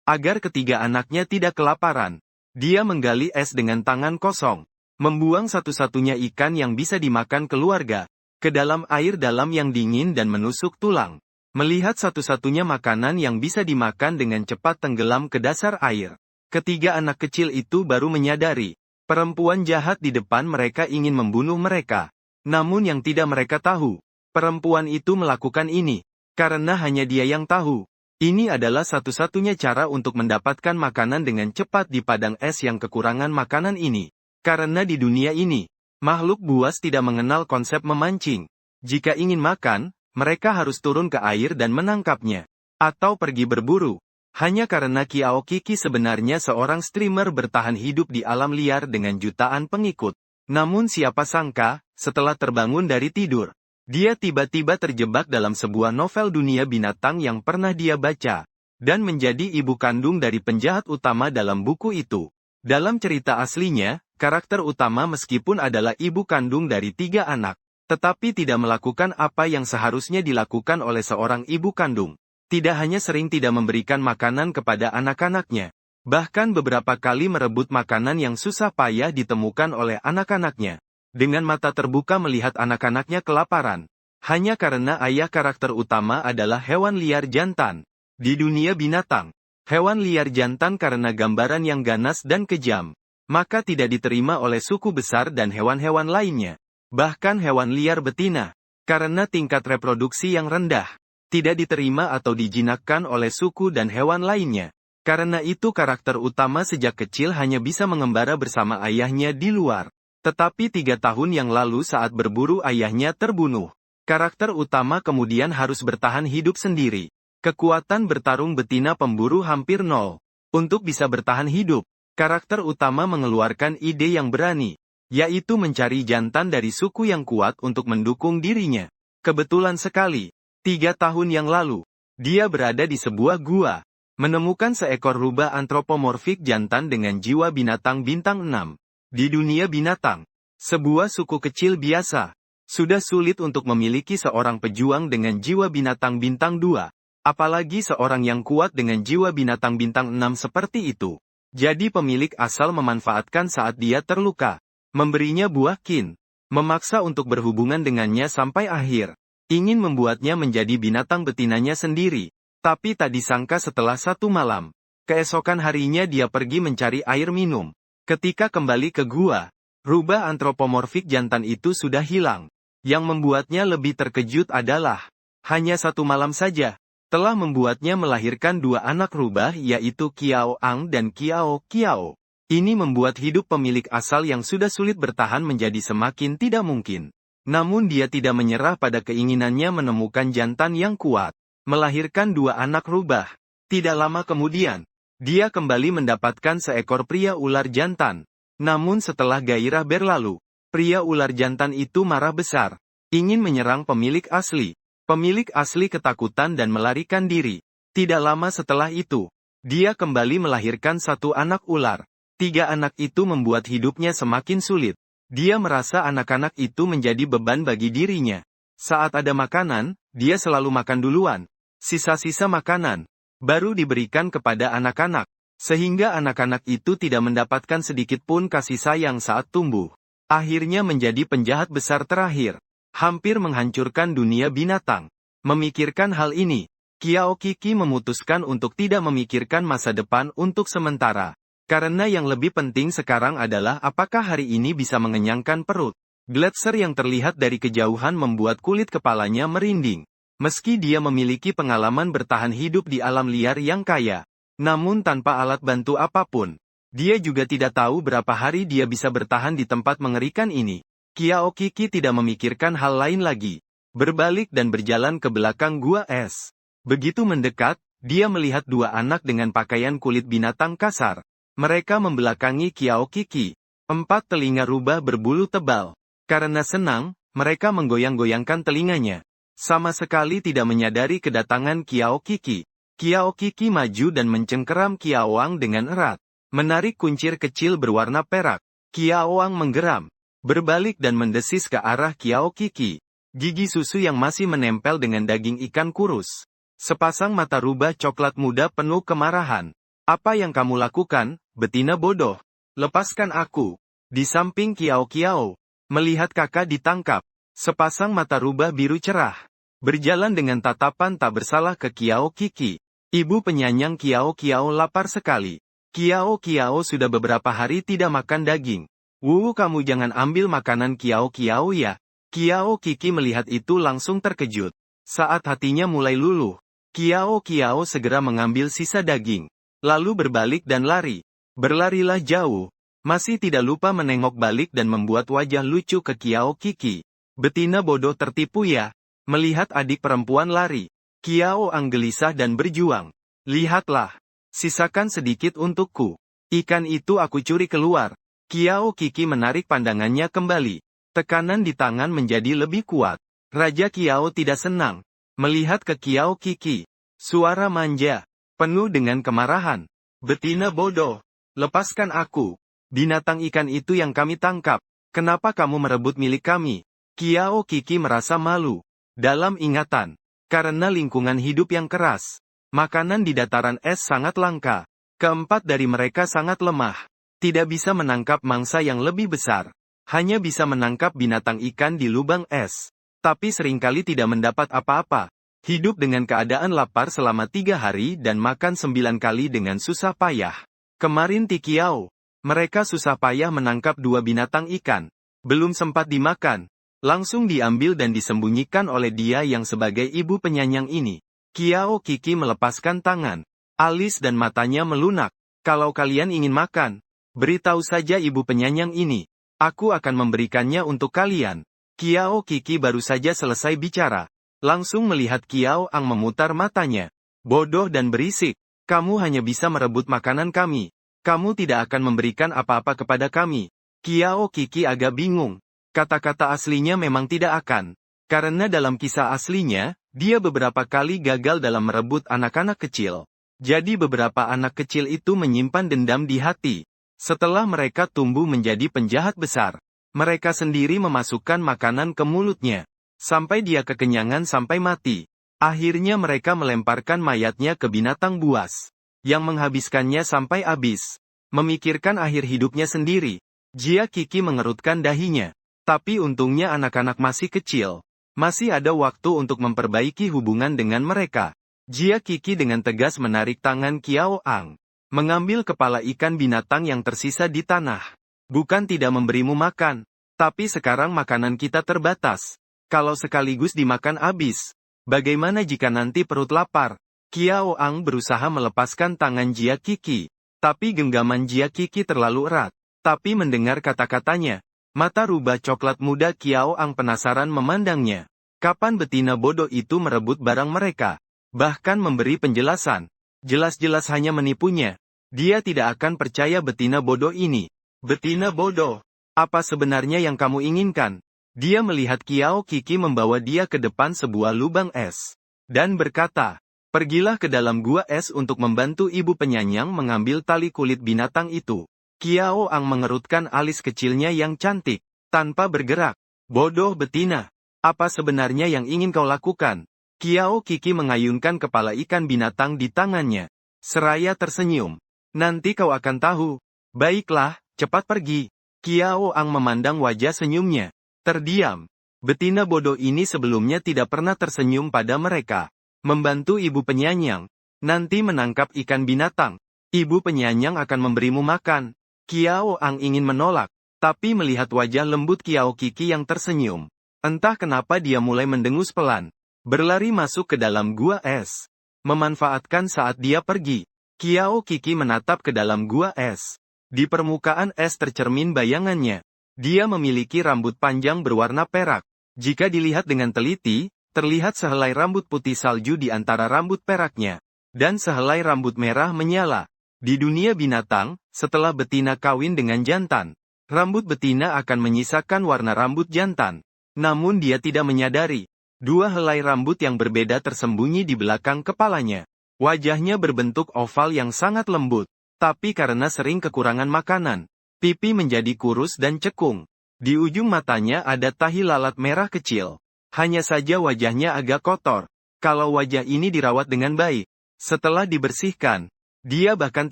Agar ketiga anaknya tidak kelaparan, dia menggali es dengan tangan kosong, membuang satu-satunya ikan yang bisa dimakan keluarga, ke dalam air dalam yang dingin dan menusuk tulang. Melihat satu-satunya makanan yang bisa dimakan dengan cepat tenggelam ke dasar air. Ketiga anak kecil itu baru menyadari, perempuan jahat di depan mereka ingin membunuh mereka. Namun yang tidak mereka tahu, perempuan itu melakukan ini, karena hanya dia yang tahu. Ini adalah satu-satunya cara untuk mendapatkan makanan dengan cepat di padang es yang kekurangan makanan ini. Karena di dunia ini, makhluk buas tidak mengenal konsep memancing. Jika ingin makan, mereka harus turun ke air dan menangkapnya. Atau pergi berburu. Hanya karena Kiao Kiki sebenarnya seorang streamer bertahan hidup di alam liar dengan jutaan pengikut. Namun siapa sangka, setelah terbangun dari tidur, dia tiba-tiba terjebak dalam sebuah novel dunia binatang yang pernah dia baca, dan menjadi ibu kandung dari penjahat utama dalam buku itu. Dalam cerita aslinya, karakter utama meskipun adalah ibu kandung dari 3 anak, tetapi tidak melakukan apa yang seharusnya dilakukan oleh seorang ibu kandung. Tidak hanya sering tidak memberikan makanan kepada anak-anaknya, bahkan beberapa kali merebut makanan yang susah payah ditemukan oleh anak-anaknya. Dengan mata terbuka melihat anak-anaknya kelaparan, hanya karena ayah karakter utama adalah hewan liar jantan. Di dunia binatang, hewan liar jantan karena gambaran yang ganas dan kejam, maka tidak diterima oleh suku besar dan hewan-hewan lainnya. Bahkan hewan liar betina, karena tingkat reproduksi yang rendah, tidak diterima atau dijinakkan oleh suku dan hewan lainnya. Karena itu karakter utama sejak kecil hanya bisa mengembara bersama ayahnya di luar. Tetapi 3 tahun yang lalu saat berburu ayahnya terbunuh. Karakter utama kemudian harus bertahan hidup sendiri. Kekuatan bertarung betina pemburu hampir nol. Untuk bisa bertahan hidup, karakter utama mengeluarkan ide yang berani, yaitu mencari jantan dari suku yang kuat untuk mendukung dirinya. Kebetulan sekali, 3 tahun yang lalu, dia berada di sebuah gua, menemukan seekor rubah antropomorfik jantan dengan jiwa binatang bintang 6. Di dunia binatang, sebuah suku kecil biasa, sudah sulit untuk memiliki seorang pejuang dengan jiwa binatang bintang 2, apalagi seorang yang kuat dengan jiwa binatang bintang 6 seperti itu. Jadi pemilik asal memanfaatkan saat dia terluka, memberinya buah kin, memaksa untuk berhubungan dengannya sampai akhir, ingin membuatnya menjadi binatang betinanya sendiri. Tapi tak disangka setelah 1 malam, keesokan harinya dia pergi mencari air minum. Ketika kembali ke gua, rubah antropomorfik jantan itu sudah hilang. Yang membuatnya lebih terkejut adalah, hanya 1 malam saja, telah membuatnya melahirkan 2 anak rubah yaitu Kiao Ang dan Kiao Kiao. Ini membuat hidup pemilik asal yang sudah sulit bertahan menjadi semakin tidak mungkin. Namun dia tidak menyerah pada keinginannya menemukan jantan yang kuat. Melahirkan 2 anak rubah. Tidak lama kemudian, dia kembali mendapatkan seekor pria ular jantan. Namun setelah gairah berlalu, pria ular jantan itu marah besar, ingin menyerang pemilik asli. Pemilik asli ketakutan dan melarikan diri. Tidak lama setelah itu, dia kembali melahirkan 1 anak ular. 3 anak itu membuat hidupnya semakin sulit. Dia merasa anak-anak itu menjadi beban bagi dirinya. Saat ada makanan, dia selalu makan duluan. Sisa-sisa makanan baru diberikan kepada anak-anak, sehingga anak-anak itu tidak mendapatkan sedikit pun kasih sayang saat tumbuh. Akhirnya menjadi penjahat besar terakhir, hampir menghancurkan dunia binatang. Memikirkan hal ini, Kiao Kiki memutuskan untuk tidak memikirkan masa depan untuk sementara. Karena yang lebih penting sekarang adalah apakah hari ini bisa mengenyangkan perut. Gletser yang terlihat dari kejauhan membuat kulit kepalanya merinding. Meski dia memiliki pengalaman bertahan hidup di alam liar yang kaya, namun tanpa alat bantu apapun, dia juga tidak tahu berapa hari dia bisa bertahan di tempat mengerikan ini. Kiao Kiki tidak memikirkan hal lain lagi, berbalik dan berjalan ke belakang gua es. Begitu mendekat, dia melihat 2 anak dengan pakaian kulit binatang kasar. Mereka membelakangi Kiao Kiki. 4 telinga rubah berbulu tebal. Karena senang, mereka menggoyang-goyangkan telinganya. Sama sekali tidak menyadari kedatangan Kiao Kiki. Kiao Kiki maju dan mencengkeram Kiao Ang dengan erat. Menarik kuncir kecil berwarna perak. Kiao Ang menggeram, berbalik dan mendesis ke arah Kiao Kiki. Gigi susu yang masih menempel dengan daging ikan kurus. Sepasang mata rubah coklat muda penuh kemarahan. Apa yang kamu lakukan, betina bodoh? Lepaskan aku. Di samping Kiao Kiao, melihat kakak ditangkap, sepasang mata rubah biru cerah. Berjalan dengan tatapan tak bersalah ke Kiao Kiki. Ibu penyanyang Kiao Kiao lapar sekali. Kiao Kiao sudah beberapa hari tidak makan daging. Kamu jangan ambil makanan Kiao Kiao ya. Kiao Kiki melihat itu langsung terkejut. Saat hatinya mulai luluh, Kiao Kiao segera mengambil sisa daging. Lalu berbalik dan lari. Berlarilah jauh. Masih tidak lupa menengok balik dan membuat wajah lucu ke Kiao Kiki. Betina bodoh tertipu ya. Melihat adik perempuan lari, Kiao Ang gelisah dan berjuang. Lihatlah. Sisakan sedikit untukku. Ikan itu aku curi keluar. Kiao Kiki menarik pandangannya kembali. Tekanan di tangan menjadi lebih kuat. Raja Kiao tidak senang melihat ke Kiao Kiki. Suara manja, penuh dengan kemarahan. Betina bodoh, lepaskan aku. Binatang ikan itu yang kami tangkap. Kenapa kamu merebut milik kami? Kiao Kiki merasa malu. Dalam ingatan, karena lingkungan hidup yang keras, makanan di dataran es sangat langka. Keempat dari mereka sangat lemah. Tidak bisa menangkap mangsa yang lebih besar. Hanya bisa menangkap binatang ikan di lubang es. Tapi seringkali tidak mendapat apa-apa. Hidup dengan keadaan lapar selama 3 hari dan makan 9 kali dengan susah payah. Kemarin Tikiao, mereka susah payah menangkap 2 binatang ikan. Belum sempat dimakan. Langsung diambil dan disembunyikan oleh dia yang sebagai ibu penyanyang ini. Kiao Kiki melepaskan tangan. Alis dan matanya melunak. Kalau kalian ingin makan, beritahu saja ibu penyanyang ini. Aku akan memberikannya untuk kalian. Kiao Kiki baru saja selesai bicara. Langsung melihat Kiao Ang memutar matanya. Bodoh dan berisik. Kamu hanya bisa merebut makanan kami. Kamu tidak akan memberikan apa-apa kepada kami. Kiao Kiki agak bingung. Kata-kata aslinya memang tidak akan. Karena dalam kisah aslinya, dia beberapa kali gagal dalam merebut anak-anak kecil. Jadi beberapa anak kecil itu menyimpan dendam di hati. Setelah mereka tumbuh menjadi penjahat besar, mereka sendiri memasukkan makanan ke mulutnya. Sampai dia kekenyangan sampai mati. Akhirnya mereka melemparkan mayatnya ke binatang buas. Yang menghabiskannya sampai habis. Memikirkan akhir hidupnya sendiri. Jia Kiki mengerutkan dahinya. Tapi untungnya anak-anak masih kecil. Masih ada waktu untuk memperbaiki hubungan dengan mereka. Jia Kiki dengan tegas menarik tangan Kiao Ang. Mengambil kepala ikan binatang yang tersisa di tanah. Bukan tidak memberimu makan. Tapi sekarang makanan kita terbatas. Kalau sekaligus dimakan habis. Bagaimana jika nanti perut lapar? Kiao Ang berusaha melepaskan tangan Jia Kiki. Tapi genggaman Jia Kiki terlalu erat. Tapi mendengar kata-katanya, mata rubah coklat muda Kiao Ang penasaran memandangnya. Kapan betina bodoh itu merebut barang mereka? Bahkan memberi penjelasan. Jelas-jelas hanya menipunya. Dia tidak akan percaya betina bodoh ini. Betina bodoh. Apa sebenarnya yang kamu inginkan? Dia melihat Kiao Kiki membawa dia ke depan sebuah lubang es. Dan berkata, pergilah ke dalam gua es untuk membantu ibu penyanyang mengambil tali kulit binatang itu. Kiao Ang mengerutkan alis kecilnya yang cantik, tanpa bergerak. Bodoh betina. Apa sebenarnya yang ingin kau lakukan? Kiao Kiki mengayunkan kepala ikan binatang di tangannya. Seraya tersenyum. Nanti kau akan tahu. Baiklah, cepat pergi. Kiao Ang memandang wajah senyumnya. Terdiam. Betina bodoh ini sebelumnya tidak pernah tersenyum pada mereka. Membantu ibu penyanyang. Nanti menangkap ikan binatang. Ibu penyanyang akan memberimu makan. Kiao Ang ingin menolak, tapi melihat wajah lembut Kiao Kiki yang tersenyum. Entah kenapa dia mulai mendengus pelan. Berlari masuk ke dalam gua es. Memanfaatkan saat dia pergi. Kiao Kiki menatap ke dalam gua es. Di permukaan es tercermin bayangannya. Dia memiliki rambut panjang berwarna perak. Jika dilihat dengan teliti, terlihat sehelai rambut putih salju di antara rambut peraknya. Dan sehelai rambut merah menyala. Di dunia binatang, setelah betina kawin dengan jantan, rambut betina akan menyisakan warna rambut jantan. Namun dia tidak menyadari, 2 helai rambut yang berbeda tersembunyi di belakang kepalanya. Wajahnya berbentuk oval yang sangat lembut, tapi karena sering kekurangan makanan, pipi menjadi kurus dan cekung. Di ujung matanya ada tahi lalat merah kecil. Hanya saja wajahnya agak kotor. Kalau wajah ini dirawat dengan baik, setelah dibersihkan, Dia bahkan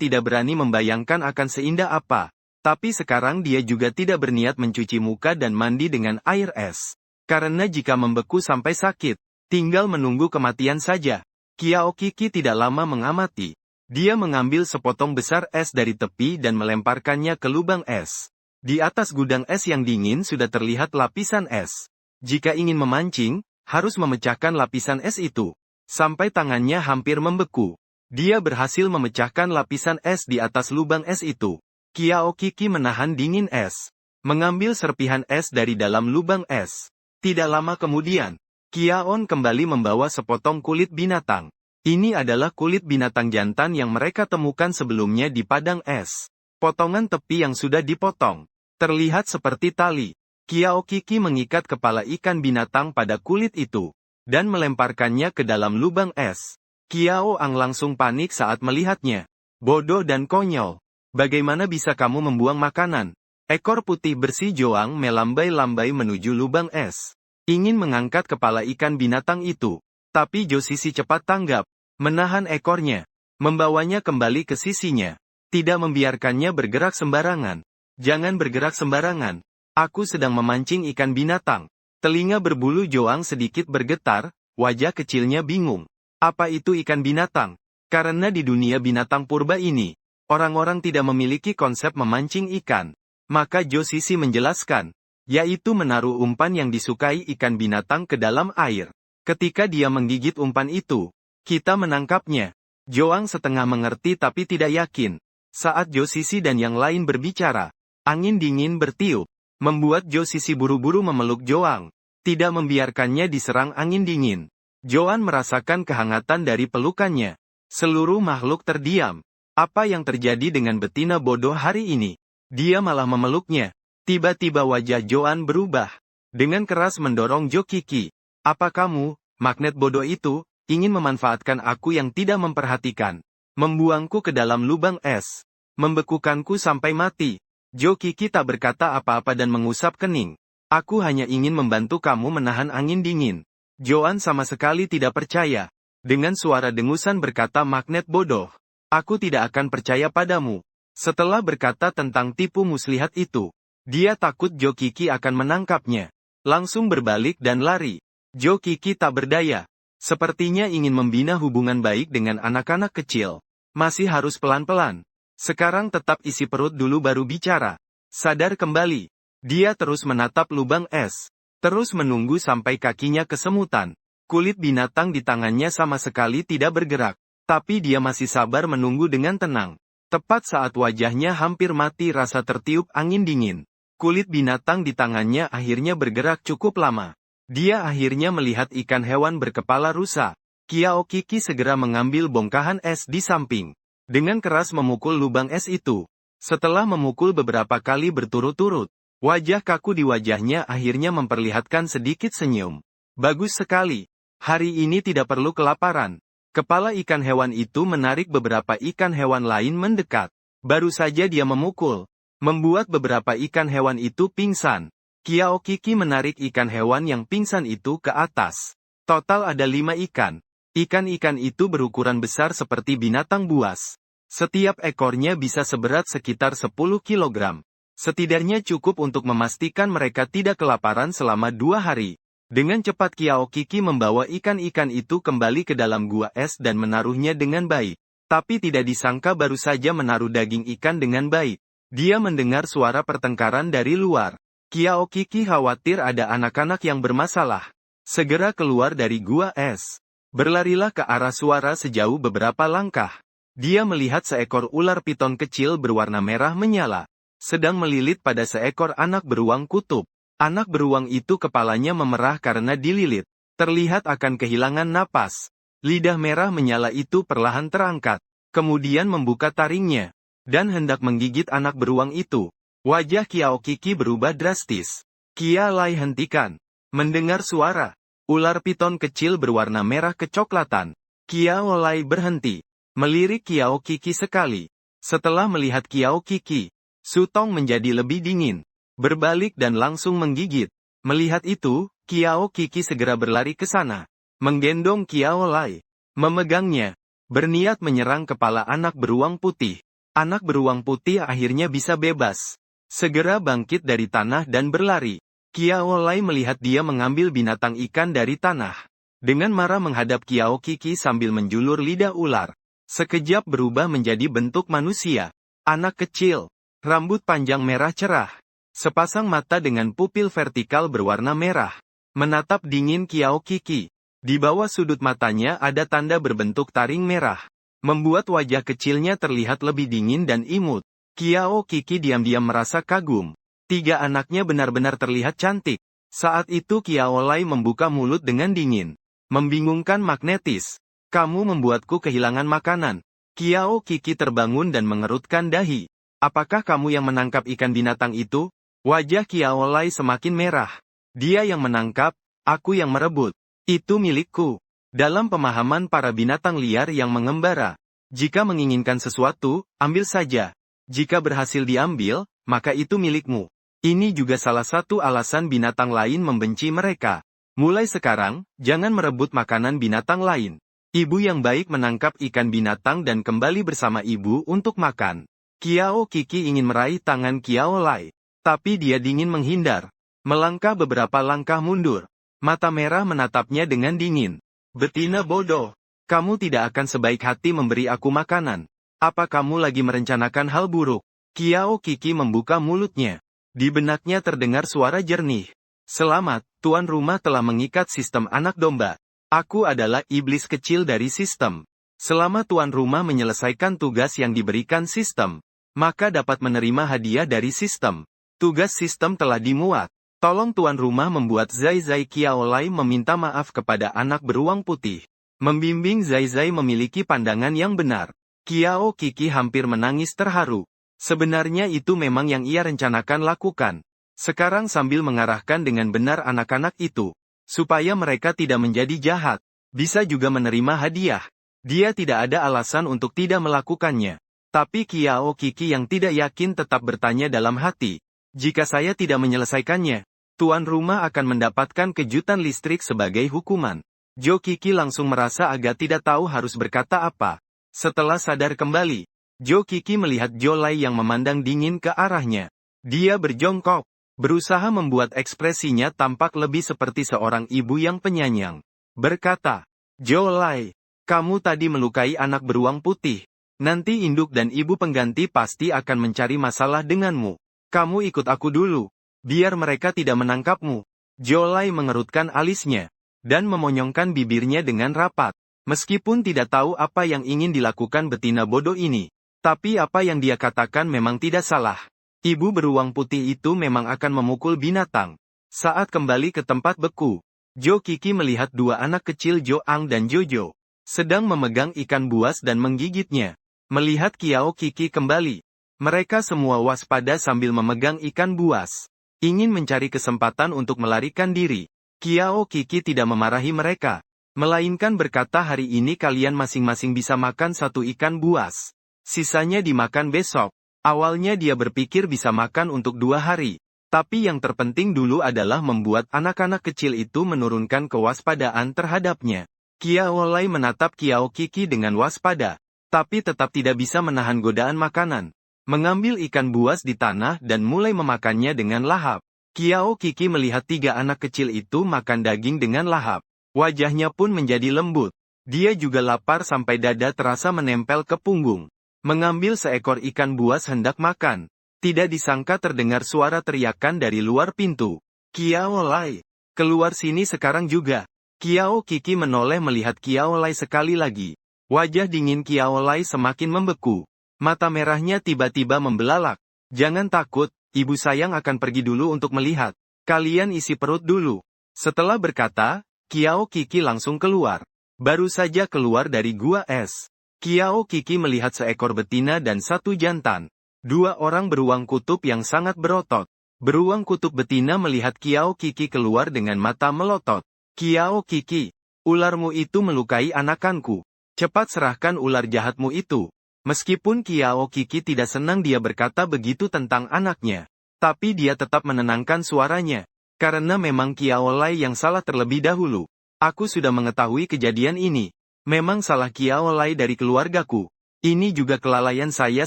tidak berani membayangkan akan seindah apa. Tapi sekarang dia juga tidak berniat mencuci muka dan mandi dengan air es. Karena jika membeku sampai sakit, tinggal menunggu kematian saja. Kiao Kiki tidak lama mengamati. Dia mengambil sepotong besar es dari tepi dan melemparkannya ke lubang es. Di atas gudang es yang dingin sudah terlihat lapisan es. Jika ingin memancing, harus memecahkan lapisan es itu. Sampai tangannya hampir membeku. Dia berhasil memecahkan lapisan es di atas lubang es itu. Kiao Kiki menahan dingin es. Mengambil serpihan es dari dalam lubang es. Tidak lama kemudian, Kiaon kembali membawa sepotong kulit binatang. Ini adalah kulit binatang jantan yang mereka temukan sebelumnya di padang es. Potongan tepi yang sudah dipotong. Terlihat seperti tali. Kiao Kiki mengikat kepala ikan binatang pada kulit itu. Dan melemparkannya ke dalam lubang es. Kiao Ang langsung panik saat melihatnya. Bodoh dan konyol. Bagaimana bisa kamu membuang makanan? Ekor putih bersih Joang melambai-lambai menuju lubang es. Ingin mengangkat kepala ikan binatang itu. Tapi Jo Sisi cepat tanggap. Menahan ekornya. Membawanya kembali ke sisinya. Tidak membiarkannya bergerak sembarangan. Jangan bergerak sembarangan. Aku sedang memancing ikan binatang. Telinga berbulu Joang sedikit bergetar, wajah kecilnya bingung. Apa itu ikan binatang? Karena di dunia binatang purba ini, orang-orang tidak memiliki konsep memancing ikan. Maka Jo Sisi menjelaskan, yaitu menaruh umpan yang disukai ikan binatang ke dalam air. Ketika dia menggigit umpan itu, kita menangkapnya. Joang setengah mengerti tapi tidak yakin. Saat Jo Sisi dan yang lain berbicara, angin dingin bertiup, membuat Jo Sisi buru-buru memeluk Joang, tidak membiarkannya diserang angin dingin. Joan merasakan kehangatan dari pelukannya. Seluruh makhluk terdiam. Apa yang terjadi dengan betina bodoh hari ini? Dia malah memeluknya. Tiba-tiba wajah Joan berubah. Dengan keras mendorong Jo Kiki. Apa kamu, magnet bodoh itu, ingin memanfaatkan aku yang tidak memperhatikan? Membuangku ke dalam lubang es. Membekukanku sampai mati. Jo Kiki tak berkata apa-apa dan mengusap kening. Aku hanya ingin membantu kamu menahan angin dingin. Joan sama sekali tidak percaya. Dengan suara dengusan berkata magnet bodoh. Aku tidak akan percaya padamu. Setelah berkata tentang tipu muslihat itu, dia takut Jo Kiki akan menangkapnya. Langsung berbalik dan lari. Jo Kiki tak berdaya. Sepertinya ingin membina hubungan baik dengan anak-anak kecil. Masih harus pelan-pelan. Sekarang tetap isi perut dulu baru bicara. Sadar kembali. Dia terus menatap lubang es. Terus menunggu sampai kakinya kesemutan. Kulit binatang di tangannya sama sekali tidak bergerak. Tapi dia masih sabar menunggu dengan tenang. Tepat saat wajahnya hampir mati rasa tertiup angin dingin. Kulit binatang di tangannya akhirnya bergerak cukup lama. Dia akhirnya melihat ikan hewan berkepala rusa. Kiao Kiki segera mengambil bongkahan es di samping. Dengan keras memukul lubang es itu. Setelah memukul beberapa kali berturut-turut, wajah kaku di wajahnya akhirnya memperlihatkan sedikit senyum. Bagus sekali. Hari ini tidak perlu kelaparan. Kepala ikan hewan itu menarik beberapa ikan hewan lain mendekat. Baru saja dia memukul. Membuat beberapa ikan hewan itu pingsan. Kiao Kiki menarik ikan hewan yang pingsan itu ke atas. Total ada 5 ikan. Ikan-ikan itu berukuran besar seperti binatang buas. Setiap ekornya bisa seberat sekitar 10 kilogram. Setidaknya cukup untuk memastikan mereka tidak kelaparan selama 2 hari. Dengan cepat Kiao Kiki membawa ikan-ikan itu kembali ke dalam gua es dan menaruhnya dengan baik. Tapi tidak disangka baru saja menaruh daging ikan dengan baik. Dia mendengar suara pertengkaran dari luar. Kiao Kiki khawatir ada anak-anak yang bermasalah. Segera keluar dari gua es. Berlarilah ke arah suara sejauh beberapa langkah. Dia melihat seekor ular piton kecil berwarna merah menyala. Sedang melilit pada seekor anak beruang kutub. Anak beruang itu kepalanya memerah karena dililit. Terlihat akan kehilangan napas. Lidah merah menyala itu perlahan terangkat. Kemudian membuka taringnya. Dan hendak menggigit anak beruang itu. Wajah Kiao Kiki berubah drastis. Kia Lai hentikan. Mendengar suara. Ular piton kecil berwarna merah kecoklatan. Kiao Lai berhenti. Melirik Kiao Kiki sekali. Setelah melihat Kiao Kiki, Sutong menjadi lebih dingin. Berbalik dan langsung menggigit. Melihat itu, Kiao Kiki segera berlari ke sana. Menggendong Kiao Lai. Memegangnya. berniat menyerang kepala anak beruang putih. Anak beruang putih akhirnya bisa bebas. Segera bangkit dari tanah dan berlari. Kiao Lai melihat dia mengambil binatang ikan dari tanah. Dengan marah menghadap Kiao Kiki sambil menjulur lidah ular. Sekejap berubah menjadi bentuk manusia. Anak kecil. Rambut panjang merah cerah. Sepasang mata dengan pupil vertikal berwarna merah. Menatap dingin Kiao Kiki. Di bawah sudut matanya ada tanda berbentuk taring merah. Membuat wajah kecilnya terlihat lebih dingin dan imut. Kiao Kiki diam-diam merasa kagum. 3 anaknya benar-benar terlihat cantik. Saat itu Kiao Lai membuka mulut dengan dingin. Membingungkan magnetis. Kamu membuatku kehilangan makanan. Kiao Kiki terbangun dan mengerutkan dahi. Apakah kamu yang menangkap ikan binatang itu? Wajah Kiao Lai semakin merah. Dia yang menangkap, aku yang merebut. Itu milikku. Dalam pemahaman para binatang liar yang mengembara, jika menginginkan sesuatu, ambil saja. Jika berhasil diambil, maka itu milikmu. Ini juga salah satu alasan binatang lain membenci mereka. Mulai sekarang, jangan merebut makanan binatang lain. Ibu yang baik menangkap ikan binatang dan kembali bersama ibu untuk makan. Kiao Kiki ingin meraih tangan Kiao Lai. Tapi dia dingin menghindar. Melangkah beberapa langkah mundur. Mata merah menatapnya dengan dingin. Betina bodoh. Kamu tidak akan sebaik hati memberi aku makanan. Apa kamu lagi merencanakan hal buruk? Kiao Kiki membuka mulutnya. Di benaknya terdengar suara jernih. Selamat, tuan rumah telah mengikat sistem anak domba. Aku adalah iblis kecil dari sistem. Selama tuan rumah menyelesaikan tugas yang diberikan sistem, maka dapat menerima hadiah dari sistem. Tugas sistem telah dimuat. Tolong tuan rumah membuat Zai Zai Kiao Lai meminta maaf kepada anak beruang putih. Membimbing Zai Zai memiliki pandangan yang benar. Kiao Kiki hampir menangis terharu. Sebenarnya itu memang yang ia rencanakan lakukan. Sekarang sambil mengarahkan dengan benar anak-anak itu. Supaya mereka tidak menjadi jahat. Bisa juga menerima hadiah. Dia tidak ada alasan untuk tidak melakukannya. Tapi Kiao Kiki yang tidak yakin tetap bertanya dalam hati. Jika saya tidak menyelesaikannya, tuan rumah akan mendapatkan kejutan listrik sebagai hukuman. Jo Kiki langsung merasa agak tidak tahu harus berkata apa. Setelah sadar kembali, Jo Kiki melihat Jo Lai yang memandang dingin ke arahnya. Dia berjongkok, berusaha membuat ekspresinya tampak lebih seperti seorang ibu yang penyayang. Berkata, Jo Lai, kamu tadi melukai anak beruang putih. Nanti induk dan ibu pengganti pasti akan mencari masalah denganmu. Kamu ikut aku dulu. Biar mereka tidak menangkapmu. Jo Lai mengerutkan alisnya. Dan memonyongkan bibirnya dengan rapat. Meskipun tidak tahu apa yang ingin dilakukan betina bodoh ini. Tapi apa yang dia katakan memang tidak salah. Ibu beruang putih itu memang akan memukul binatang. Saat kembali ke tempat beku, Jo Kiki melihat 2 anak kecil Jo Ang dan Jojo. Sedang memegang ikan buas dan menggigitnya. Melihat Kiao Kiki kembali. Mereka semua waspada sambil memegang ikan buas. Ingin mencari kesempatan untuk melarikan diri. Kiao Kiki tidak memarahi mereka. Melainkan berkata hari ini kalian masing-masing bisa makan 1 ikan buas. Sisanya dimakan besok. Awalnya dia berpikir bisa makan untuk 2 hari. Tapi yang terpenting dulu adalah membuat anak-anak kecil itu menurunkan kewaspadaan terhadapnya. Kiao Lai menatap Kiao Kiki dengan waspada. Tapi tetap tidak bisa menahan godaan makanan. Mengambil ikan buas di tanah dan mulai memakannya dengan lahap. Kiao Kiki melihat 3 anak kecil itu makan daging dengan lahap. Wajahnya pun menjadi lembut. Dia juga lapar sampai dada terasa menempel ke punggung. Mengambil seekor ikan buas hendak makan. Tidak disangka terdengar suara teriakan dari luar pintu. Kiao Lai, keluar sini sekarang juga. Kiao Kiki menoleh melihat Kiao Lai sekali lagi. Wajah dingin Kiao Lai semakin membeku. Mata merahnya tiba-tiba membelalak. Jangan takut, ibu sayang akan pergi dulu untuk melihat. Kalian isi perut dulu. Setelah berkata, Kiao Kiki langsung keluar. Baru saja keluar dari gua es. Kiao Kiki melihat seekor betina dan 1 jantan. 2 orang beruang kutub yang sangat berotot. Beruang kutub betina melihat Kiao Kiki keluar dengan mata melotot. Kiao Kiki, ularmu itu melukai anakanku. Cepat serahkan ular jahatmu itu. Meskipun Kiao Kiki tidak senang dia berkata begitu tentang anaknya. Tapi dia tetap menenangkan suaranya. Karena memang Kiao Lai yang salah terlebih dahulu. Aku sudah mengetahui kejadian ini. Memang salah Kiao Lai dari keluargaku. Ini juga kelalaian saya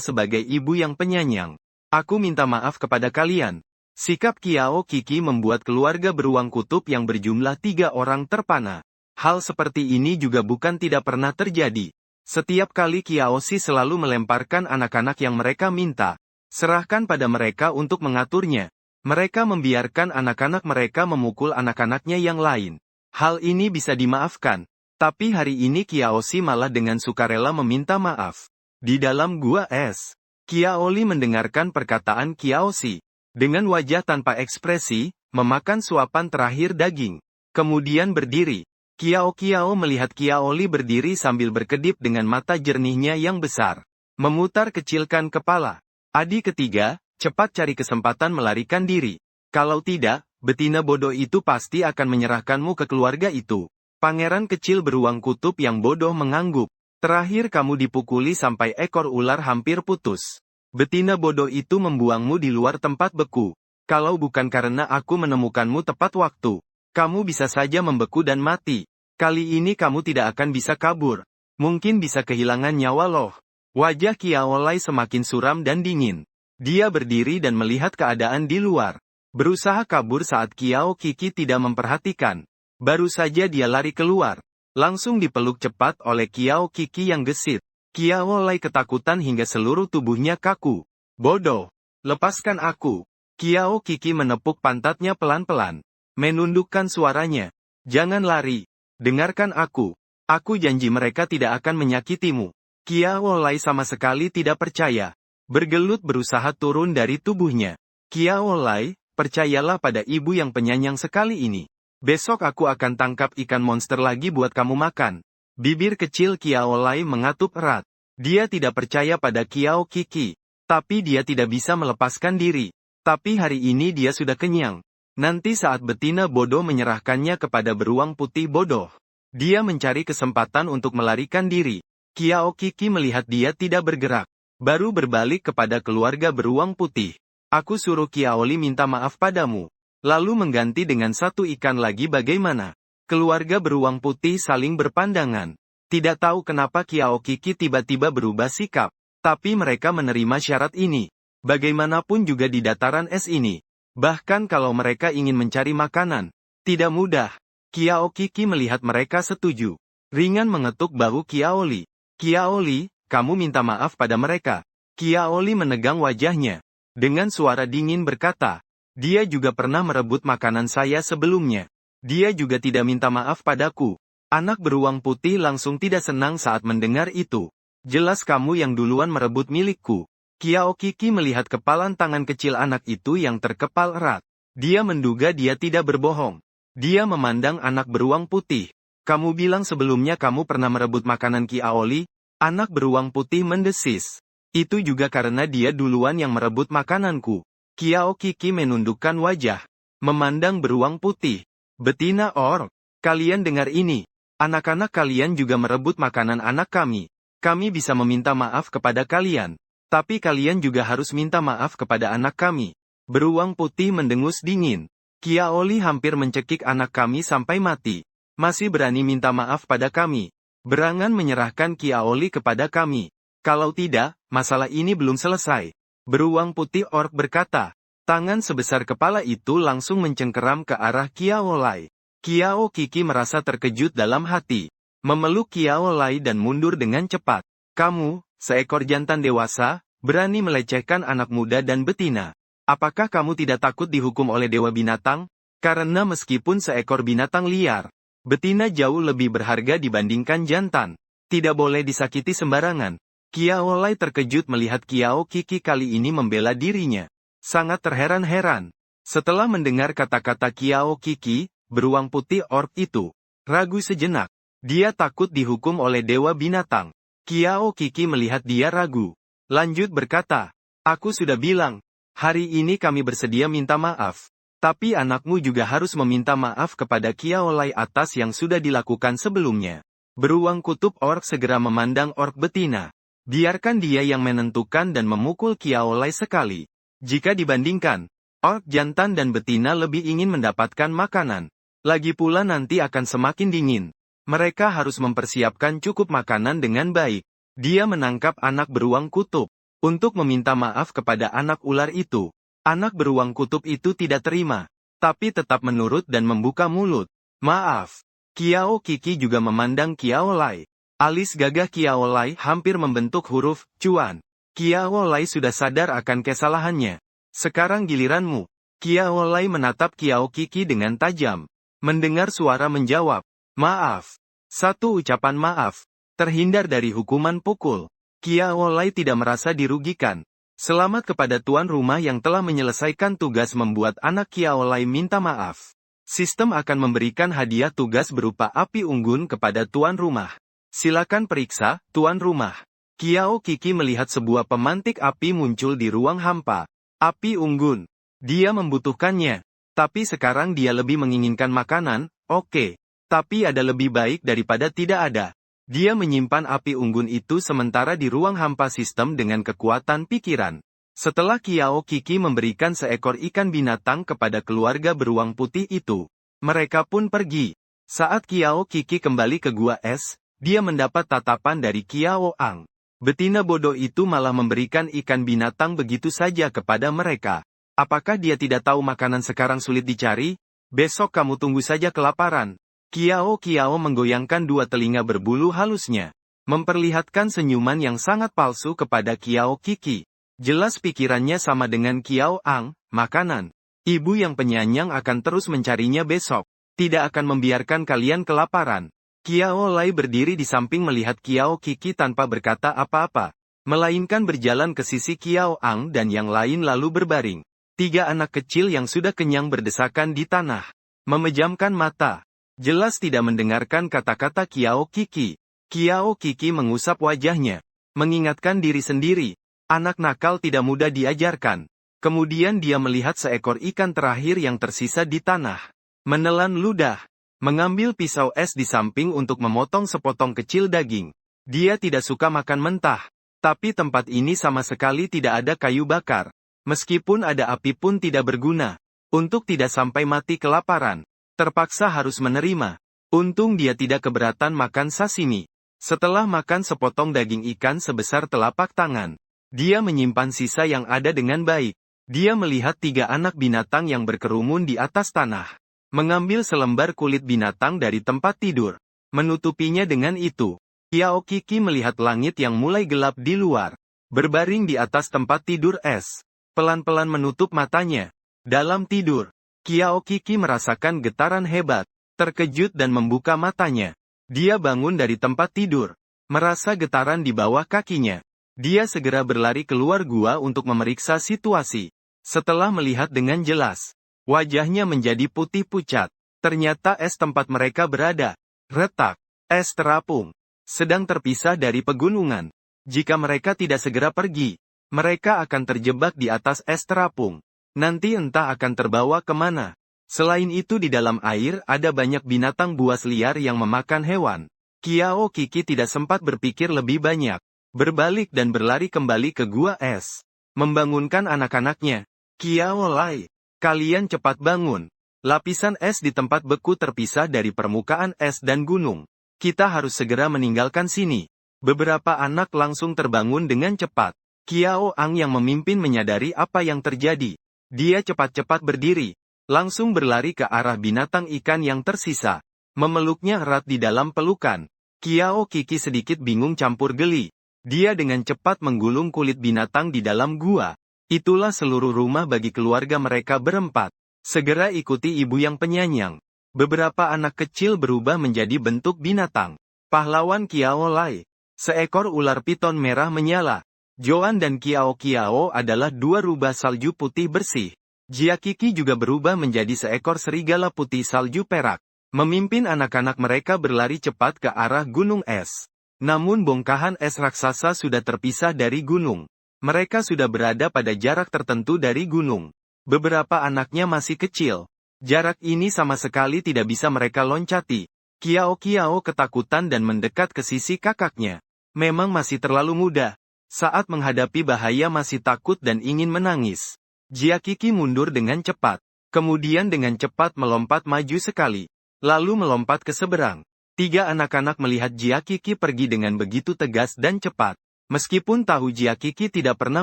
sebagai ibu yang penyayang. Aku minta maaf kepada kalian. Sikap Kiao Kiki membuat keluarga beruang kutub yang berjumlah 3 orang terpana. Hal seperti ini juga bukan tidak pernah terjadi. Setiap kali Kiao Si selalu melemparkan anak-anak yang mereka minta. Serahkan pada mereka untuk mengaturnya. Mereka membiarkan anak-anak mereka memukul anak-anaknya yang lain. Hal ini bisa dimaafkan. Tapi hari ini Kiao Si malah dengan sukarela meminta maaf. Di dalam gua es, Kiao Li mendengarkan perkataan Kiao Si. Dengan wajah tanpa ekspresi, memakan suapan terakhir daging. Kemudian berdiri. Kiao melihat Kiao Li berdiri sambil berkedip dengan mata jernihnya yang besar. Memutar kecilkan kepala. Adik ketiga, cepat cari kesempatan melarikan diri. Kalau tidak, betina bodoh itu pasti akan menyerahkanmu ke keluarga itu. Pangeran kecil beruang kutub yang bodoh mengangguk. Terakhir kamu dipukuli sampai ekor ular hampir putus. Betina bodoh itu membuangmu di luar tempat beku. Kalau bukan karena aku menemukanmu tepat waktu, kamu bisa saja membeku dan mati. Kali ini kamu tidak akan bisa kabur. Mungkin bisa kehilangan nyawa loh. Wajah Kiao Lai semakin suram dan dingin. Dia berdiri dan melihat keadaan di luar. Berusaha kabur saat Kiao Kiki tidak memperhatikan. Baru saja dia lari keluar. Langsung dipeluk cepat oleh Kiao Kiki yang gesit. Kiao Lai ketakutan hingga seluruh tubuhnya kaku. Bodoh. Lepaskan aku. Kiao Kiki menepuk pantatnya pelan-pelan. Menundukkan suaranya. Jangan lari. Dengarkan aku. Aku janji mereka tidak akan menyakitimu. Kiao Lai sama sekali tidak percaya. Bergelut berusaha turun dari tubuhnya. Kiao Lai, percayalah pada ibu yang penyayang sekali ini. Besok aku akan tangkap ikan monster lagi buat kamu makan. Bibir kecil Kiao Lai mengatup erat. Dia tidak percaya pada Kiao Kiki. Tapi dia tidak bisa melepaskan diri. Tapi hari ini dia sudah kenyang. Nanti saat betina bodoh menyerahkannya kepada beruang putih bodoh. Dia mencari kesempatan untuk melarikan diri. Kiao Kiki melihat dia tidak bergerak. Baru berbalik kepada keluarga beruang putih. Aku suruh Kiao Li minta maaf padamu. Lalu mengganti dengan satu ikan lagi bagaimana? Keluarga beruang putih saling berpandangan. Tidak tahu kenapa Kiao Kiki tiba-tiba berubah sikap. Tapi mereka menerima syarat ini. Bagaimanapun juga di dataran es ini. Bahkan kalau mereka ingin mencari makanan. Tidak mudah. Kiao Kiki melihat mereka setuju. Ringan mengetuk bahu Kiao Li. Kiao Li, kamu minta maaf pada mereka. Kiao Li menegang wajahnya. Dengan suara dingin berkata. Dia juga pernah merebut makanan saya sebelumnya. Dia juga tidak minta maaf padaku. Anak beruang putih langsung tidak senang saat mendengar itu. Jelas kamu yang duluan merebut milikku. Kiao Kiki melihat kepalan tangan kecil anak itu yang terkepal erat. Dia menduga dia tidak berbohong. Dia memandang anak beruang putih. Kamu bilang sebelumnya kamu pernah merebut makanan Kiao Li? Anak beruang putih mendesis. Itu juga karena dia duluan yang merebut makananku. Kiao Kiki menundukkan wajah. Memandang beruang putih. Betina orc. Kalian dengar ini. Anak-anak kalian juga merebut makanan anak kami. Kami bisa meminta maaf kepada kalian. Tapi kalian juga harus minta maaf kepada anak kami. Beruang putih mendengus dingin. Kiao Li hampir mencekik anak kami sampai mati. Masih berani minta maaf pada kami. Berangan menyerahkan Kiao Li kepada kami. Kalau tidak, masalah ini belum selesai. Beruang putih orc berkata. Tangan sebesar kepala itu langsung mencengkeram ke arah Kiao Lai. Kiao Kiki merasa terkejut dalam hati. Memeluk Kiao Lai dan mundur dengan cepat. Kamu, seekor jantan dewasa, berani melecehkan anak muda dan betina. Apakah kamu tidak takut dihukum oleh dewa binatang? Karena meskipun seekor binatang liar, betina jauh lebih berharga dibandingkan jantan. Tidak boleh disakiti sembarangan. Kiao Lai terkejut melihat Kiao Kiki kali ini membela dirinya. Sangat terheran-heran. Setelah mendengar kata-kata Kiao Kiki, beruang putih orc itu ragu sejenak. Dia takut dihukum oleh dewa binatang. Kiao Kiki melihat dia ragu. Lanjut berkata, aku sudah bilang, hari ini kami bersedia minta maaf. Tapi anakmu juga harus meminta maaf kepada Kiao Lai atas yang sudah dilakukan sebelumnya. Beruang kutub orc segera memandang orc betina. Biarkan dia yang menentukan dan memukul Kiao Lai sekali. Jika dibandingkan, orc jantan dan betina lebih ingin mendapatkan makanan. Lagi pula nanti akan semakin dingin. Mereka harus mempersiapkan cukup makanan dengan baik. Dia menangkap anak beruang kutub. Untuk meminta maaf kepada anak ular itu. Anak beruang kutub itu tidak terima. Tapi tetap menurut dan membuka mulut. Maaf. Kiao Kiki juga memandang Kiao Lai. Alis gagah Kiao Lai hampir membentuk huruf cuan. Kiao Lai sudah sadar akan kesalahannya. Sekarang giliranmu. Kiao Lai menatap Kiao Kiki dengan tajam. Mendengar suara menjawab. Maaf. Satu ucapan maaf. Terhindar dari hukuman pukul. Kiao Lai tidak merasa dirugikan. Selamat kepada tuan rumah yang telah menyelesaikan tugas membuat anak Kiao Lai minta maaf. Sistem akan memberikan hadiah tugas berupa api unggun kepada tuan rumah. Silakan periksa, tuan rumah. Kiao Kiki melihat sebuah pemantik api muncul di ruang hampa. Api unggun. Dia membutuhkannya. Tapi sekarang dia lebih menginginkan makanan, oke. Tapi ada lebih baik daripada tidak ada. Dia menyimpan api unggun itu sementara di ruang hampa sistem dengan kekuatan pikiran. Setelah Kiao Kiki memberikan seekor ikan binatang kepada keluarga beruang putih itu, mereka pun pergi. Saat Kiao Kiki kembali ke gua es, dia mendapat tatapan dari Kiao Ang. Betina bodoh itu malah memberikan ikan binatang begitu saja kepada mereka. Apakah dia tidak tahu makanan sekarang sulit dicari? Besok kamu tunggu saja kelaparan. Kiao menggoyangkan dua telinga berbulu halusnya. Memperlihatkan senyuman yang sangat palsu kepada Kiao Kiki. Jelas pikirannya sama dengan Kiao Ang, makanan. Ibu yang penyanyang akan terus mencarinya besok. Tidak akan membiarkan kalian kelaparan. Kiao Lai berdiri di samping melihat Kiao Kiki tanpa berkata apa-apa. Melainkan berjalan ke sisi Kiao Ang dan yang lain lalu berbaring. Tiga anak kecil yang sudah kenyang berdesakan di tanah. Memejamkan mata. Jelas tidak mendengarkan kata-kata Kiao Kiki. Kiao Kiki mengusap wajahnya. Mengingatkan diri sendiri. Anak nakal tidak mudah diajarkan. Kemudian dia melihat seekor ikan terakhir yang tersisa di tanah. Menelan ludah. Mengambil pisau es di samping untuk memotong sepotong kecil daging. Dia tidak suka makan mentah. Tapi tempat ini sama sekali tidak ada kayu bakar. Meskipun ada api pun tidak berguna. Untuk tidak sampai mati kelaparan. Terpaksa harus menerima. Untung dia tidak keberatan makan sashimi. Setelah makan sepotong daging ikan sebesar telapak tangan, dia menyimpan sisa yang ada dengan baik. Dia melihat tiga anak binatang yang berkerumun di atas tanah. Mengambil selembar kulit binatang dari tempat tidur. Menutupinya dengan itu. Kiao Kiki melihat langit yang mulai gelap di luar. Berbaring di atas tempat tidur es. Pelan-pelan menutup matanya. Dalam tidur. Kiao Kiki merasakan getaran hebat, terkejut dan membuka matanya. Dia bangun dari tempat tidur, merasa getaran di bawah kakinya. Dia segera berlari keluar gua untuk memeriksa situasi. Setelah melihat dengan jelas, wajahnya menjadi putih pucat. Ternyata es tempat mereka berada, retak, es terapung, sedang terpisah dari pegunungan. Jika mereka tidak segera pergi, mereka akan terjebak di atas es terapung. Nanti entah akan terbawa kemana. Selain itu di dalam air ada banyak binatang buas liar yang memakan hewan. Kiao Kiki tidak sempat berpikir lebih banyak. Berbalik dan berlari kembali ke gua es. Membangunkan anak-anaknya. Kiao Lai, kalian cepat bangun. Lapisan es di tempat beku terpisah dari permukaan es dan gunung. Kita harus segera meninggalkan sini. Beberapa anak langsung terbangun dengan cepat. Kiao Ang yang memimpin menyadari apa yang terjadi. Dia cepat-cepat berdiri, langsung berlari ke arah binatang ikan yang tersisa. Memeluknya erat di dalam pelukan. Kiao Kiki sedikit bingung campur geli. Dia dengan cepat menggulung kulit binatang di dalam gua. Itulah seluruh rumah bagi keluarga mereka berempat. Segera ikuti ibu yang penyanyang. Beberapa anak kecil berubah menjadi bentuk binatang. Pahlawan Kiao Lai. Seekor ular piton merah menyala. Joan dan Kiao adalah dua rubah salju putih bersih. Jia Kiki juga berubah menjadi seekor serigala putih salju perak. Memimpin anak-anak mereka berlari cepat ke arah gunung es. Namun bongkahan es raksasa sudah terpisah dari gunung. Mereka sudah berada pada jarak tertentu dari gunung. Beberapa anaknya masih kecil. Jarak ini sama sekali tidak bisa mereka loncati. Kiao ketakutan dan mendekat ke sisi kakaknya. Memang masih terlalu muda. Saat menghadapi bahaya masih takut dan ingin menangis. Jia Kiki mundur dengan cepat. Kemudian dengan cepat melompat maju sekali. Lalu melompat ke seberang. Tiga anak-anak melihat Jia Qiki pergi dengan begitu tegas dan cepat. Meskipun tahu Jia Qiki tidak pernah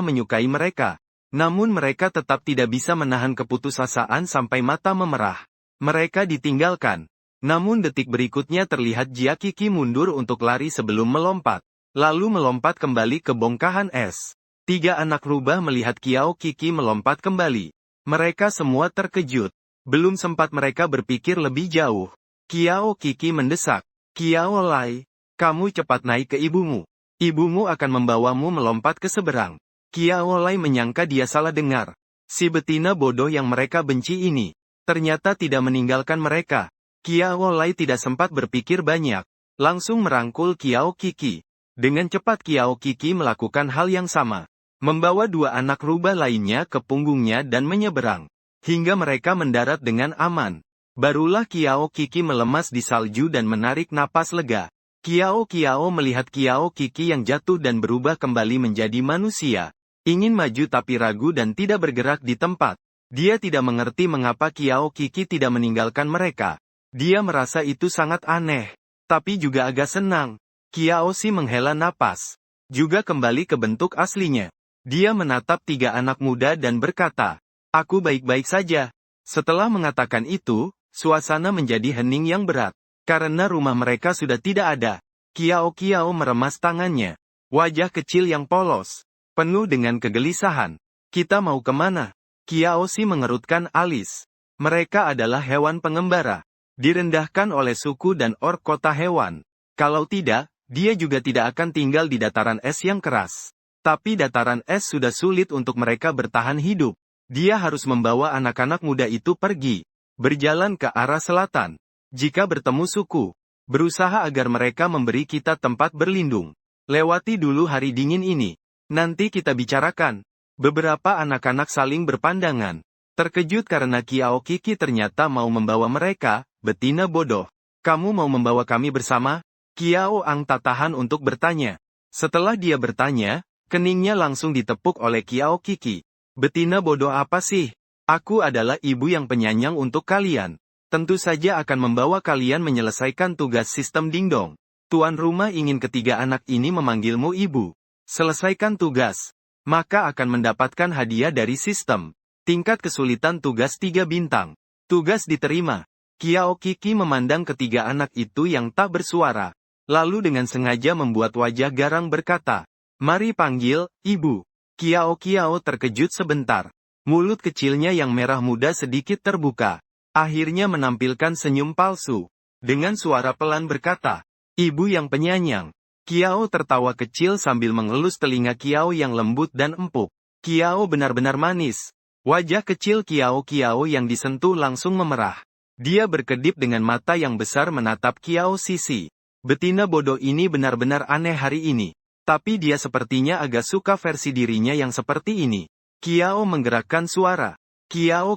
menyukai mereka, namun mereka tetap tidak bisa menahan keputusasaan sampai mata memerah. Mereka ditinggalkan. Namun detik berikutnya terlihat Jia Qiki mundur untuk lari sebelum melompat. Lalu melompat kembali ke bongkahan es. Tiga anak rubah melihat Kiao Qiki melompat kembali. Mereka semua terkejut. Belum sempat mereka berpikir lebih jauh. Kiao Qiki mendesak. Kiao Lai, kamu cepat naik ke ibumu. Ibumu akan membawamu melompat ke seberang. Kiao Lai menyangka dia salah dengar. Si betina bodoh yang mereka benci ini, ternyata tidak meninggalkan mereka. Kiao Lai tidak sempat berpikir banyak. Langsung merangkul Kiao Qiki. Dengan cepat Kiao Qiki melakukan hal yang sama. Membawa dua anak rubah lainnya ke punggungnya dan menyeberang. Hingga mereka mendarat dengan aman. Barulah Kiao Qiki melemas di salju dan menarik napas lega. Kiao melihat Kiao Qiki yang jatuh dan berubah kembali menjadi manusia. Ingin maju tapi ragu dan tidak bergerak di tempat. Dia tidak mengerti mengapa Kiao Qiki tidak meninggalkan mereka. Dia merasa itu sangat aneh. Tapi juga agak senang. Kiao Si menghela napas. Juga kembali ke bentuk aslinya. Dia menatap tiga anak muda dan berkata, "Aku baik-baik saja." Setelah mengatakan itu, suasana menjadi hening yang berat. Karena rumah mereka sudah tidak ada. Kiao meremas tangannya. Wajah kecil yang polos. Penuh dengan kegelisahan. Kita mau kemana? Kiao Si mengerutkan alis. Mereka adalah hewan pengembara. Direndahkan oleh suku dan ork kota hewan. Kalau tidak, dia juga tidak akan tinggal di dataran es yang keras. Tapi dataran es sudah sulit untuk mereka bertahan hidup. Dia harus membawa anak-anak muda itu pergi. Berjalan ke arah selatan. Jika bertemu suku, berusaha agar mereka memberi kita tempat berlindung. Lewati dulu hari dingin ini. Nanti kita bicarakan. Beberapa anak-anak saling berpandangan. Terkejut karena Kiao Qiki ternyata mau membawa mereka, betina bodoh. Kamu mau membawa kami bersama? Kiao Ang tak tahan untuk bertanya. Setelah dia bertanya, keningnya langsung ditepuk oleh Kiao Qiki. Betina bodoh apa sih? Aku adalah ibu yang penyayang untuk kalian. Tentu saja akan membawa kalian menyelesaikan tugas sistem dingdong. Tuan rumah ingin ketiga anak ini memanggilmu ibu. Selesaikan tugas. Maka akan mendapatkan hadiah dari sistem. Tingkat kesulitan tugas 3 bintang. Tugas diterima. Kiao Qiki memandang ketiga anak itu yang tak bersuara. Lalu dengan sengaja membuat wajah garang berkata, "Mari panggil, ibu." Kiao terkejut sebentar. Mulut kecilnya yang merah muda sedikit terbuka. Akhirnya menampilkan senyum palsu. Dengan suara pelan berkata, "Ibu yang penyayang." Kiao tertawa kecil sambil mengelus telinga Kiao yang lembut dan empuk. Kiao benar-benar manis. Wajah kecil Kiao yang disentuh langsung memerah. Dia berkedip dengan mata yang besar menatap Kiao Sisi. Betina bodoh ini benar-benar aneh hari ini. Tapi dia sepertinya agak suka versi dirinya yang seperti ini. Kiao menggerakkan suara. Kiao,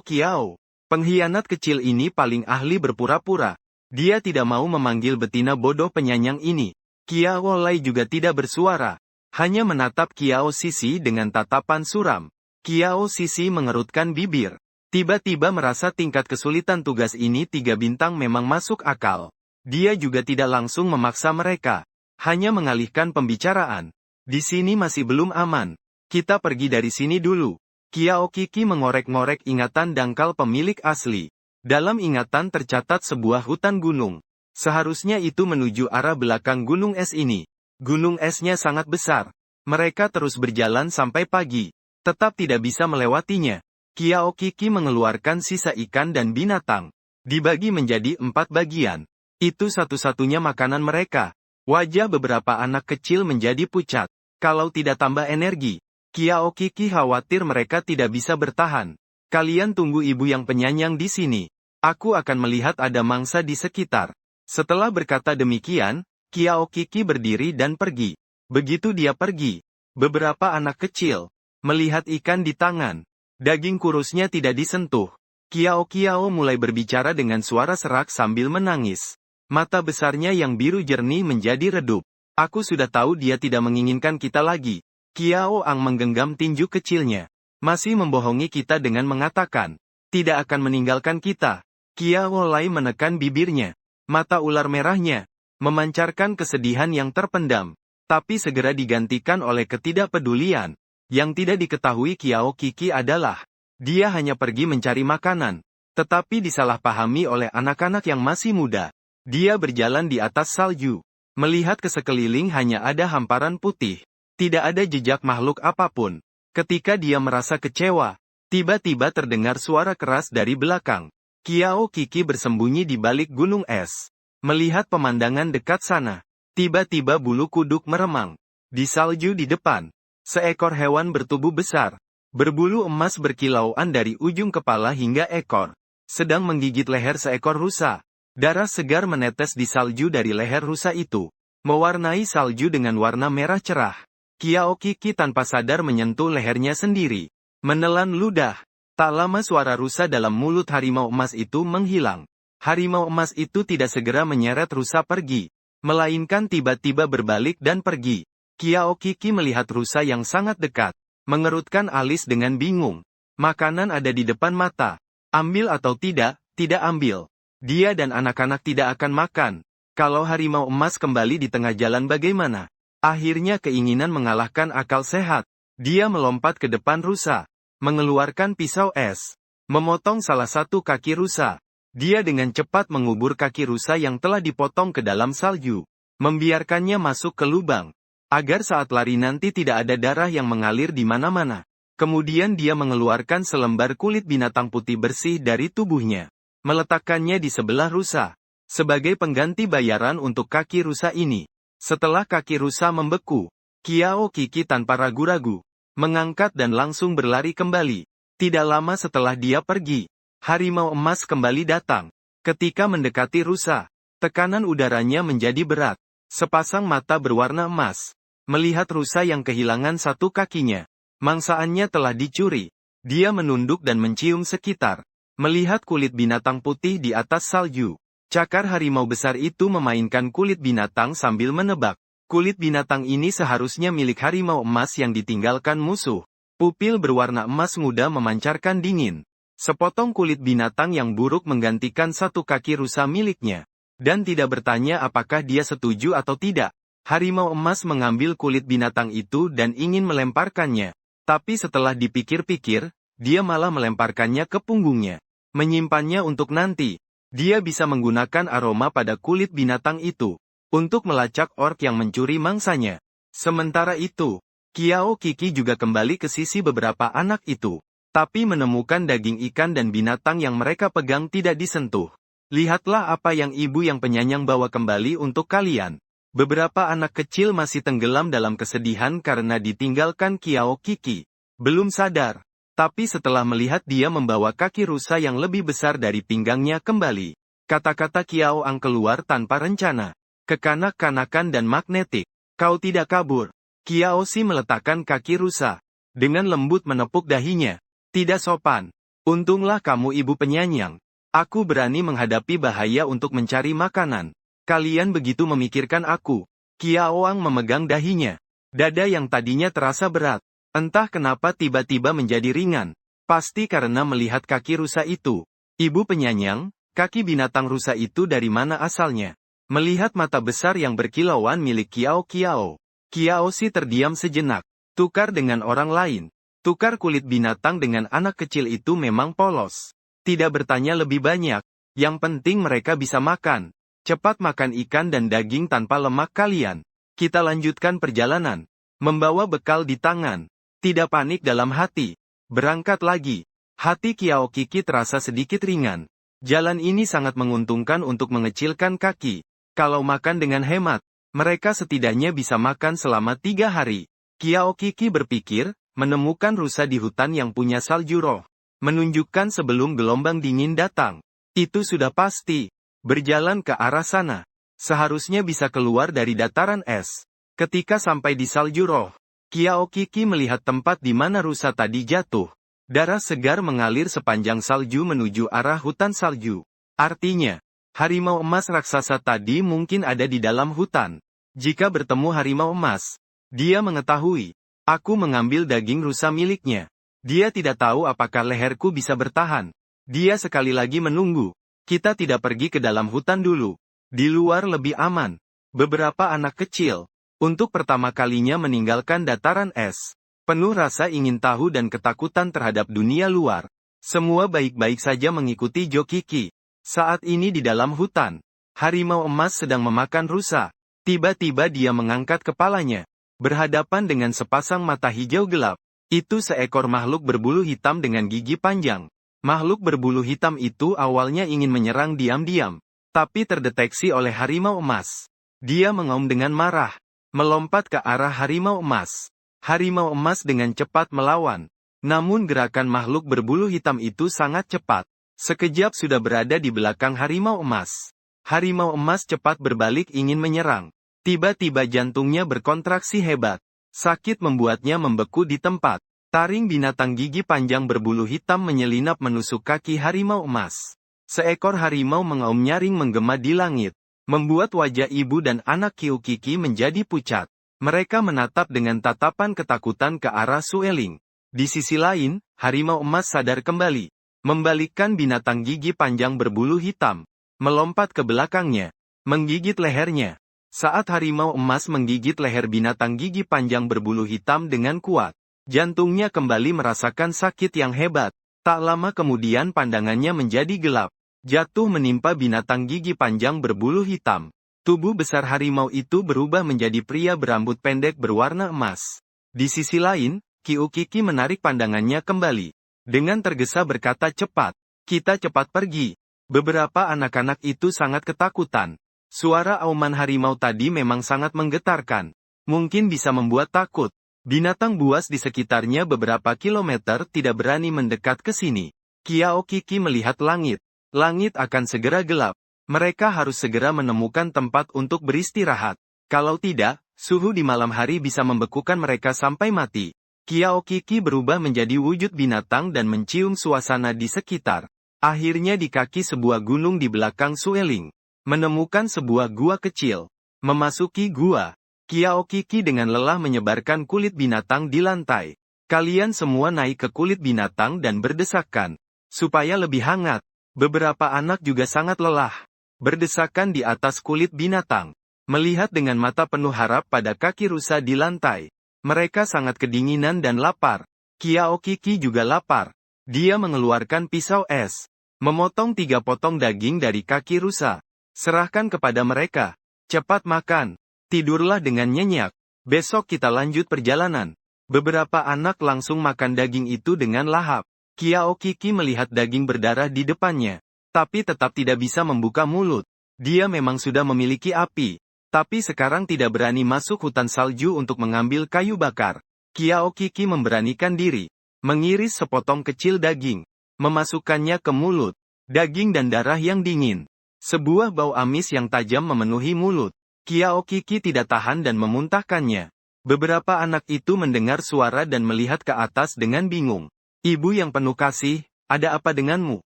pengkhianat kecil ini paling ahli berpura-pura. Dia tidak mau memanggil betina bodoh penyayang ini. Kiao Lai juga tidak bersuara. Hanya menatap Kiao Sisi dengan tatapan suram. Kiao Sisi mengerutkan bibir. Tiba-tiba merasa tingkat kesulitan tugas ini 3 bintang memang masuk akal. Dia juga tidak langsung memaksa mereka. Hanya mengalihkan pembicaraan. Di sini masih belum aman. Kita pergi dari sini dulu. Kiao Qiki mengorek-ngorek ingatan dangkal pemilik asli. Dalam ingatan tercatat sebuah hutan gunung. Seharusnya itu menuju arah belakang gunung es ini. Gunung esnya sangat besar. Mereka terus berjalan sampai pagi. Tetap tidak bisa melewatinya. Kiao Qiki mengeluarkan sisa ikan dan binatang. Dibagi menjadi 4 bagian. Itu satu-satunya makanan mereka. Wajah beberapa anak kecil menjadi pucat. Kalau tidak tambah energi. Kiao Qiki khawatir mereka tidak bisa bertahan. Kalian tunggu ibu yang penyayang di sini. Aku akan melihat ada mangsa di sekitar. Setelah berkata demikian, Kiao Qiki berdiri dan pergi. Begitu dia pergi, beberapa anak kecil melihat ikan di tangan. Daging kurusnya tidak disentuh. Kiao mulai berbicara dengan suara serak sambil menangis. Mata besarnya yang biru jernih menjadi redup. Aku sudah tahu dia tidak menginginkan kita lagi. Kiao Ang menggenggam tinju kecilnya. Masih membohongi kita dengan mengatakan, tidak akan meninggalkan kita. Kiao Lai menekan bibirnya. Mata ular merahnya memancarkan kesedihan yang terpendam, tapi segera digantikan oleh ketidakpedulian. Yang tidak diketahui Qiao Qiki adalah, dia hanya pergi mencari makanan, tetapi disalahpahami oleh anak-anak yang masih muda. Dia berjalan di atas salju, melihat ke sekeliling hanya ada hamparan putih, tidak ada jejak makhluk apapun. Ketika dia merasa kecewa, tiba-tiba terdengar suara keras dari belakang. Qiao Qiki bersembunyi di balik gunung es. Melihat pemandangan dekat sana, tiba-tiba bulu kuduk meremang. Di salju di depan, seekor hewan bertubuh besar, berbulu emas berkilauan dari ujung kepala hingga ekor, sedang menggigit leher seekor rusa. Darah segar menetes di salju dari leher rusa itu, mewarnai salju dengan warna merah cerah. Qiao Qiki tanpa sadar menyentuh lehernya sendiri, menelan ludah. Tak lama suara rusa dalam mulut harimau emas itu menghilang. Harimau emas itu tidak segera menyeret rusa pergi, melainkan tiba-tiba berbalik dan pergi. Qiao Qiki melihat rusa yang sangat dekat, mengerutkan alis dengan bingung. Makanan ada di depan mata. Ambil atau tidak, tidak ambil. Dia dan anak-anak tidak akan makan. Kalau harimau emas kembali di tengah jalan bagaimana? Akhirnya keinginan mengalahkan akal sehat. Dia melompat ke depan rusa, mengeluarkan pisau es, memotong salah satu kaki rusa. Dia dengan cepat mengubur kaki rusa yang telah dipotong ke dalam salju, membiarkannya masuk ke lubang, agar saat lari nanti tidak ada darah yang mengalir di mana-mana. Kemudian dia mengeluarkan selembar kulit binatang putih bersih dari tubuhnya, meletakkannya di sebelah rusa, sebagai pengganti bayaran untuk kaki rusa ini. Setelah kaki rusa membeku, Qiao Qiki tanpa ragu-ragu, mengangkat dan langsung berlari kembali. Tidak lama setelah dia pergi, harimau emas kembali datang. Ketika mendekati rusa, tekanan udaranya menjadi berat. Sepasang mata berwarna emas melihat rusa yang kehilangan satu kakinya. Mangsaannya telah dicuri. Dia menunduk dan mencium sekitar, melihat kulit binatang putih di atas salju. Cakar harimau besar itu memainkan kulit binatang sambil menebak. Kulit binatang ini seharusnya milik harimau emas yang ditinggalkan musuh. Pupil berwarna emas muda memancarkan dingin. Sepotong kulit binatang yang buruk menggantikan satu kaki rusa miliknya. Dan tidak bertanya apakah dia setuju atau tidak. Harimau emas mengambil kulit binatang itu dan ingin melemparkannya. Tapi setelah dipikir-pikir, dia malah melemparkannya ke punggungnya. Menyimpannya untuk nanti. Dia bisa menggunakan aroma pada kulit binatang itu untuk melacak orc yang mencuri mangsanya. Sementara itu, Qiao Qiki juga kembali ke sisi beberapa anak itu, tapi menemukan daging ikan dan binatang yang mereka pegang tidak disentuh. Lihatlah apa yang ibu yang penyayang bawa kembali untuk kalian. Beberapa anak kecil masih tenggelam dalam kesedihan karena ditinggalkan Qiao Qiki. Belum sadar, tapi setelah melihat dia membawa kaki rusa yang lebih besar dari pinggangnya kembali, kata-kata Qiao Ang keluar tanpa rencana. Kekanak-kanakan dan magnetik. Kau tidak kabur. Qiao Si meletakkan kaki rusa, dengan lembut menepuk dahinya. Tidak sopan. Untunglah kamu ibu penyayang. Aku berani menghadapi bahaya untuk mencari makanan. Kalian begitu memikirkan aku. Qiao Ang memegang dahinya. Dada yang tadinya terasa berat, entah kenapa tiba-tiba menjadi ringan. Pasti karena melihat kaki rusa itu. Ibu penyayang, kaki binatang rusa itu dari mana asalnya? Melihat mata besar yang berkilauan milik Qiao, Qiao Si terdiam sejenak. Tukar dengan orang lain. Tukar kulit binatang dengan anak kecil itu memang polos. Tidak bertanya lebih banyak. Yang penting mereka bisa makan. Cepat makan ikan dan daging tanpa lemak kalian. Kita lanjutkan perjalanan. Membawa bekal di tangan. Tidak panik dalam hati. Berangkat lagi. Hati Qiao Qiki terasa sedikit ringan. Jalan ini sangat menguntungkan untuk mengecilkan kaki. Kalau makan dengan hemat, mereka setidaknya bisa makan selama 3 hari. Qiao Qiki berpikir, menemukan rusa di hutan yang punya salju roh. Menunjukkan sebelum gelombang dingin datang. Itu sudah pasti. Berjalan ke arah sana. Seharusnya bisa keluar dari dataran es. Ketika sampai di salju roh, Qiao Qiki melihat tempat di mana rusa tadi jatuh. Darah segar mengalir sepanjang salju menuju arah hutan salju. Artinya, harimau emas raksasa tadi mungkin ada di dalam hutan. Jika bertemu harimau emas, dia mengetahui. Aku mengambil daging rusa miliknya. Dia tidak tahu apakah leherku bisa bertahan. Dia sekali lagi menunggu. Kita tidak pergi ke dalam hutan dulu. Di luar lebih aman. Beberapa anak kecil, untuk pertama kalinya meninggalkan dataran es. Penuh rasa ingin tahu dan ketakutan terhadap dunia luar. Semua baik-baik saja mengikuti Jokiki. Saat ini di dalam hutan, harimau emas sedang memakan rusa. Tiba-tiba dia mengangkat kepalanya, berhadapan dengan sepasang mata hijau gelap. Itu seekor makhluk berbulu hitam dengan gigi panjang. Makhluk berbulu hitam itu awalnya ingin menyerang diam-diam, tapi terdeteksi oleh harimau emas. Dia mengaum dengan marah, melompat ke arah harimau emas. Harimau emas dengan cepat melawan. Namun gerakan makhluk berbulu hitam itu sangat cepat. Sekejap sudah berada di belakang harimau emas. Harimau emas cepat berbalik ingin menyerang. Tiba-tiba jantungnya berkontraksi hebat. Sakit membuatnya membeku di tempat. Taring binatang gigi panjang berbulu hitam menyelinap menusuk kaki harimau emas. Seekor harimau mengaum nyaring menggema di langit, membuat wajah ibu dan anak Kyukiki menjadi pucat. Mereka menatap dengan tatapan ketakutan ke arah Sueling. Di sisi lain, harimau emas sadar kembali, membalikkan binatang gigi panjang berbulu hitam, melompat ke belakangnya, menggigit lehernya. Saat harimau emas menggigit leher binatang gigi panjang berbulu hitam dengan kuat, jantungnya kembali merasakan sakit yang hebat. Tak lama kemudian pandangannya menjadi gelap, jatuh menimpa binatang gigi panjang berbulu hitam. Tubuh besar harimau itu berubah menjadi pria berambut pendek berwarna emas. Di sisi lain, Kyukiki menarik pandangannya kembali. Dengan tergesa berkata cepat, kita cepat pergi. Beberapa anak-anak itu sangat ketakutan. Suara auman harimau tadi memang sangat menggetarkan. Mungkin bisa membuat takut. Binatang buas di sekitarnya beberapa kilometer tidak berani mendekat ke sini. Kyukiki melihat langit. Langit akan segera gelap. Mereka harus segera menemukan tempat untuk beristirahat. Kalau tidak, suhu di malam hari bisa membekukan mereka sampai mati. Kyukiki berubah menjadi wujud binatang dan mencium suasana di sekitar. Akhirnya di kaki sebuah gunung di belakang Sueling, menemukan sebuah gua kecil. Memasuki gua, Kyukiki dengan lelah menyebarkan kulit binatang di lantai. Kalian semua naik ke kulit binatang dan berdesakan, supaya lebih hangat. Beberapa anak juga sangat lelah, berdesakan di atas kulit binatang. Melihat dengan mata penuh harap pada kaki rusa di lantai. Mereka sangat kedinginan dan lapar. Kyukiki juga lapar. Dia mengeluarkan pisau es, memotong 3 potong daging dari kaki rusa. Serahkan kepada mereka. Cepat makan. Tidurlah dengan nyenyak. Besok kita lanjut perjalanan. Beberapa anak langsung makan daging itu dengan lahap. Kyukiki melihat daging berdarah di depannya, tapi tetap tidak bisa membuka mulut. Dia memang sudah memiliki api, tapi sekarang tidak berani masuk hutan salju untuk mengambil kayu bakar. Kyukiki memberanikan diri, mengiris sepotong kecil daging, memasukkannya ke mulut. Daging dan darah yang dingin. Sebuah bau amis yang tajam memenuhi mulut. Kyukiki tidak tahan dan memuntahkannya. Beberapa anak itu mendengar suara dan melihat ke atas dengan bingung. Ibu yang penuh kasih, ada apa denganmu?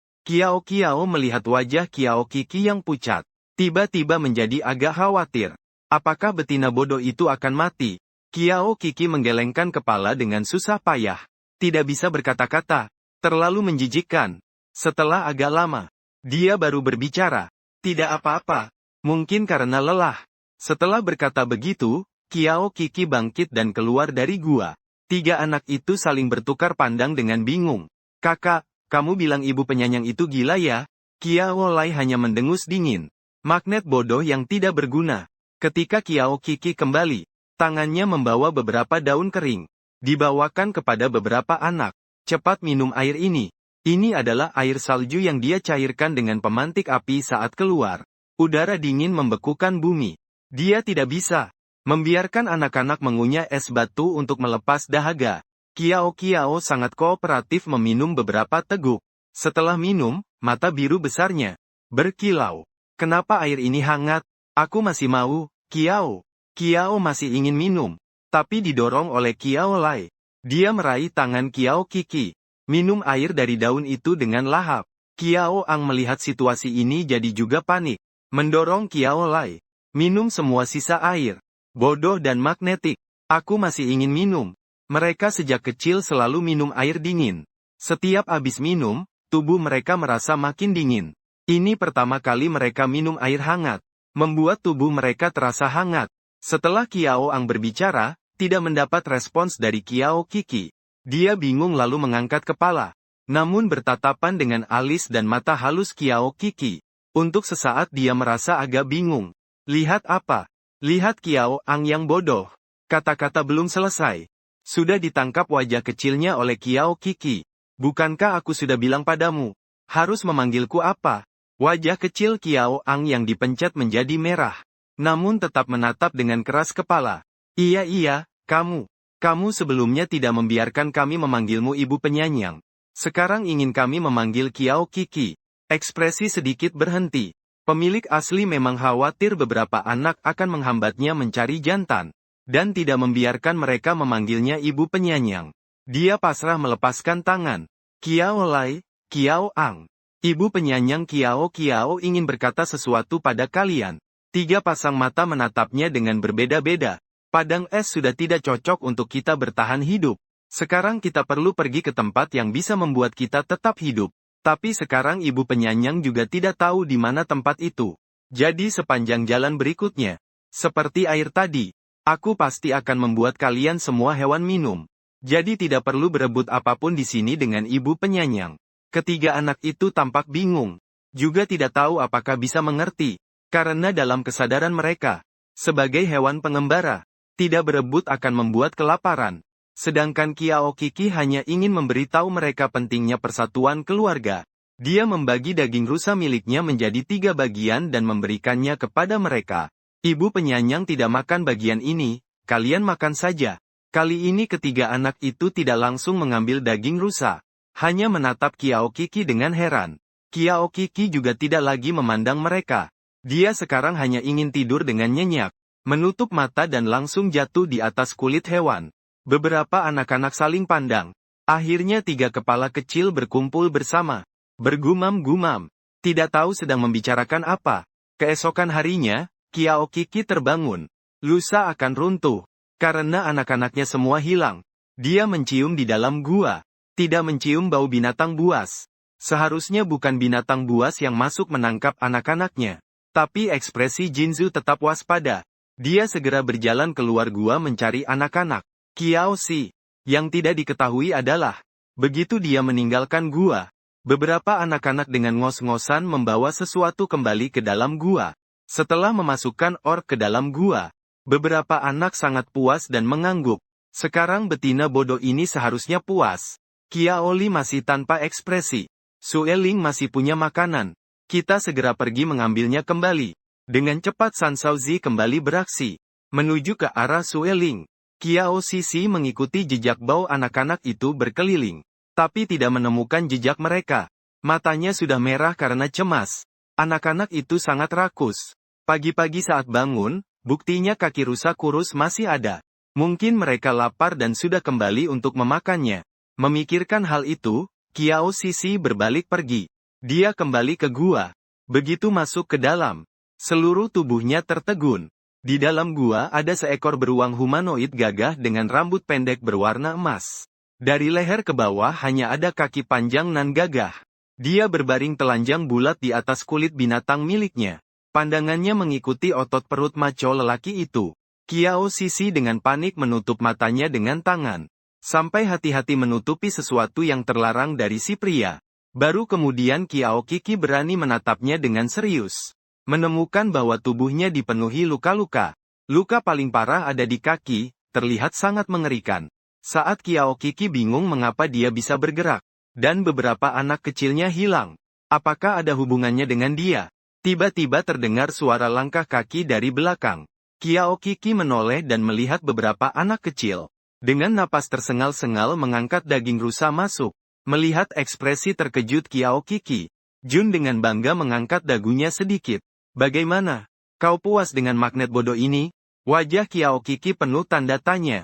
Kiao melihat wajah Kyukiki yang pucat. Tiba-tiba menjadi agak khawatir. Apakah betina bodoh itu akan mati? Kyukiki menggelengkan kepala dengan susah payah. Tidak bisa berkata-kata. Terlalu menjijikkan. Setelah agak lama, dia baru berbicara. Tidak apa-apa. Mungkin karena lelah. Setelah berkata begitu, Kyukiki bangkit dan keluar dari gua. 3 anak itu saling bertukar pandang dengan bingung. Kakak, kamu bilang ibu penyayang itu gila ya? Kyolai hanya mendengus dingin. Magnet bodoh yang tidak berguna. Ketika Kyukiki kembali, tangannya membawa beberapa daun kering. Dibawakan kepada beberapa anak. Cepat minum air ini. Ini adalah air salju yang dia cairkan dengan pemantik api saat keluar. Udara dingin membekukan bumi. Dia tidak bisa membiarkan anak-anak mengunyah es batu untuk melepas dahaga. Kyao sangat kooperatif meminum beberapa teguk. Setelah minum, mata biru besarnya berkilau. Kenapa air ini hangat? Aku masih mau, Kyao. Kyao masih ingin minum, tapi didorong oleh Kyolai. Dia meraih tangan Kyukiki. Minum air dari daun itu dengan lahap. Kyao Ang melihat situasi ini jadi juga panik. Mendorong Kyolai. Minum semua sisa air. Bodoh dan magnetik. Aku masih ingin minum. Mereka sejak kecil selalu minum air dingin. Setiap habis minum, tubuh mereka merasa makin dingin. Ini pertama kali mereka minum air hangat. membuat tubuh mereka terasa hangat. Setelah Kiao Ang berbicara, tidak mendapat respons dari Kiao Kiki. Dia bingung lalu mengangkat kepala. Namun bertatapan dengan alis dan mata halus Kiao Kiki. Untuk sesaat dia merasa agak bingung. Lihat apa? Lihat Kiao Ang yang bodoh. Kata-kata belum selesai. Sudah ditangkap wajah kecilnya oleh Kiao Kiki. Bukankah aku sudah bilang padamu? Harus memanggilku apa? Wajah kecil Kiao Ang yang dipencet menjadi merah. Namun tetap menatap dengan keras kepala. Iya, kamu. Kamu sebelumnya tidak membiarkan kami memanggilmu ibu penyanyang. Sekarang ingin kami memanggil Kiao Kiki. Ekspresi sedikit berhenti. Pemilik asli memang khawatir beberapa anak akan menghambatnya mencari jantan. Dan tidak membiarkan mereka memanggilnya ibu penyanyang. Dia pasrah melepaskan tangan. Kiao Lai, Kiao Ang. Ibu penyanyang Kiao ingin berkata sesuatu pada kalian. 3 pasang mata menatapnya dengan berbeda-beda. Padang es sudah tidak cocok untuk kita bertahan hidup. Sekarang kita perlu pergi ke tempat yang bisa membuat kita tetap hidup. Tapi sekarang ibu penyanyang juga tidak tahu di mana tempat itu. Jadi sepanjang jalan berikutnya, seperti air tadi, aku pasti akan membuat kalian semua hewan minum. Jadi tidak perlu berebut apapun di sini dengan ibu penyanyang. Ketiga anak itu tampak bingung. Juga tidak tahu apakah bisa mengerti. Karena dalam kesadaran mereka, sebagai hewan pengembara, tidak berebut akan membuat kelaparan. Sedangkan Kiao Kiki hanya ingin memberitahu mereka pentingnya persatuan keluarga. Dia membagi daging rusa miliknya menjadi 3 bagian dan memberikannya kepada mereka. Ibu penyanyang tidak makan bagian ini, kalian makan saja. Kali ini ketiga anak itu tidak langsung mengambil daging rusa. Hanya menatap Kiao Kiki dengan heran. Kiao Kiki juga tidak lagi memandang mereka. Dia sekarang hanya ingin tidur dengan nyenyak, menutup mata dan langsung jatuh di atas kulit hewan. Beberapa anak-anak saling pandang. Akhirnya 3 kepala kecil berkumpul bersama. Bergumam-gumam. Tidak tahu sedang membicarakan apa. Keesokan harinya, Kiao Kiki terbangun. Lusa akan runtuh. Karena anak-anaknya semua hilang. Dia mencium di dalam gua. Tidak mencium bau binatang buas. Seharusnya bukan binatang buas yang masuk menangkap anak-anaknya. Tapi ekspresi Jinzu tetap waspada. Dia segera berjalan keluar gua mencari anak-anak. Kiao Si. Yang tidak diketahui adalah, begitu dia meninggalkan gua, beberapa anak-anak dengan ngos-ngosan membawa sesuatu kembali ke dalam gua. Setelah memasukkan ork ke dalam gua, beberapa anak sangat puas dan mengangguk. Sekarang betina bodoh ini seharusnya puas. Kiao Li masih tanpa ekspresi. Sueling masih punya makanan. Kita segera pergi mengambilnya kembali. Dengan cepat San Shaozi kembali beraksi. Menuju ke arah Sueling. Kiao Sisi mengikuti jejak bau anak-anak itu berkeliling. Tapi tidak menemukan jejak mereka. Matanya sudah merah karena cemas. Anak-anak itu sangat rakus. Pagi-pagi saat bangun, buktinya kaki rusa kurus masih ada. Mungkin mereka lapar dan sudah kembali untuk memakannya. Memikirkan hal itu, Kiao Sisi berbalik pergi. Dia kembali ke gua. Begitu masuk ke dalam, seluruh tubuhnya tertegun. Di dalam gua ada seekor beruang humanoid gagah dengan rambut pendek berwarna emas. Dari leher ke bawah hanya ada kaki panjang nan gagah. Dia berbaring telanjang bulat di atas kulit binatang miliknya. Pandangannya mengikuti otot perut maco lelaki itu. Kiao Sisi dengan panik menutup matanya dengan tangan. Sampai hati-hati menutupi sesuatu yang terlarang dari si pria. Baru kemudian Kiao Kiki berani menatapnya dengan serius. Menemukan bahwa tubuhnya dipenuhi luka-luka. Luka paling parah ada di kaki, terlihat sangat mengerikan. Saat Kiao Kiki bingung mengapa dia bisa bergerak. Dan beberapa anak kecilnya hilang. Apakah ada hubungannya dengan dia? Tiba-tiba terdengar suara langkah kaki dari belakang. Kiao Kiki menoleh dan melihat beberapa anak kecil. Dengan napas tersengal-sengal mengangkat daging rusa masuk. Melihat ekspresi terkejut Kiao Kiki, Jun dengan bangga mengangkat dagunya sedikit. Bagaimana? Kau puas dengan magnet bodoh ini? Wajah Kiao Kiki penuh tanda tanya.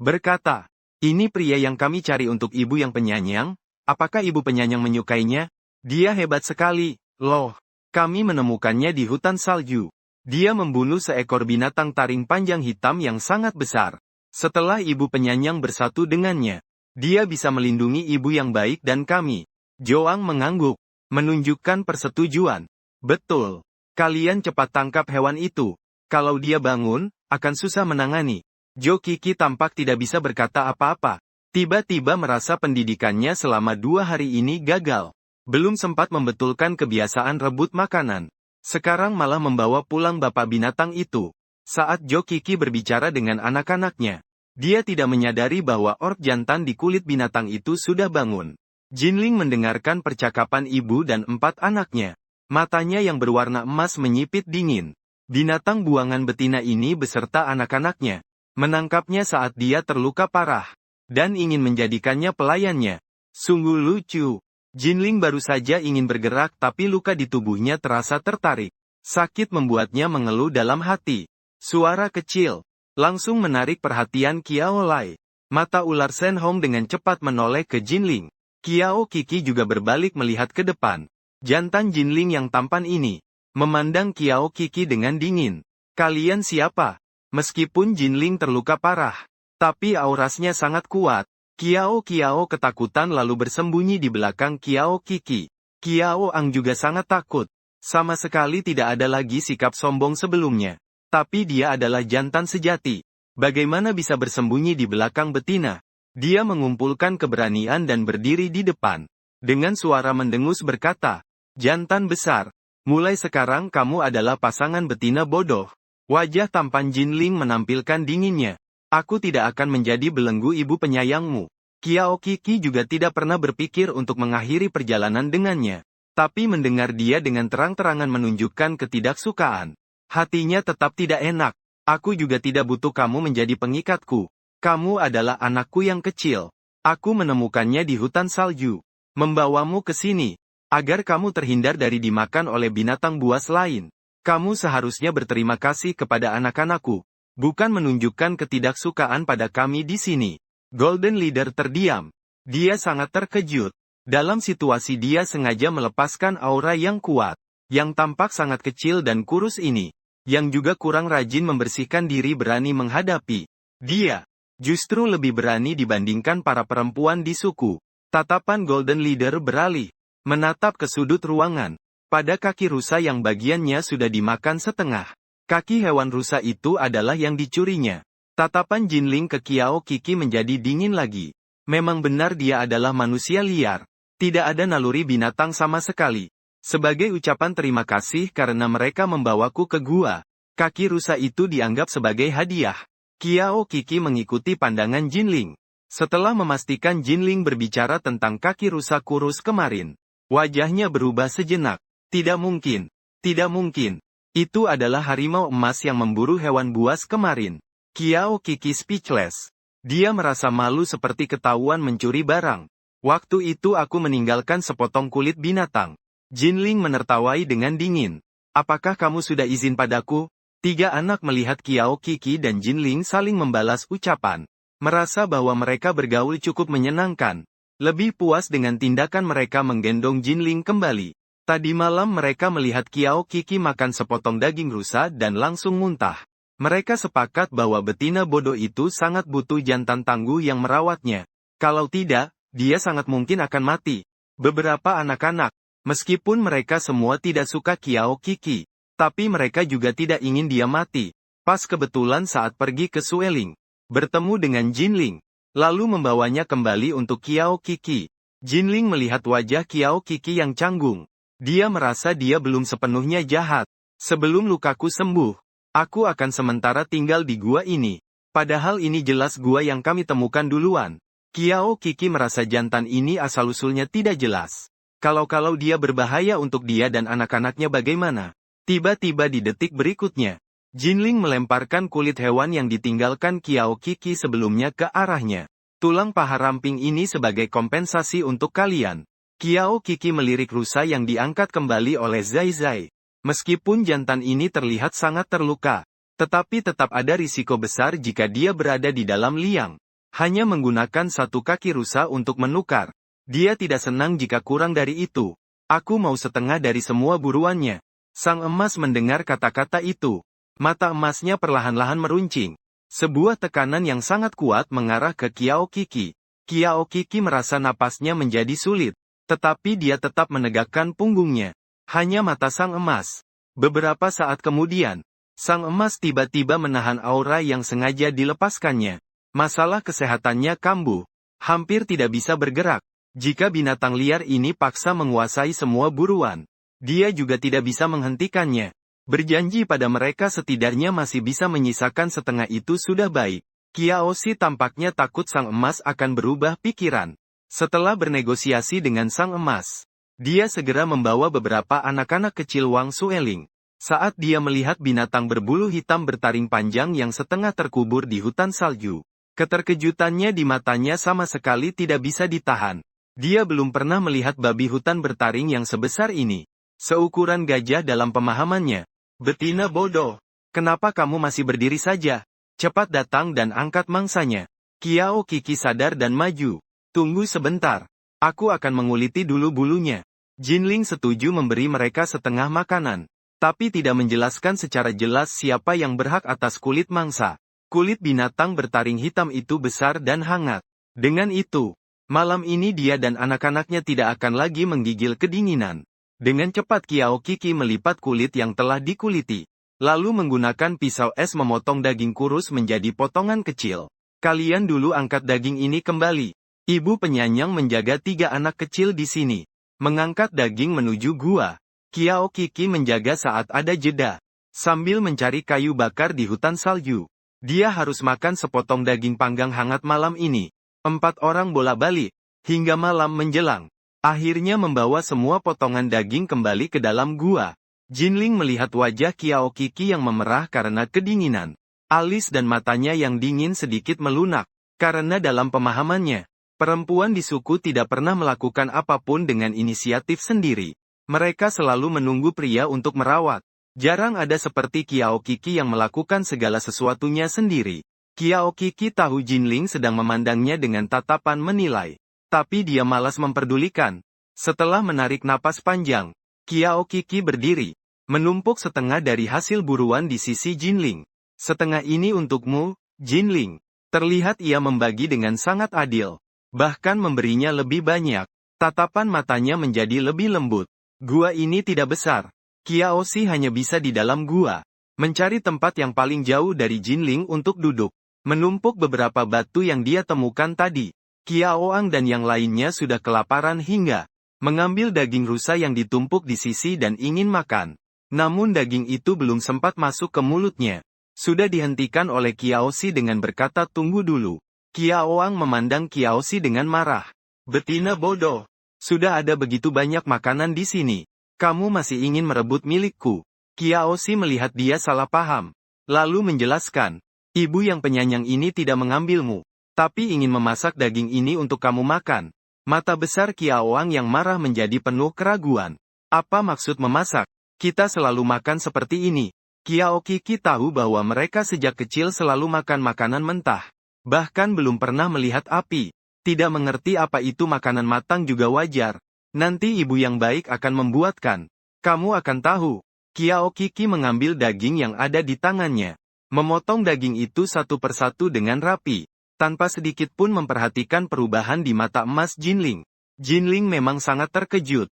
Berkata, ini pria yang kami cari untuk ibu yang penyanyang, apakah ibu penyanyang menyukainya? Dia hebat sekali, loh. Kami menemukannya di hutan salju. Dia membunuh seekor binatang taring panjang hitam yang sangat besar. Setelah ibu penyanyang bersatu dengannya, dia bisa melindungi ibu yang baik dan kami. Joang mengangguk, menunjukkan persetujuan. Betul. Kalian cepat tangkap hewan itu. Kalau dia bangun, akan susah menangani. Jokiki tampak tidak bisa berkata apa-apa. Tiba-tiba merasa pendidikannya selama 2 hari ini gagal. Belum sempat membetulkan kebiasaan rebut makanan. Sekarang malah membawa pulang bapak binatang itu. Saat Jokiki berbicara dengan anak-anaknya, dia tidak menyadari bahwa ork jantan di kulit binatang itu sudah bangun. Jinling mendengarkan percakapan ibu dan 4 anaknya. Matanya yang berwarna emas menyipit dingin. Binatang buangan betina ini beserta anak-anaknya menangkapnya saat dia terluka parah, dan ingin menjadikannya pelayannya. Sungguh lucu. Jinling baru saja ingin bergerak tapi luka di tubuhnya terasa tertarik. Sakit membuatnya mengeluh dalam hati. Suara kecil langsung menarik perhatian Qiao Lai. Mata ular Shenhong dengan cepat menoleh ke Jinling. Qiao Qiki juga berbalik melihat ke depan. Jantan Jinling yang tampan ini memandang Qiao Qiki dengan dingin. Kalian siapa? Meskipun Jinling terluka parah, tapi aurasnya sangat kuat. Qiao ketakutan lalu bersembunyi di belakang Qiao Qiki. Qiao Ang juga sangat takut. Sama sekali tidak ada lagi sikap sombong sebelumnya. Tapi dia adalah jantan sejati. Bagaimana bisa bersembunyi di belakang betina? Dia mengumpulkan keberanian dan berdiri di depan. Dengan suara mendengus berkata, "Jantan besar, mulai sekarang kamu adalah pasangan betina bodoh." Wajah tampan Jinling menampilkan dinginnya. "Aku tidak akan menjadi belenggu ibu penyayangmu." Qiao Qiki juga tidak pernah berpikir untuk mengakhiri perjalanan dengannya. Tapi mendengar dia dengan terang-terangan menunjukkan ketidaksukaan, hatinya tetap tidak enak. "Aku juga tidak butuh kamu menjadi pengikatku. Kamu adalah anakku yang kecil. Aku menemukannya di hutan salju. Membawamu ke sini agar kamu terhindar dari dimakan oleh binatang buas lain. Kamu seharusnya berterima kasih kepada anak-anakku, bukan menunjukkan ketidaksukaan pada kami di sini." Golden Leader terdiam. Dia sangat terkejut. Dalam situasi dia sengaja melepaskan aura yang kuat, yang tampak sangat kecil dan kurus ini, yang juga kurang rajin membersihkan diri berani menghadapi dia. Justru lebih berani dibandingkan para perempuan di suku. Tatapan Golden Leader beralih, menatap ke sudut ruangan. Pada kaki rusa yang bagiannya sudah dimakan setengah. Kaki hewan rusa itu adalah yang dicurinya. Tatapan Jinling ke Qiao Qiki menjadi dingin lagi. Memang benar dia adalah manusia liar. Tidak ada naluri binatang sama sekali. Sebagai ucapan terima kasih karena mereka membawaku ke gua, kaki rusa itu dianggap sebagai hadiah. Qiao Qiki mengikuti pandangan Jinling. Setelah memastikan Jinling berbicara tentang kaki rusa kurus kemarin, wajahnya berubah sejenak. Tidak mungkin. Tidak mungkin. Itu adalah harimau emas yang memburu hewan buas kemarin. Qiao Qiki speechless. Dia merasa malu seperti ketahuan mencuri barang. "Waktu itu aku meninggalkan sepotong kulit binatang." Jinling menertawai dengan dingin. "Apakah kamu sudah izin padaku?" 3 anak melihat Qiao Qiki dan Jinling saling membalas ucapan. Merasa bahwa mereka bergaul cukup menyenangkan. Lebih puas dengan tindakan mereka menggendong Jinling kembali. Tadi malam mereka melihat Qiao Qiki makan sepotong daging rusa dan langsung muntah. Mereka sepakat bahwa betina bodoh itu sangat butuh jantan tangguh yang merawatnya. Kalau tidak, dia sangat mungkin akan mati. Beberapa anak-anak, meskipun mereka semua tidak suka Qiao Qiki, tapi mereka juga tidak ingin dia mati. Pas kebetulan saat pergi ke Sueling, bertemu dengan Jinling, lalu membawanya kembali untuk Qiao Qiki. Jinling melihat wajah Qiao Qiki yang canggung. Dia merasa dia belum sepenuhnya jahat. "Sebelum lukaku sembuh, aku akan sementara tinggal di gua ini. Padahal ini jelas gua yang kami temukan duluan." Qiao Qiki merasa jantan ini asal-usulnya tidak jelas. Kalau dia berbahaya untuk dia dan anak-anaknya bagaimana? Tiba-tiba di detik berikutnya, Jinling melemparkan kulit hewan yang ditinggalkan Qiao Qiki sebelumnya ke arahnya. "Tulang paha ramping ini sebagai kompensasi untuk kalian." Qiao Qiki melirik rusa yang diangkat kembali oleh Zai Zai. Meskipun jantan ini terlihat sangat terluka, tetapi tetap ada risiko besar jika dia berada di dalam liang. Hanya menggunakan 1 kaki rusa untuk menukar. Dia tidak senang jika kurang dari itu. "Aku mau setengah dari semua buruannya." Sang emas mendengar kata-kata itu. Mata emasnya perlahan-lahan meruncing. Sebuah tekanan yang sangat kuat mengarah ke Qiao Qiki. Qiao Qiki merasa napasnya menjadi sulit. Tetapi dia tetap menegakkan punggungnya. Hanya mata sang emas Beberapa saat kemudian, sang emas tiba-tiba menahan aura yang sengaja dilepaskannya. Masalah kesehatannya kambuh, hampir tidak bisa bergerak. Jika binatang liar ini paksa menguasai semua buruan, dia juga tidak bisa menghentikannya. Berjanji pada mereka setidaknya masih bisa menyisakan setengah itu sudah baik. Qiaoxi tampaknya takut sang emas akan berubah pikiran. Setelah bernegosiasi dengan sang emas, dia segera membawa beberapa anak-anak kecil Wang Sueling. Saat dia melihat binatang berbulu hitam bertaring panjang yang setengah terkubur di hutan salju, keterkejutannya di matanya sama sekali tidak bisa ditahan. Dia belum pernah melihat babi hutan bertaring yang sebesar ini. Seukuran gajah dalam pemahamannya. Betina bodoh. Kenapa kamu masih berdiri saja? Cepat datang dan angkat mangsanya. Qiao Qiki sadar dan maju. Tunggu sebentar. Aku akan menguliti dulu bulunya. Jinling setuju memberi mereka setengah makanan, tapi tidak menjelaskan secara jelas siapa yang berhak atas kulit mangsa. Kulit binatang bertaring hitam itu besar dan hangat. Dengan itu, malam ini dia dan anak-anaknya tidak akan lagi menggigil kedinginan. Dengan cepat Qiao Qiki melipat kulit yang telah dikuliti, lalu menggunakan pisau es memotong daging kurus menjadi potongan kecil. Kalian dulu angkat daging ini kembali. Ibu penyanyang menjaga 3 anak kecil di sini. Mengangkat daging menuju gua. Qiao Qiki menjaga saat ada jeda. Sambil mencari kayu bakar di hutan salju, dia harus makan sepotong daging panggang hangat malam ini. 4 orang bolak-balik, hingga malam menjelang. Akhirnya membawa semua potongan daging kembali ke dalam gua. Jinling melihat wajah Qiao Qiki yang memerah karena kedinginan. Alis dan matanya yang dingin sedikit melunak, karena dalam pemahamannya, perempuan di suku tidak pernah melakukan apapun dengan inisiatif sendiri. Mereka selalu menunggu pria untuk merawat. Jarang ada seperti Qiao Qiki yang melakukan segala sesuatunya sendiri. Qiao Qiki tahu Jinling sedang memandangnya dengan tatapan menilai. Tapi dia malas memperdulikan. Setelah menarik napas panjang, Qiao Qiki berdiri, menumpuk setengah dari hasil buruan di sisi Jinling. Setengah ini untukmu, Jinling. Terlihat ia membagi dengan sangat adil. Bahkan memberinya lebih banyak. Tatapan matanya menjadi lebih lembut. Gua ini tidak besar. Qiaoxi hanya bisa di dalam gua. Mencari tempat yang paling jauh dari Jinling untuk duduk. Menumpuk beberapa batu yang dia temukan tadi. Qiaoang dan yang lainnya sudah kelaparan hingga mengambil daging rusa yang ditumpuk di sisi dan ingin makan. Namun daging itu belum sempat masuk ke mulutnya. Sudah dihentikan oleh Qiaoxi dengan berkata tunggu dulu. Qiaoang memandang Qiaoxi dengan marah. Betina bodoh. Sudah ada begitu banyak makanan di sini. Kamu masih ingin merebut milikku. Qiaoxi melihat dia salah paham. Lalu menjelaskan. Ibu yang penyanyang ini tidak mengambilmu, tapi ingin memasak daging ini untuk kamu makan. Mata besar Qiaoang yang marah menjadi penuh keraguan. Apa maksud memasak? Kita selalu makan seperti ini. Qiao Qiki tahu bahwa mereka sejak kecil selalu makan makanan mentah. Bahkan belum pernah melihat api. Tidak mengerti apa itu makanan matang juga wajar. Nanti ibu yang baik akan membuatkan. Kamu akan tahu. Qiao Qiki mengambil daging yang ada di tangannya. Memotong daging itu satu persatu dengan rapi. Tanpa sedikit pun memperhatikan perubahan di mata emas Jinling. Jinling memang sangat terkejut.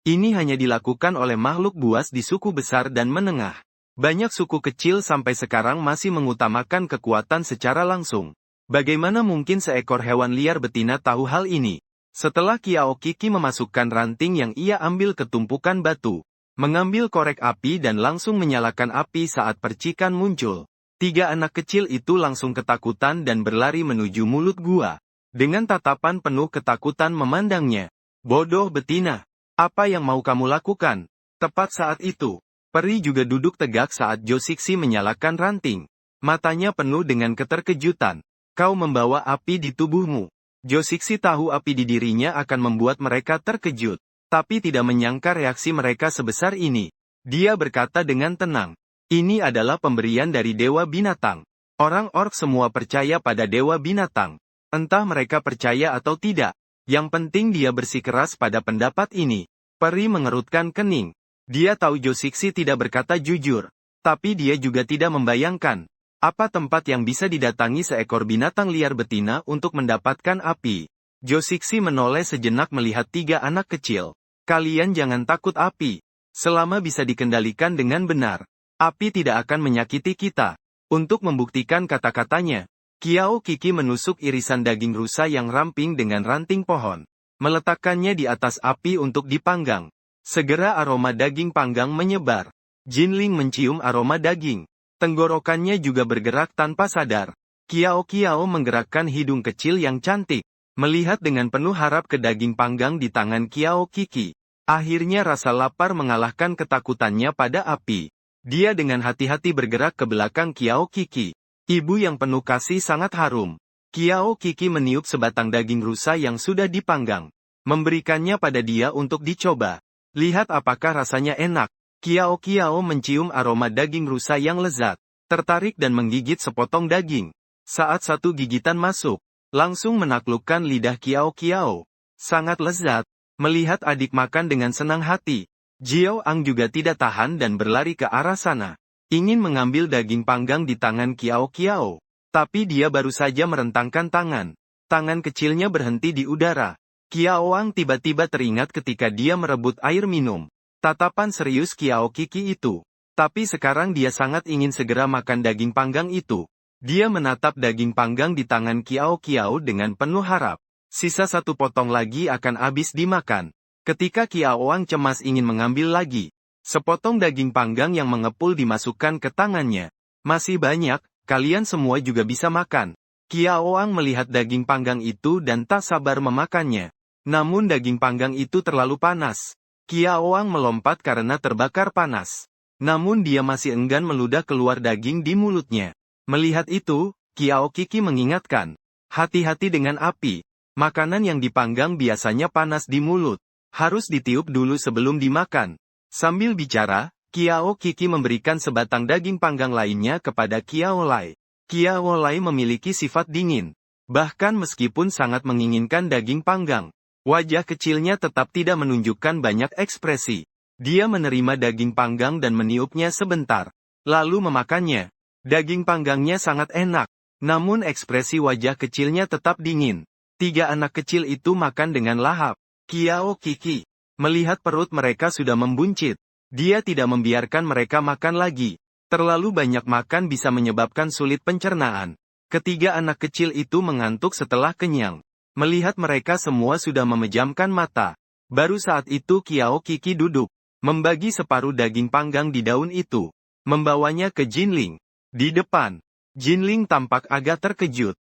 Ini hanya dilakukan oleh makhluk buas di suku besar dan menengah. Banyak suku kecil sampai sekarang masih mengutamakan kekuatan secara langsung. Bagaimana mungkin seekor hewan liar betina tahu hal ini? Setelah Qiao Qiki memasukkan ranting yang ia ambil ke tumpukan batu, mengambil korek api dan langsung menyalakan api saat percikan muncul. 3 anak kecil itu langsung ketakutan dan berlari menuju mulut gua. Dengan tatapan penuh ketakutan memandangnya. Bodoh betina. Apa yang mau kamu lakukan? Tepat saat itu, peri juga duduk tegak saat Josiksi menyalakan ranting. Matanya penuh dengan keterkejutan. Kau membawa api di tubuhmu. Josiksi tahu api di dirinya akan membuat mereka terkejut, tapi tidak menyangka reaksi mereka sebesar ini. Dia berkata dengan tenang, ini adalah pemberian dari Dewa Binatang. Orang orc semua percaya pada Dewa Binatang. Entah mereka percaya atau tidak. Yang penting dia bersikeras pada pendapat ini. Peri mengerutkan kening. Dia tahu Josiksi tidak berkata jujur, tapi dia juga tidak membayangkan apa tempat yang bisa didatangi seekor binatang liar betina untuk mendapatkan api. Josiksi menoleh sejenak melihat 3 anak kecil. Kalian jangan takut api. Selama bisa dikendalikan dengan benar, api tidak akan menyakiti kita. Untuk membuktikan kata-katanya, Kiao Kiki menusuk irisan daging rusa yang ramping dengan ranting pohon. Meletakkannya di atas api untuk dipanggang. Segera aroma daging panggang menyebar. Jinling mencium aroma daging. Tenggorokannya juga bergerak tanpa sadar. Kiao menggerakkan hidung kecil yang cantik. Melihat dengan penuh harap ke daging panggang di tangan Kiao Kiki. Akhirnya rasa lapar mengalahkan ketakutannya pada api. Dia dengan hati-hati bergerak ke belakang Kiao Kiki. Ibu yang penuh kasih sangat harum. Kiao Kiki meniup sebatang daging rusa yang sudah dipanggang. Memberikannya pada dia untuk dicoba. Lihat apakah rasanya enak. Kiao mencium aroma daging rusa yang lezat. Tertarik dan menggigit sepotong daging. Saat satu gigitan masuk, langsung menaklukkan lidah Kiao. Sangat lezat. Melihat adik makan dengan senang hati, Jiao Ang juga tidak tahan dan berlari ke arah sana. Ingin mengambil daging panggang di tangan Kiao. Tapi dia baru saja merentangkan tangan. Tangan kecilnya berhenti di udara. Kiao Ang tiba-tiba teringat ketika dia merebut air minum. Tatapan serius Kiao Kiki itu. Tapi sekarang dia sangat ingin segera makan daging panggang itu. Dia menatap daging panggang di tangan Kiao dengan penuh harap. Sisa satu potong lagi akan habis dimakan. Ketika Kiao Ang cemas ingin mengambil lagi, sepotong daging panggang yang mengepul dimasukkan ke tangannya. Masih banyak, kalian semua juga bisa makan. Kiao Ang melihat daging panggang itu dan tak sabar memakannya. Namun daging panggang itu terlalu panas. Kiao Ang melompat karena terbakar panas. Namun dia masih enggan meludah keluar daging di mulutnya. Melihat itu, Kiao Kiki mengingatkan, hati-hati dengan api. Makanan yang dipanggang biasanya panas di mulut. Harus ditiup dulu sebelum dimakan. Sambil bicara, Kiao Kiki memberikan sebatang daging panggang lainnya kepada Kiao Lai. Kiao Lai memiliki sifat dingin. Bahkan meskipun sangat menginginkan daging panggang, wajah kecilnya tetap tidak menunjukkan banyak ekspresi. Dia menerima daging panggang dan meniupnya sebentar. Lalu memakannya. Daging panggangnya sangat enak. Namun ekspresi wajah kecilnya tetap dingin. 3 anak kecil itu makan dengan lahap. Kiao Kiki melihat perut mereka sudah membuncit. Dia tidak membiarkan mereka makan lagi. Terlalu banyak makan bisa menyebabkan sulit pencernaan. Ketiga anak kecil itu mengantuk setelah kenyang. Melihat mereka semua sudah memejamkan mata. Baru saat itu Kiao Kiki duduk. Membagi separuh daging panggang di daun itu. Membawanya ke Jinling. Di depan, Jinling tampak agak terkejut.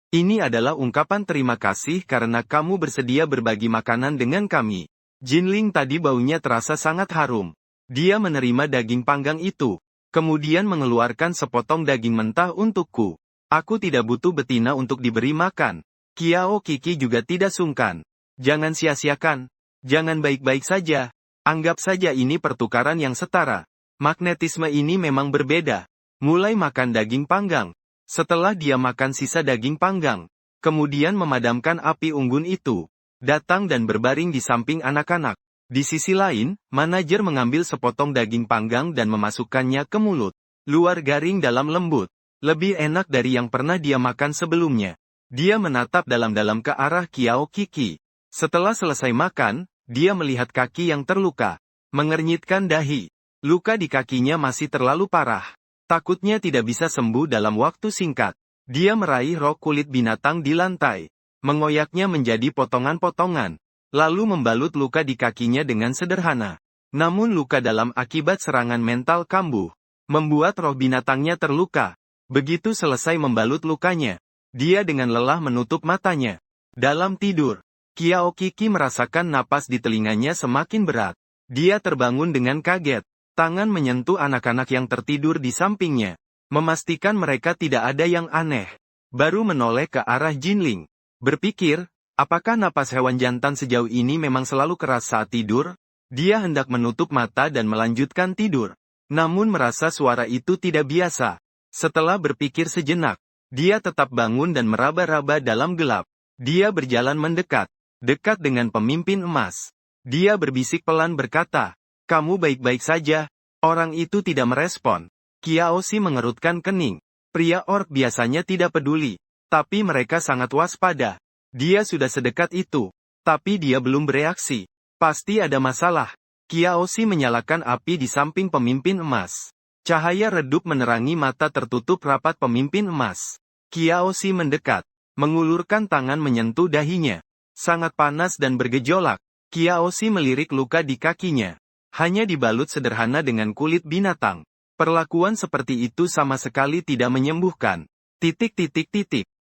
Ini adalah ungkapan terima kasih karena kamu bersedia berbagi makanan dengan kami. Jinling tadi baunya terasa sangat harum. Dia menerima daging panggang itu. Kemudian mengeluarkan sepotong daging mentah untukku. Aku tidak butuh betina untuk diberi makan. Kiao Kiki juga tidak sungkan. Jangan sia-siakan. Jangan baik-baik saja. Anggap saja ini pertukaran yang setara. Magnetisme ini memang berbeda. Mulai makan daging panggang. Setelah dia makan sisa daging panggang, kemudian memadamkan api unggun itu, datang dan berbaring di samping anak-anak. Di sisi lain, manajer mengambil sepotong daging panggang dan memasukkannya ke mulut. Luar garing dalam lembut. Lebih enak dari yang pernah dia makan sebelumnya. Dia menatap dalam-dalam ke arah Kiao Kiki. Setelah selesai makan, dia melihat kaki yang terluka. Mengernyitkan dahi. Luka di kakinya masih terlalu parah. Takutnya tidak bisa sembuh dalam waktu singkat. Dia meraih rok kulit binatang di lantai. Mengoyaknya menjadi potongan-potongan. Lalu membalut luka di kakinya dengan sederhana. Namun luka dalam akibat serangan mental kambuh. Membuat roh binatangnya terluka. Begitu selesai membalut lukanya, dia dengan lelah menutup matanya. Dalam tidur, Kiao Kiki merasakan napas di telinganya semakin berat. Dia terbangun dengan kaget. Tangan menyentuh anak-anak yang tertidur di sampingnya. Memastikan mereka tidak ada yang aneh. Baru menoleh ke arah Jinling. Berpikir, apakah napas hewan jantan sejauh ini memang selalu keras saat tidur? Dia hendak menutup mata dan melanjutkan tidur. Namun merasa suara itu tidak biasa. Setelah berpikir sejenak, dia tetap bangun dan meraba-raba dalam gelap. Dia berjalan mendekat. Dekat dengan pemimpin emas. Dia berbisik pelan berkata, "Kamu baik-baik saja?" Orang itu tidak merespon. Kiao Si mengerutkan kening. Pria orc biasanya tidak peduli. Tapi mereka sangat waspada. Dia sudah sedekat itu. Tapi dia belum bereaksi. Pasti ada masalah. Kiaoshi menyalakan api di samping pemimpin emas. Cahaya redup menerangi mata tertutup rapat pemimpin emas. Kiaoshi mendekat, mengulurkan tangan menyentuh dahinya. Sangat panas dan bergejolak. Kiaoshi melirik luka di kakinya. Hanya dibalut sederhana dengan kulit binatang. Perlakuan seperti itu sama sekali tidak menyembuhkan.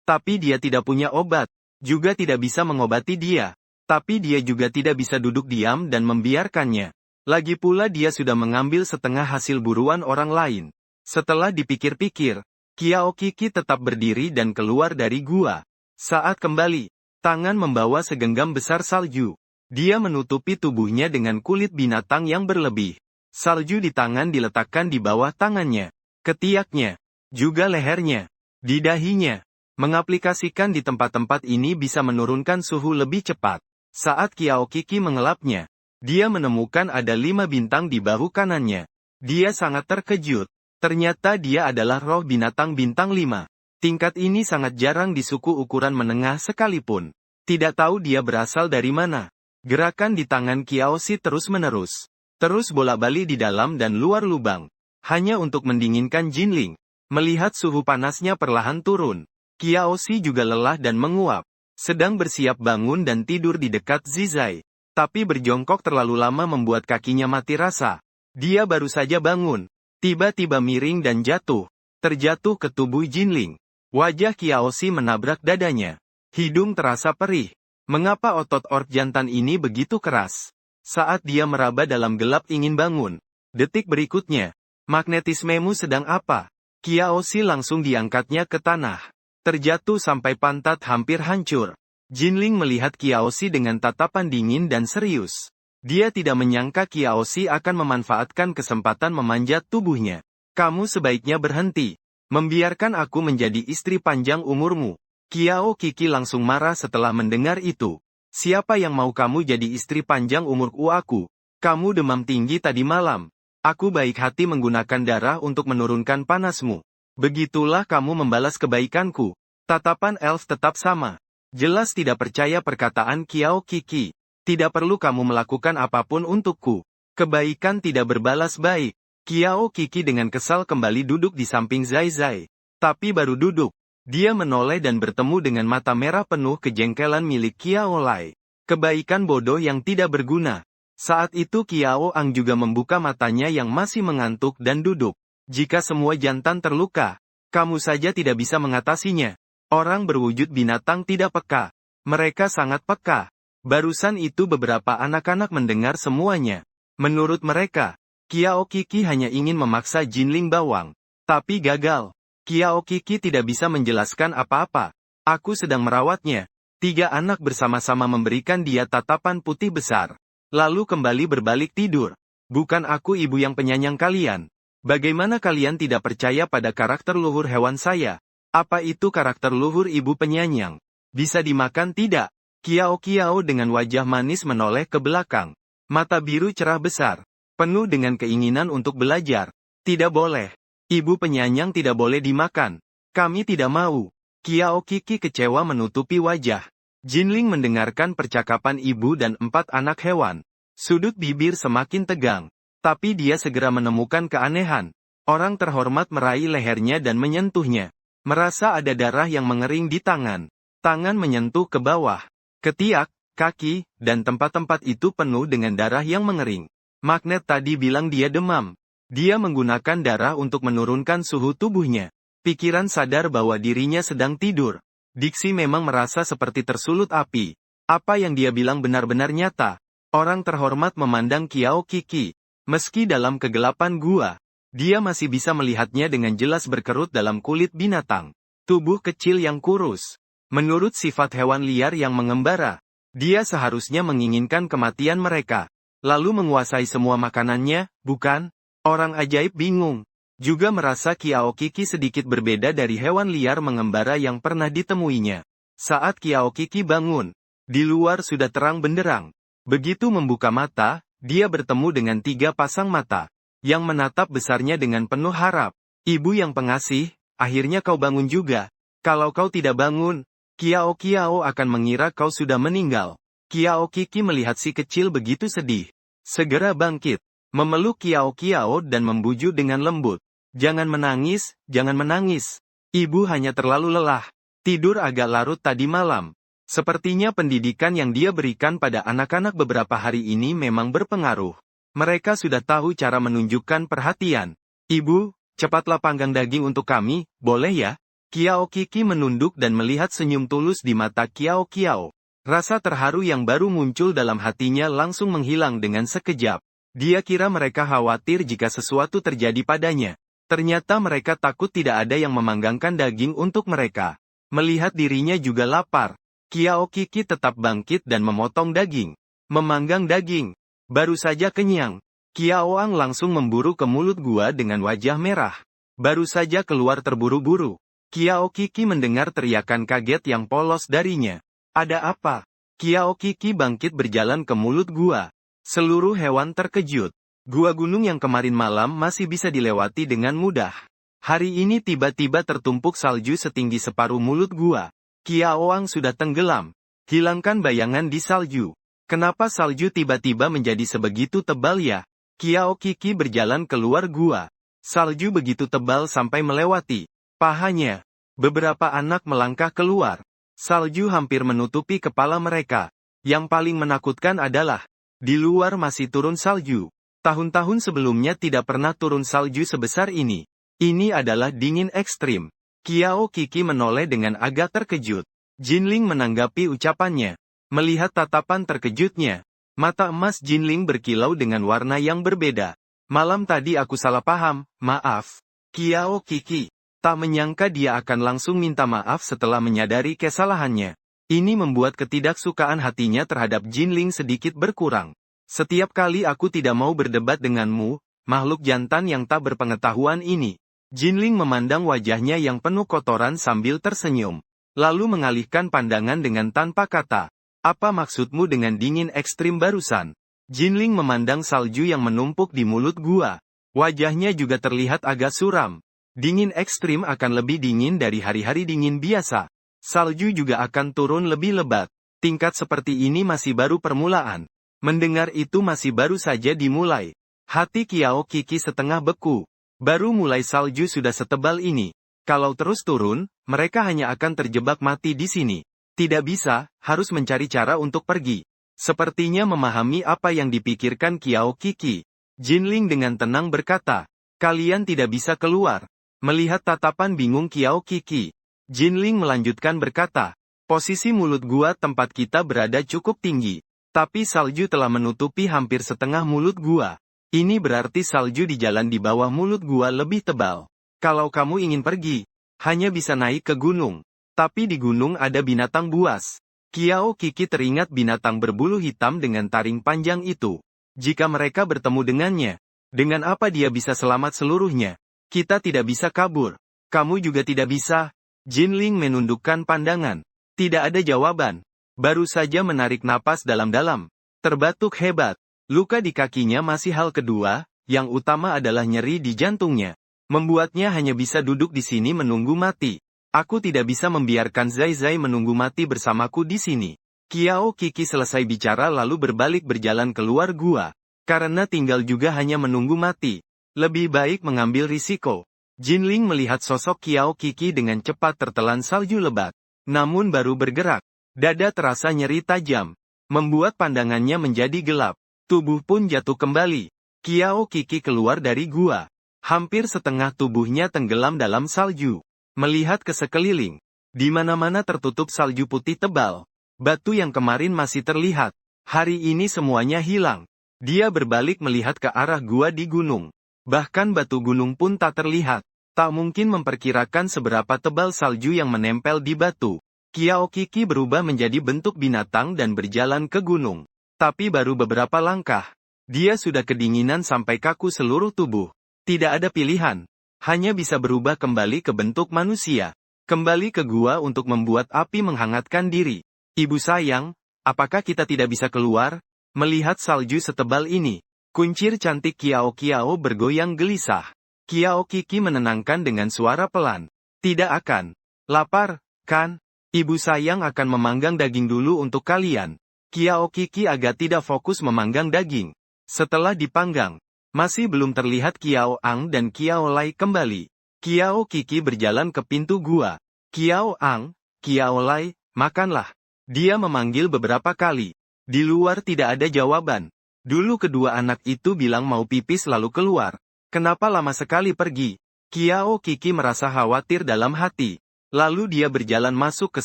Tapi dia tidak punya obat. Juga tidak bisa mengobati dia. Tapi dia juga tidak bisa duduk diam dan membiarkannya. Lagi pula dia sudah mengambil setengah hasil buruan orang lain. Setelah dipikir-pikir, Kiao Kiki tetap berdiri dan keluar dari gua. Saat kembali, tangan membawa segenggam besar salju. Dia menutupi tubuhnya dengan kulit binatang yang berlebih. Salju di tangan diletakkan di bawah tangannya, ketiaknya, juga lehernya, di dahinya. Mengaplikasikan di tempat-tempat ini bisa menurunkan suhu lebih cepat. Saat Kiao Kiki mengelapnya, dia menemukan ada 5 bintang di bahu kanannya. Dia sangat terkejut. Ternyata dia adalah roh binatang bintang 5. Tingkat ini sangat jarang di suku ukuran menengah sekalipun. Tidak tahu dia berasal dari mana. Gerakan di tangan Kiaoshi terus-menerus. Terus bolak-balik di dalam dan luar lubang. Hanya untuk mendinginkan Jinling. Melihat suhu panasnya perlahan turun, Kiaoshi juga lelah dan menguap. Sedang bersiap bangun dan tidur di dekat Zizai. Tapi berjongkok terlalu lama membuat kakinya mati rasa. Dia baru saja bangun. Tiba-tiba miring dan jatuh. Terjatuh ke tubuh Jinling. Wajah Kiaoshi menabrak dadanya. Hidung terasa perih. Mengapa otot orc jantan ini begitu keras? Saat dia meraba dalam gelap ingin bangun. Detik berikutnya. Magnetismemu sedang apa? Kiaoshi langsung diangkatnya ke tanah. Terjatuh sampai pantat hampir hancur. Jinling melihat Kiaoshi dengan tatapan dingin dan serius. Dia tidak menyangka Kiaoshi akan memanfaatkan kesempatan memanjat tubuhnya. Kamu sebaiknya berhenti. Membiarkan aku menjadi istri panjang umurmu. Kiao Kiki langsung marah setelah mendengar itu. Siapa yang mau kamu jadi istri panjang umurku aku? Kamu demam tinggi tadi malam. Aku baik hati menggunakan darah untuk menurunkan panasmu. Begitulah kamu membalas kebaikanku. Tatapan elf tetap sama. Jelas tidak percaya perkataan Kiao Kiki. Tidak perlu kamu melakukan apapun untukku. Kebaikan tidak berbalas baik. Kiao Kiki dengan kesal kembali duduk di samping Zai Zai. Tapi baru duduk, dia menoleh dan bertemu dengan mata merah penuh kejengkelan milik Kiao Lai. Kebaikan bodoh yang tidak berguna. Saat itu Kiao Ang juga membuka matanya yang masih mengantuk dan duduk. Jika semua jantan terluka, kamu saja tidak bisa mengatasinya. Orang berwujud binatang tidak peka. Mereka sangat peka. Barusan itu beberapa anak-anak mendengar semuanya. Menurut mereka, Kiao Kiki hanya ingin memaksa Jinling bawang. Tapi gagal. Kiao Kiki tidak bisa menjelaskan apa-apa. Aku sedang merawatnya. 3 anak bersama-sama memberikan dia tatapan putih besar. Lalu kembali berbalik tidur. Bukan aku ibu yang penyayang kalian. Bagaimana kalian tidak percaya pada karakter luhur hewan saya? Apa itu karakter luhur ibu penyayang? Bisa dimakan tidak? Kiao dengan wajah manis menoleh ke belakang. Mata biru cerah besar. Penuh dengan keinginan untuk belajar. Tidak boleh. Ibu penyayang tidak boleh dimakan. Kami tidak mau. Kiao Kiki kecewa menutupi wajah. Jinling mendengarkan percakapan ibu dan 4 anak hewan. Sudut bibir semakin tegang. Tapi dia segera menemukan keanehan. Orang terhormat meraih lehernya dan menyentuhnya. Merasa ada darah yang mengering di tangan. Tangan menyentuh ke bawah. Ketiak, kaki, dan tempat-tempat itu penuh dengan darah yang mengering. Magnet tadi bilang dia demam. Dia menggunakan darah untuk menurunkan suhu tubuhnya. Pikiran sadar bahwa dirinya sedang tidur. Diksi memang merasa seperti tersulut api. Apa yang dia bilang benar-benar nyata. Orang terhormat memandang Kiao Kiki. Meski dalam kegelapan gua, dia masih bisa melihatnya dengan jelas berkerut dalam kulit binatang. Tubuh kecil yang kurus. Menurut sifat hewan liar yang mengembara, dia seharusnya menginginkan kematian mereka. Lalu menguasai semua makanannya, bukan? Orang ajaib bingung. Juga merasa Kiao Kiki sedikit berbeda dari hewan liar mengembara yang pernah ditemuinya. Saat Kiao Kiki bangun, di luar sudah terang benderang. Begitu membuka mata, dia bertemu dengan 3 pasang mata, yang menatap besarnya dengan penuh harap. Ibu yang pengasih, akhirnya kau bangun juga. Kalau kau tidak bangun, Kiao akan mengira kau sudah meninggal. Kiao Kiki melihat si kecil begitu sedih. segera bangkit, memeluk Kiao Kiao dan membujuk dengan lembut. Jangan menangis, jangan menangis. Ibu hanya terlalu lelah. Tidur agak larut tadi malam. Sepertinya pendidikan yang dia berikan pada anak-anak beberapa hari ini memang berpengaruh. Mereka sudah tahu cara menunjukkan perhatian. Ibu, cepatlah panggang daging untuk kami, boleh ya? Kiao Kiki menunduk dan melihat senyum tulus di mata Kiao Kiao. Rasa terharu yang baru muncul dalam hatinya langsung menghilang dengan sekejap. Dia kira mereka khawatir jika sesuatu terjadi padanya. Ternyata mereka takut tidak ada yang memanggangkan daging untuk mereka. Melihat dirinya juga lapar, Kiao Kiki tetap bangkit dan memotong daging. Memanggang daging. Baru saja kenyang, Kiao Ang langsung memburu ke mulut gua dengan wajah merah. Baru saja keluar terburu-buru. Kiao Kiki mendengar teriakan kaget yang polos darinya. Ada apa? Kiao Kiki bangkit berjalan ke mulut gua. Seluruh hewan terkejut. Gua gunung yang kemarin malam masih bisa dilewati dengan mudah. Hari ini tiba-tiba tertumpuk salju setinggi separuh mulut gua. Kiao Ang sudah tenggelam. Hilangkan bayangan di salju. Kenapa salju tiba-tiba menjadi sebegitu tebal ya? Kiao Kiki berjalan keluar gua. Salju begitu tebal sampai melewati pahanya. Beberapa anak melangkah keluar. Salju hampir menutupi kepala mereka. Yang paling menakutkan adalah, di luar masih turun salju. Tahun-tahun sebelumnya tidak pernah turun salju sebesar ini. Ini adalah dingin ekstrim. Kiao Kiki menoleh dengan agak terkejut. Jinling menanggapi ucapannya. Melihat tatapan terkejutnya, mata emas Jinling berkilau dengan warna yang berbeda. Malam tadi aku salah paham, maaf. Kiao Kiki tak menyangka dia akan langsung minta maaf setelah menyadari kesalahannya. Ini membuat ketidaksukaan hatinya terhadap Jinling sedikit berkurang. Setiap kali aku tidak mau berdebat denganmu, makhluk jantan yang tak berpengetahuan ini. Jinling memandang wajahnya yang penuh kotoran sambil tersenyum. Lalu mengalihkan pandangan dengan tanpa kata. Apa maksudmu dengan dingin ekstrim barusan? Jinling memandang salju yang menumpuk di mulut gua. Wajahnya juga terlihat agak suram. Dingin ekstrim akan lebih dingin dari hari-hari dingin biasa. Salju juga akan turun lebih lebat. Tingkat seperti ini masih baru permulaan. Mendengar itu masih baru saja dimulai. Hati Kiao Kiki setengah beku. Baru mulai salju sudah setebal ini. Kalau terus turun, mereka hanya akan terjebak mati di sini. Tidak bisa, harus mencari cara untuk pergi. Sepertinya memahami apa yang dipikirkan Kiao Kiki. Jinling dengan tenang berkata, kalian tidak bisa keluar. Melihat tatapan bingung Kiao Kiki, Jinling melanjutkan berkata, posisi mulut gua tempat kita berada cukup tinggi. Tapi salju telah menutupi hampir setengah mulut gua. Ini berarti salju di jalan di bawah mulut gua lebih tebal. Kalau kamu ingin pergi, hanya bisa naik ke gunung. Tapi di gunung ada binatang buas. Kiao Kiki teringat binatang berbulu hitam dengan taring panjang itu. Jika mereka bertemu dengannya, dengan apa dia bisa selamat seluruhnya? Kita tidak bisa kabur. Kamu juga tidak bisa. Jinling menundukkan pandangan. Tidak ada jawaban. Baru saja menarik napas dalam-dalam. Terbatuk hebat. Luka di kakinya masih hal kedua, yang utama adalah nyeri di jantungnya. Membuatnya hanya bisa duduk di sini menunggu mati. Aku tidak bisa membiarkan Zai Zai menunggu mati bersamaku di sini. Kiao Kiki selesai bicara lalu berbalik berjalan keluar gua. Karena tinggal juga hanya menunggu mati. Lebih baik mengambil risiko. Jinling melihat sosok Kiao Kiki dengan cepat tertelan salju lebat. Namun baru bergerak. Dada terasa nyeri tajam. Membuat pandangannya menjadi gelap. Tubuh pun jatuh kembali. Kiao Kiki keluar dari gua. Hampir setengah tubuhnya tenggelam dalam salju. Melihat ke sekeliling. Di mana-mana tertutup salju putih tebal. Batu yang kemarin masih terlihat. Hari ini semuanya hilang. Dia berbalik melihat ke arah gua di gunung. Bahkan batu gunung pun tak terlihat. Tak mungkin memperkirakan seberapa tebal salju yang menempel di batu. Kiao Kiki berubah menjadi bentuk binatang dan berjalan ke gunung. Tapi baru beberapa langkah. Dia sudah kedinginan sampai kaku seluruh tubuh. Tidak ada pilihan. Hanya bisa berubah kembali ke bentuk manusia. Kembali ke gua untuk membuat api menghangatkan diri. Ibu sayang, apakah kita tidak bisa keluar? Melihat salju setebal ini. Kuncir cantik Kiao Kiao bergoyang gelisah. Kiao Kiki menenangkan dengan suara pelan. Tidak akan. Lapar, kan? Ibu sayang akan memanggang daging dulu untuk kalian. Kiao Kiki agak tidak fokus memanggang daging. Setelah dipanggang, masih belum terlihat Kiao Ang dan Kiao Lai kembali. Kiao Kiki berjalan ke pintu gua. Kiao Ang, Kiao Lai, makanlah. Dia memanggil beberapa kali. Di luar tidak ada jawaban. Dulu kedua anak itu bilang mau pipis lalu keluar. Kenapa lama sekali pergi? Kiao Kiki merasa khawatir dalam hati. Lalu dia berjalan masuk ke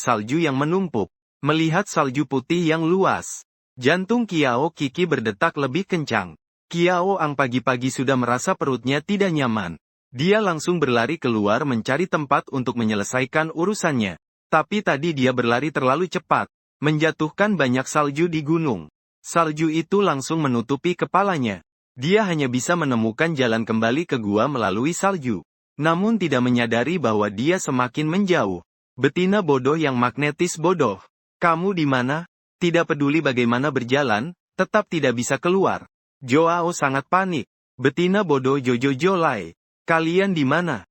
salju yang menumpuk. Melihat salju putih yang luas. Jantung Kiao Kiki berdetak lebih kencang. Kiao Ang pagi-pagi sudah merasa perutnya tidak nyaman. Dia langsung berlari keluar mencari tempat untuk menyelesaikan urusannya. Tapi tadi dia berlari terlalu cepat, menjatuhkan banyak salju di gunung. Salju itu langsung menutupi kepalanya. Dia hanya bisa menemukan jalan kembali ke gua melalui salju. Namun tidak menyadari bahwa dia semakin menjauh. Betina bodoh yang magnetis bodoh. Kamu di mana? Tidak peduli bagaimana berjalan, tetap tidak bisa keluar. Joao sangat panik. Betina bodoh Jojo Jolai. Kalian di mana?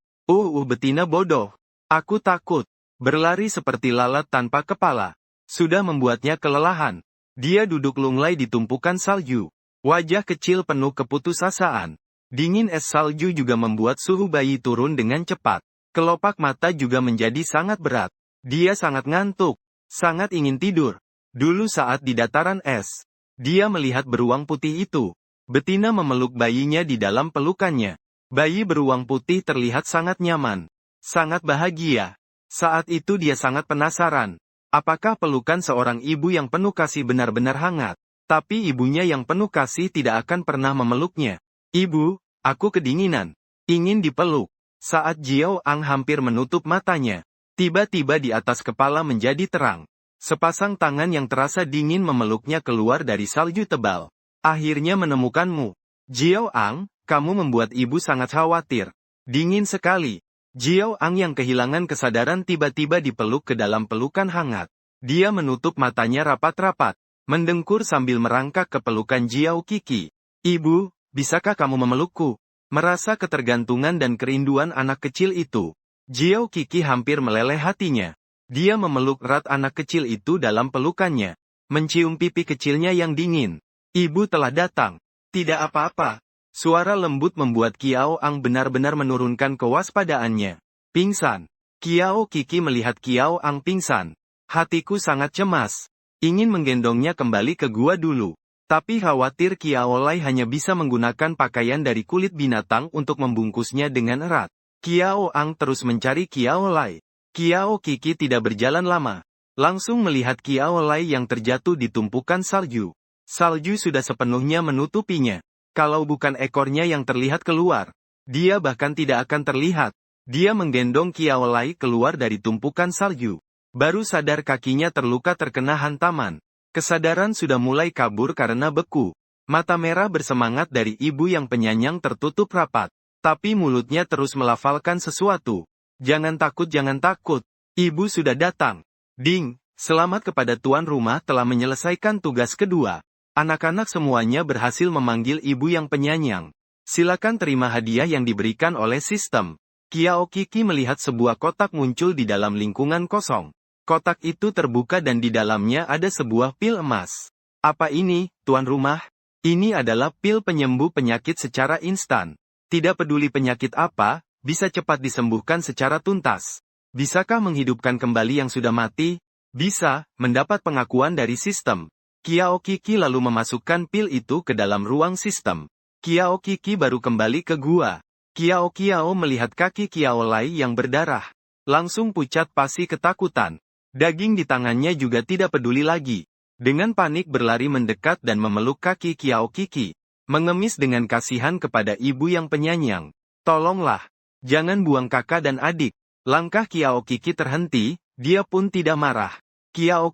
Betina bodoh. Aku takut. Berlari seperti lalat tanpa kepala. Sudah membuatnya kelelahan. Dia duduk lunglai di tumpukan salju. Wajah kecil penuh keputusasaan. Dingin es salju juga membuat suhu bayi turun dengan cepat. Kelopak mata juga menjadi sangat berat. Dia sangat ngantuk. Sangat ingin tidur. Dulu saat di dataran es, dia melihat beruang putih itu. Betina memeluk bayinya di dalam pelukannya. Bayi beruang putih terlihat sangat nyaman. Sangat bahagia. Saat itu dia sangat penasaran. Apakah pelukan seorang ibu yang penuh kasih benar-benar hangat? Tapi ibunya yang penuh kasih tidak akan pernah memeluknya. Ibu, aku kedinginan. Ingin dipeluk. Saat Jiao Ang hampir menutup matanya, tiba-tiba di atas kepala menjadi terang. Sepasang tangan yang terasa dingin memeluknya keluar dari salju tebal. Akhirnya menemukanmu. Jiao Ang, kamu membuat ibu sangat khawatir. Dingin sekali. Jiao Ang yang kehilangan kesadaran tiba-tiba dipeluk ke dalam pelukan hangat. Dia menutup matanya rapat-rapat, mendengkur sambil merangkak ke pelukan Jiao Kiki. Ibu, bisakah kamu memelukku? Merasa ketergantungan dan kerinduan anak kecil itu. Jiao Kiki hampir meleleh hatinya. Dia memeluk erat anak kecil itu dalam pelukannya. Mencium pipi kecilnya yang dingin. Ibu telah datang. Tidak apa-apa. Suara lembut membuat Kiao Ang benar-benar menurunkan kewaspadaannya. Pingsan. Kiao Kiki melihat Kiao Ang pingsan. Hatiku sangat cemas. Ingin menggendongnya kembali ke gua dulu. Tapi khawatir Kiao Lai hanya bisa menggunakan pakaian dari kulit binatang untuk membungkusnya dengan erat. Kiao Ang terus mencari Kiao Lai. Kiao Kiki tidak berjalan lama. Langsung melihat Kiao Lai yang terjatuh di tumpukan salju. Salju sudah sepenuhnya menutupinya. Kalau bukan ekornya yang terlihat keluar, dia bahkan tidak akan terlihat. Dia menggendong Kiao Lai keluar dari tumpukan salju. Baru sadar kakinya terluka terkena hantaman. Kesadaran sudah mulai kabur karena beku. Mata merah bersemangat dari ibu yang penyayang tertutup rapat. Tapi mulutnya terus melafalkan sesuatu. Jangan takut, jangan takut. Ibu sudah datang. Ding, selamat kepada tuan rumah telah menyelesaikan tugas kedua. Anak-anak semuanya berhasil memanggil ibu yang penyayang. Silakan terima hadiah yang diberikan oleh sistem. Kiao Kiki melihat sebuah kotak muncul di dalam lingkungan kosong. Kotak itu terbuka dan di dalamnya ada sebuah pil emas. Apa ini, tuan rumah? Ini adalah pil penyembuh penyakit secara instan. Tidak peduli penyakit apa, bisa cepat disembuhkan secara tuntas. Bisakah menghidupkan kembali yang sudah mati? Bisa, mendapat pengakuan dari sistem. Kiao Kiki lalu memasukkan pil itu ke dalam ruang sistem. Kiao Kiki baru kembali ke gua. Kiao melihat kaki Kiao Lai yang berdarah. Langsung pucat pasi ketakutan. Daging di tangannya juga tidak peduli lagi. Dengan panik berlari mendekat dan memeluk kaki Kiao Kiki. Mengemis dengan kasihan kepada ibu yang penyayang. Tolonglah. Jangan buang kakak dan adik. Langkah Kiao Kiki terhenti, dia pun tidak marah. Kiao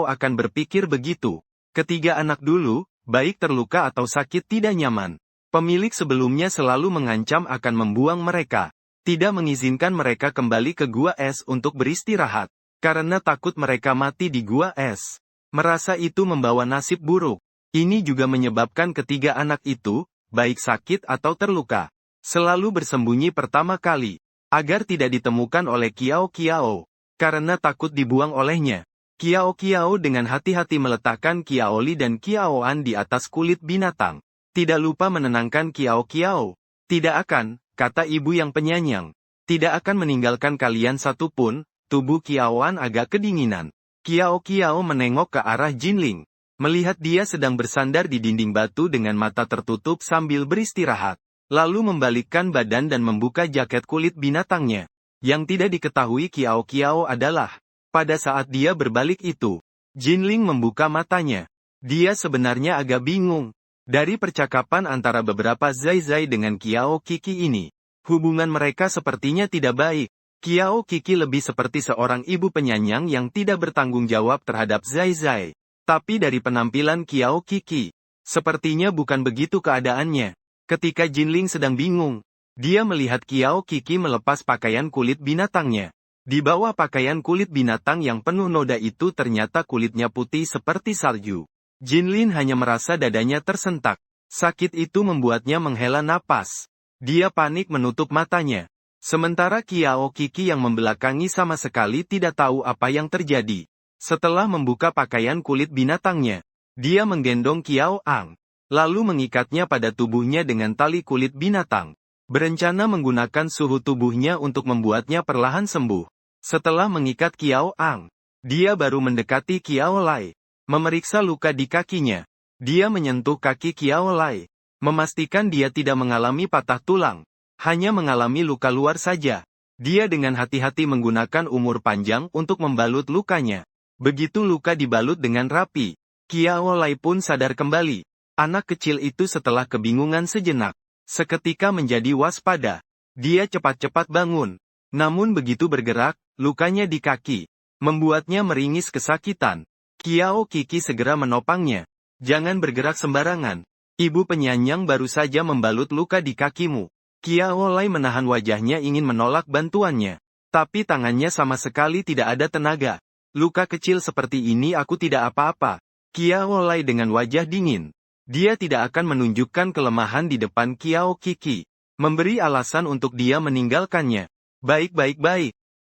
akan berpikir begitu. Ketiga anak dulu, baik terluka atau sakit tidak nyaman. Pemilik sebelumnya selalu mengancam akan membuang mereka. Tidak mengizinkan mereka kembali ke gua es untuk beristirahat. Karena takut mereka mati di gua es. Merasa itu membawa nasib buruk. Ini juga menyebabkan ketiga anak itu, baik sakit atau terluka, selalu bersembunyi pertama kali. Agar tidak ditemukan oleh Kiao. Karena takut dibuang olehnya. Kiao dengan hati-hati meletakkan Kiao Li dan Kiao An di atas kulit binatang. Tidak lupa menenangkan Kiao Kiao. Tidak akan, kata ibu yang penyayang. Tidak akan meninggalkan kalian satupun. Tubuh Kiaoan agak kedinginan. Kiao Kiao menengok ke arah Jinling. Melihat dia sedang bersandar di dinding batu dengan mata tertutup sambil beristirahat. Lalu membalikkan badan dan membuka jaket kulit binatangnya. Yang tidak diketahui Kiao Kiao adalah, pada saat dia berbalik itu, Jinling membuka matanya. Dia sebenarnya agak bingung. Dari percakapan antara beberapa Zai Zai dengan Kiao Kiki ini, hubungan mereka sepertinya tidak baik. Kiao Kiki lebih seperti seorang ibu penyayang yang tidak bertanggung jawab terhadap Zai Zai. Tapi dari penampilan Kiao Kiki, sepertinya bukan begitu keadaannya. Ketika Jinling sedang bingung, dia melihat Kiao Kiki melepas pakaian kulit binatangnya. Di bawah pakaian kulit binatang yang penuh noda itu ternyata kulitnya putih seperti salju. Jinling hanya merasa dadanya tersentak. Sakit itu membuatnya menghela napas. Dia panik menutup matanya. Sementara Kiao Kiki yang membelakangi sama sekali tidak tahu apa yang terjadi. Setelah membuka pakaian kulit binatangnya, dia menggendong Kiao Ang, lalu mengikatnya pada tubuhnya dengan tali kulit binatang. Berencana menggunakan suhu tubuhnya untuk membuatnya perlahan sembuh. Setelah mengikat Kiao Ang, dia baru mendekati Kiao Lai. Memeriksa luka di kakinya. Dia menyentuh kaki Kiao Lai. Memastikan dia tidak mengalami patah tulang. Hanya mengalami luka luar saja. Dia dengan hati-hati menggunakan umur panjang untuk membalut lukanya. Begitu luka dibalut dengan rapi, Kiao Lai pun sadar kembali. Anak kecil itu setelah kebingungan sejenak, seketika menjadi waspada. Dia cepat-cepat bangun. Namun begitu bergerak, lukanya di kaki membuatnya meringis kesakitan. Kiao Kiki segera menopangnya. Jangan bergerak sembarangan. Ibu penyayang baru saja membalut luka di kakimu. Kiao Lai menahan wajahnya ingin menolak bantuannya. Tapi tangannya sama sekali tidak ada tenaga. Luka kecil seperti ini aku tidak apa-apa. Kiao Lai dengan wajah dingin. Dia tidak akan menunjukkan kelemahan di depan Kiao Kiki. Memberi alasan untuk dia meninggalkannya. Baik.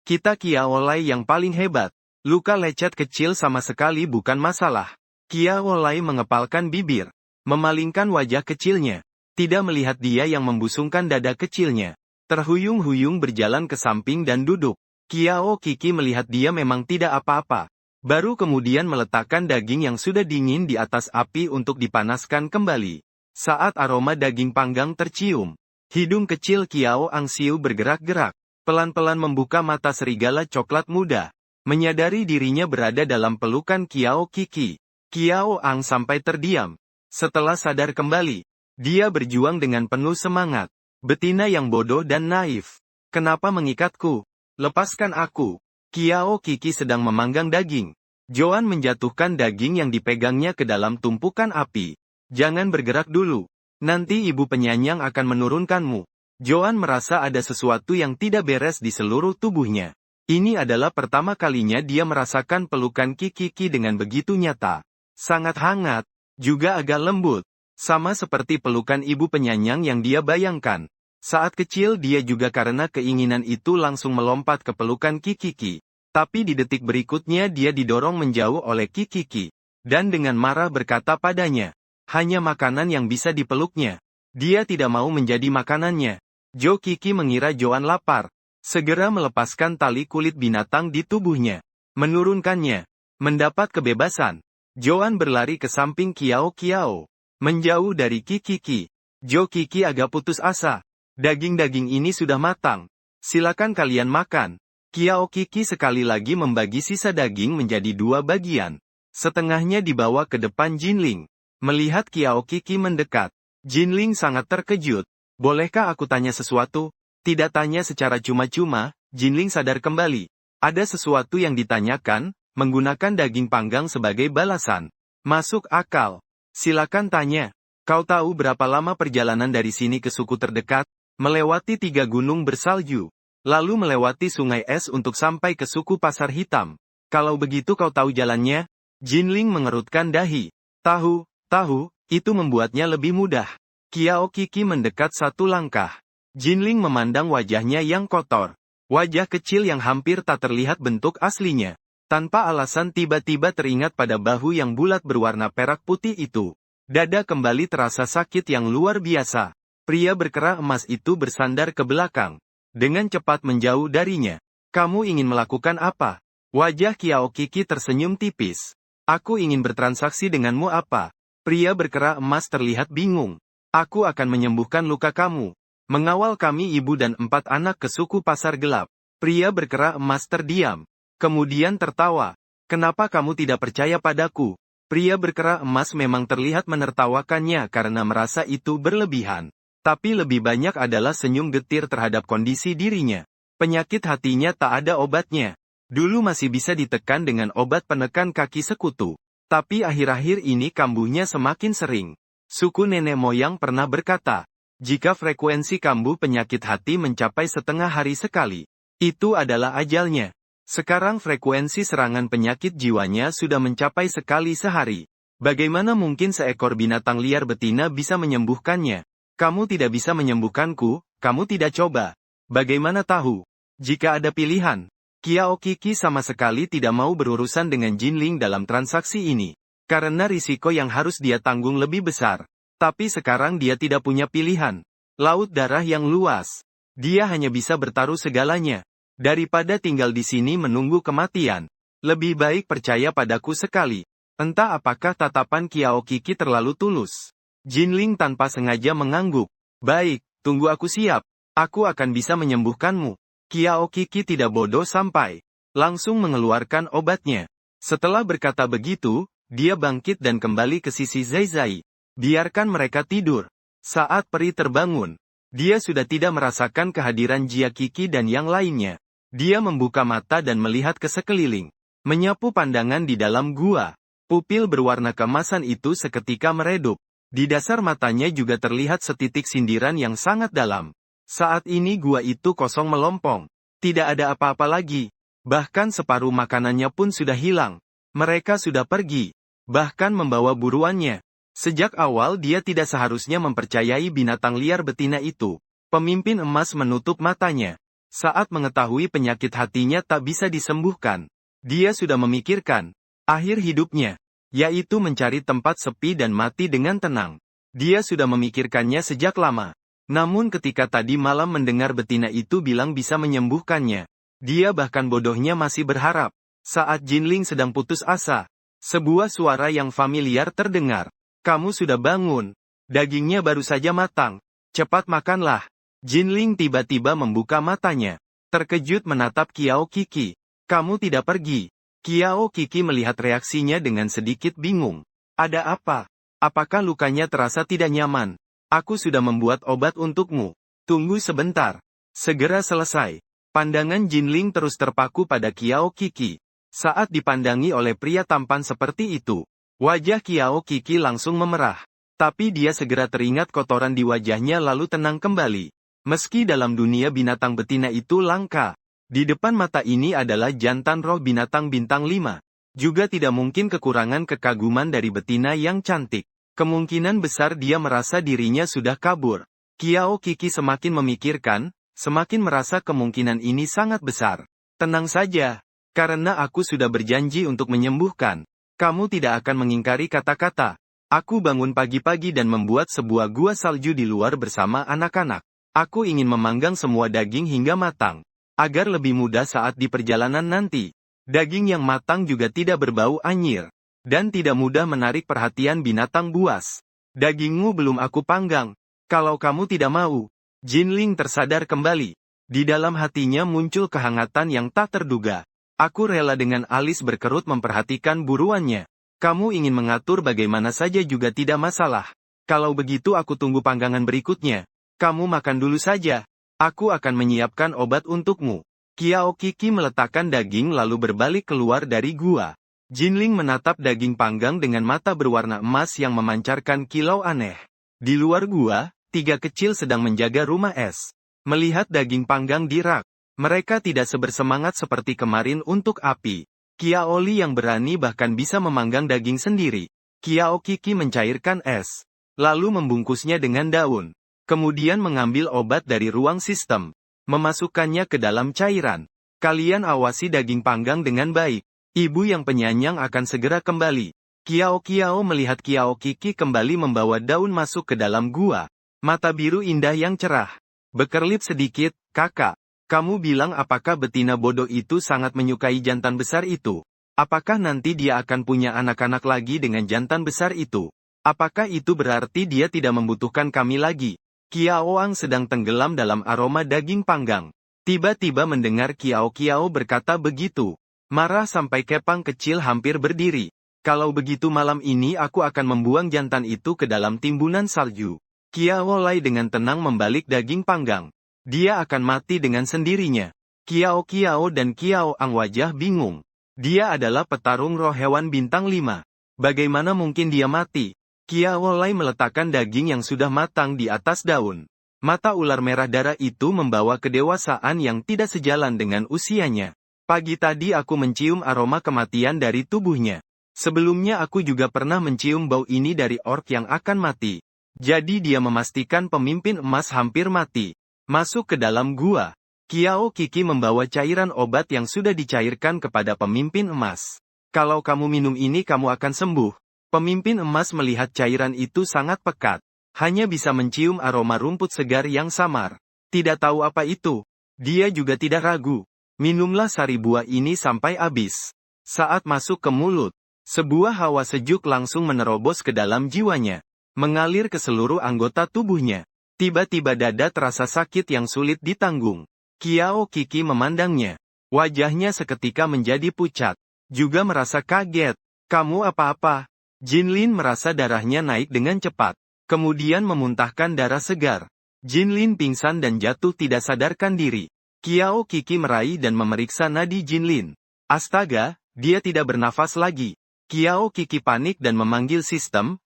Kita Kiao Lai yang paling hebat. Luka lecet kecil sama sekali bukan masalah. Kiao Lai mengepalkan bibir. Memalingkan wajah kecilnya. Tidak melihat dia yang membusungkan dada kecilnya. Terhuyung-huyung berjalan ke samping dan duduk. Kiao Kiki melihat dia memang tidak apa-apa. Baru kemudian meletakkan daging yang sudah dingin di atas api untuk dipanaskan kembali. Saat aroma daging panggang tercium, hidung kecil Kiao Angsiu bergerak-gerak. Pelan-pelan membuka mata serigala coklat muda. Menyadari dirinya berada dalam pelukan Kiao Kiki. Kiao Ang sampai terdiam. Setelah sadar kembali, dia berjuang dengan penuh semangat. Betina yang bodoh dan naif. Kenapa mengikatku? Lepaskan aku. Kiao Kiki sedang memanggang daging. Joan menjatuhkan daging yang dipegangnya ke dalam tumpukan api. Jangan bergerak dulu. Nanti ibu penyayang akan menurunkanmu. Joan merasa ada sesuatu yang tidak beres di seluruh tubuhnya. Ini adalah pertama kalinya dia merasakan pelukan Kiki dengan begitu nyata. Sangat hangat, juga agak lembut. Sama seperti pelukan ibu penyayang yang dia bayangkan. Saat kecil dia juga karena keinginan itu langsung melompat ke pelukan Kiki. Tapi di detik berikutnya dia didorong menjauh oleh Kiki. Dan dengan marah berkata padanya, hanya makanan yang bisa dipeluknya. Dia tidak mau menjadi makanannya. Jo Kiki mengira Joan lapar. Segera melepaskan tali kulit binatang di tubuhnya. Menurunkannya. Mendapat kebebasan. Joan berlari ke samping Kiao Kiao. Menjauh dari Kiki. Jo Kiki agak putus asa. Daging-daging ini sudah matang. Silakan kalian makan. Kiao Kiki sekali lagi membagi sisa daging menjadi dua bagian. Setengahnya dibawa ke depan Jinling. Melihat Kiao Kiki mendekat, Jinling sangat terkejut. Bolehkah aku tanya sesuatu? Tidak tanya secara cuma-cuma, Jinling sadar kembali. Ada sesuatu yang ditanyakan, menggunakan daging panggang sebagai balasan. Masuk akal. Silakan tanya. Kau tahu berapa lama perjalanan dari sini ke suku terdekat? Melewati 3 gunung bersalju. Lalu melewati sungai es untuk sampai ke suku Pasar Hitam. Kalau begitu kau tahu jalannya? Jinling mengerutkan dahi. Tahu, itu membuatnya lebih mudah. Kiao Kiki mendekat 1 langkah. Jinling memandang wajahnya yang kotor. Wajah kecil yang hampir tak terlihat bentuk aslinya. Tanpa alasan tiba-tiba teringat pada bahu yang bulat berwarna perak putih itu. Dada kembali terasa sakit yang luar biasa. Pria berkerah emas itu bersandar ke belakang. Dengan cepat menjauh darinya. Kamu ingin melakukan apa? Wajah Kiao Kiki tersenyum tipis. Aku ingin bertransaksi denganmu apa? Pria berkerah emas terlihat bingung. Aku akan menyembuhkan luka kamu. Mengawal kami ibu dan 4 anak ke suku pasar gelap. Pria berkerah emas terdiam. Kemudian tertawa. Kenapa kamu tidak percaya padaku? Pria berkerah emas memang terlihat menertawakannya karena merasa itu berlebihan. Tapi lebih banyak adalah senyum getir terhadap kondisi dirinya. Penyakit hatinya tak ada obatnya. Dulu masih bisa ditekan dengan obat penekan kaki sekutu. Tapi akhir-akhir ini kambuhnya semakin sering. Suku nenek moyang pernah berkata, jika frekuensi kambuh penyakit hati mencapai setengah hari sekali, itu adalah ajalnya. Sekarang frekuensi serangan penyakit jiwanya sudah mencapai sekali sehari. Bagaimana mungkin seekor binatang liar betina bisa menyembuhkannya? Kamu tidak bisa menyembuhkanku, kamu tidak coba. Bagaimana tahu? Jika ada pilihan, Kiao Kiki sama sekali tidak mau berurusan dengan Jinling dalam transaksi ini. Karena risiko yang harus dia tanggung lebih besar. Tapi sekarang dia tidak punya pilihan. Laut darah yang luas. Dia hanya bisa bertaruh segalanya. Daripada tinggal di sini menunggu kematian. Lebih baik percaya padaku sekali. Entah apakah tatapan Kiao Kiki terlalu tulus. Jinling tanpa sengaja mengangguk. Baik, tunggu aku siap. Aku akan bisa menyembuhkanmu. Kiao Kiki tidak bodoh sampai. Langsung mengeluarkan obatnya. Setelah berkata begitu, dia bangkit dan kembali ke sisi Zaizai. Biarkan mereka tidur. Saat peri terbangun, dia sudah tidak merasakan kehadiran Jia Kiki dan yang lainnya. Dia membuka mata dan melihat ke sekeliling. Menyapu pandangan di dalam gua. Pupil berwarna keemasan itu seketika meredup. Di dasar matanya juga terlihat setitik sindiran yang sangat dalam. Saat ini gua itu kosong melompong. Tidak ada apa-apa lagi. Bahkan separuh makanannya pun sudah hilang. Mereka sudah pergi. Bahkan membawa buruannya. Sejak awal dia tidak seharusnya mempercayai binatang liar betina itu. Pemimpin emas menutup matanya. Saat mengetahui penyakit hatinya tak bisa disembuhkan. Dia sudah memikirkan akhir hidupnya. Yaitu mencari tempat sepi dan mati dengan tenang. Dia sudah memikirkannya sejak lama. Namun ketika tadi malam mendengar betina itu bilang bisa menyembuhkannya, dia bahkan bodohnya masih berharap. Saat Jinling sedang putus asa, sebuah suara yang familiar terdengar. Kamu sudah bangun. Dagingnya baru saja matang. Cepat makanlah. Jinling tiba-tiba membuka matanya. Terkejut menatap Kiao Kiki. Kamu tidak pergi. Kiao Kiki melihat reaksinya dengan sedikit bingung. Ada apa? Apakah lukanya terasa tidak nyaman? Aku sudah membuat obat untukmu. Tunggu sebentar. Segera selesai. Pandangan Jinling terus terpaku pada Kiao Kiki. Saat dipandangi oleh pria tampan seperti itu, wajah Kiao Kiki langsung memerah. Tapi dia segera teringat kotoran di wajahnya lalu tenang kembali. Meski dalam dunia binatang betina itu langka, di depan mata ini adalah jantan roh binatang bintang 5. Juga tidak mungkin kekurangan kekaguman dari betina yang cantik. Kemungkinan besar dia merasa dirinya sudah kabur. Kiao Kiki semakin memikirkan, semakin merasa kemungkinan ini sangat besar. Tenang saja, karena aku sudah berjanji untuk menyembuhkan. Kamu tidak akan mengingkari kata-kata. Aku bangun pagi-pagi dan membuat sebuah gua salju di luar bersama anak-anak. Aku ingin memanggang semua daging hingga matang. Agar lebih mudah saat di perjalanan nanti. Daging yang matang juga tidak berbau anyir. Dan tidak mudah menarik perhatian binatang buas. Dagingmu belum aku panggang. Kalau kamu tidak mau. Jinling tersadar kembali. Di dalam hatinya muncul kehangatan yang tak terduga. Aku rela dengan alis berkerut memperhatikan buruannya. Kamu ingin mengatur bagaimana saja juga tidak masalah. Kalau begitu aku tunggu panggangan berikutnya. Kamu makan dulu saja. Aku akan menyiapkan obat untukmu. Kiao Kiki meletakkan daging lalu berbalik keluar dari gua. Jinling menatap daging panggang dengan mata berwarna emas yang memancarkan kilau aneh. Di luar gua, 3 kecil sedang menjaga rumah es. Melihat daging panggang di rak, mereka tidak sebersemangat seperti kemarin untuk api. Kiao Li yang berani bahkan bisa memanggang daging sendiri. Kiao Kiki mencairkan es, lalu membungkusnya dengan daun. Kemudian mengambil obat dari ruang sistem. Memasukkannya ke dalam cairan. Kalian awasi daging panggang dengan baik. Ibu yang penyanyang akan segera kembali. Kiao Kiao melihat Kiao Kiki kembali membawa daun masuk ke dalam gua. Mata biru indah yang cerah. Berkelip sedikit, kakak. Kamu bilang apakah betina bodoh itu sangat menyukai jantan besar itu? Apakah nanti dia akan punya anak-anak lagi dengan jantan besar itu? Apakah itu berarti dia tidak membutuhkan kami lagi? Kiao Ang sedang tenggelam dalam aroma daging panggang. Tiba-tiba mendengar Kiao Kiao berkata begitu. Marah sampai kepang kecil hampir berdiri. Kalau begitu malam ini aku akan membuang jantan itu ke dalam timbunan salju. Kiao Lai dengan tenang membalik daging panggang. Dia akan mati dengan sendirinya. Kiao Kiao dan Kiao Ang wajah bingung. Dia adalah petarung roh hewan bintang 5. Bagaimana mungkin dia mati? Kiao Lai meletakkan daging yang sudah matang di atas daun. Mata ular merah darah itu membawa kedewasaan yang tidak sejalan dengan usianya. Pagi tadi aku mencium aroma kematian dari tubuhnya. Sebelumnya aku juga pernah mencium bau ini dari orc yang akan mati. Jadi dia memastikan pemimpin emas hampir mati. Masuk ke dalam gua. Kiao Kiki membawa cairan obat yang sudah dicairkan kepada pemimpin emas. Kalau kamu minum ini kamu akan sembuh. Pemimpin emas melihat cairan itu sangat pekat. Hanya bisa mencium aroma rumput segar yang samar. Tidak tahu apa itu. Dia juga tidak ragu. Minumlah sari buah ini sampai habis. Saat masuk ke mulut, sebuah hawa sejuk langsung menerobos ke dalam jiwanya. Mengalir ke seluruh anggota tubuhnya. Tiba-tiba dada terasa sakit yang sulit ditanggung. Kiao Kiki memandangnya. Wajahnya seketika menjadi pucat. Juga merasa kaget. Kamu apa-apa? Jinlin merasa darahnya naik dengan cepat. Kemudian memuntahkan darah segar. Jinlin pingsan dan jatuh tidak sadarkan diri. Kiao Kiki meraih dan memeriksa nadi Jinlin. Astaga, dia tidak bernafas lagi. Kiao Kiki panik dan memanggil sistem,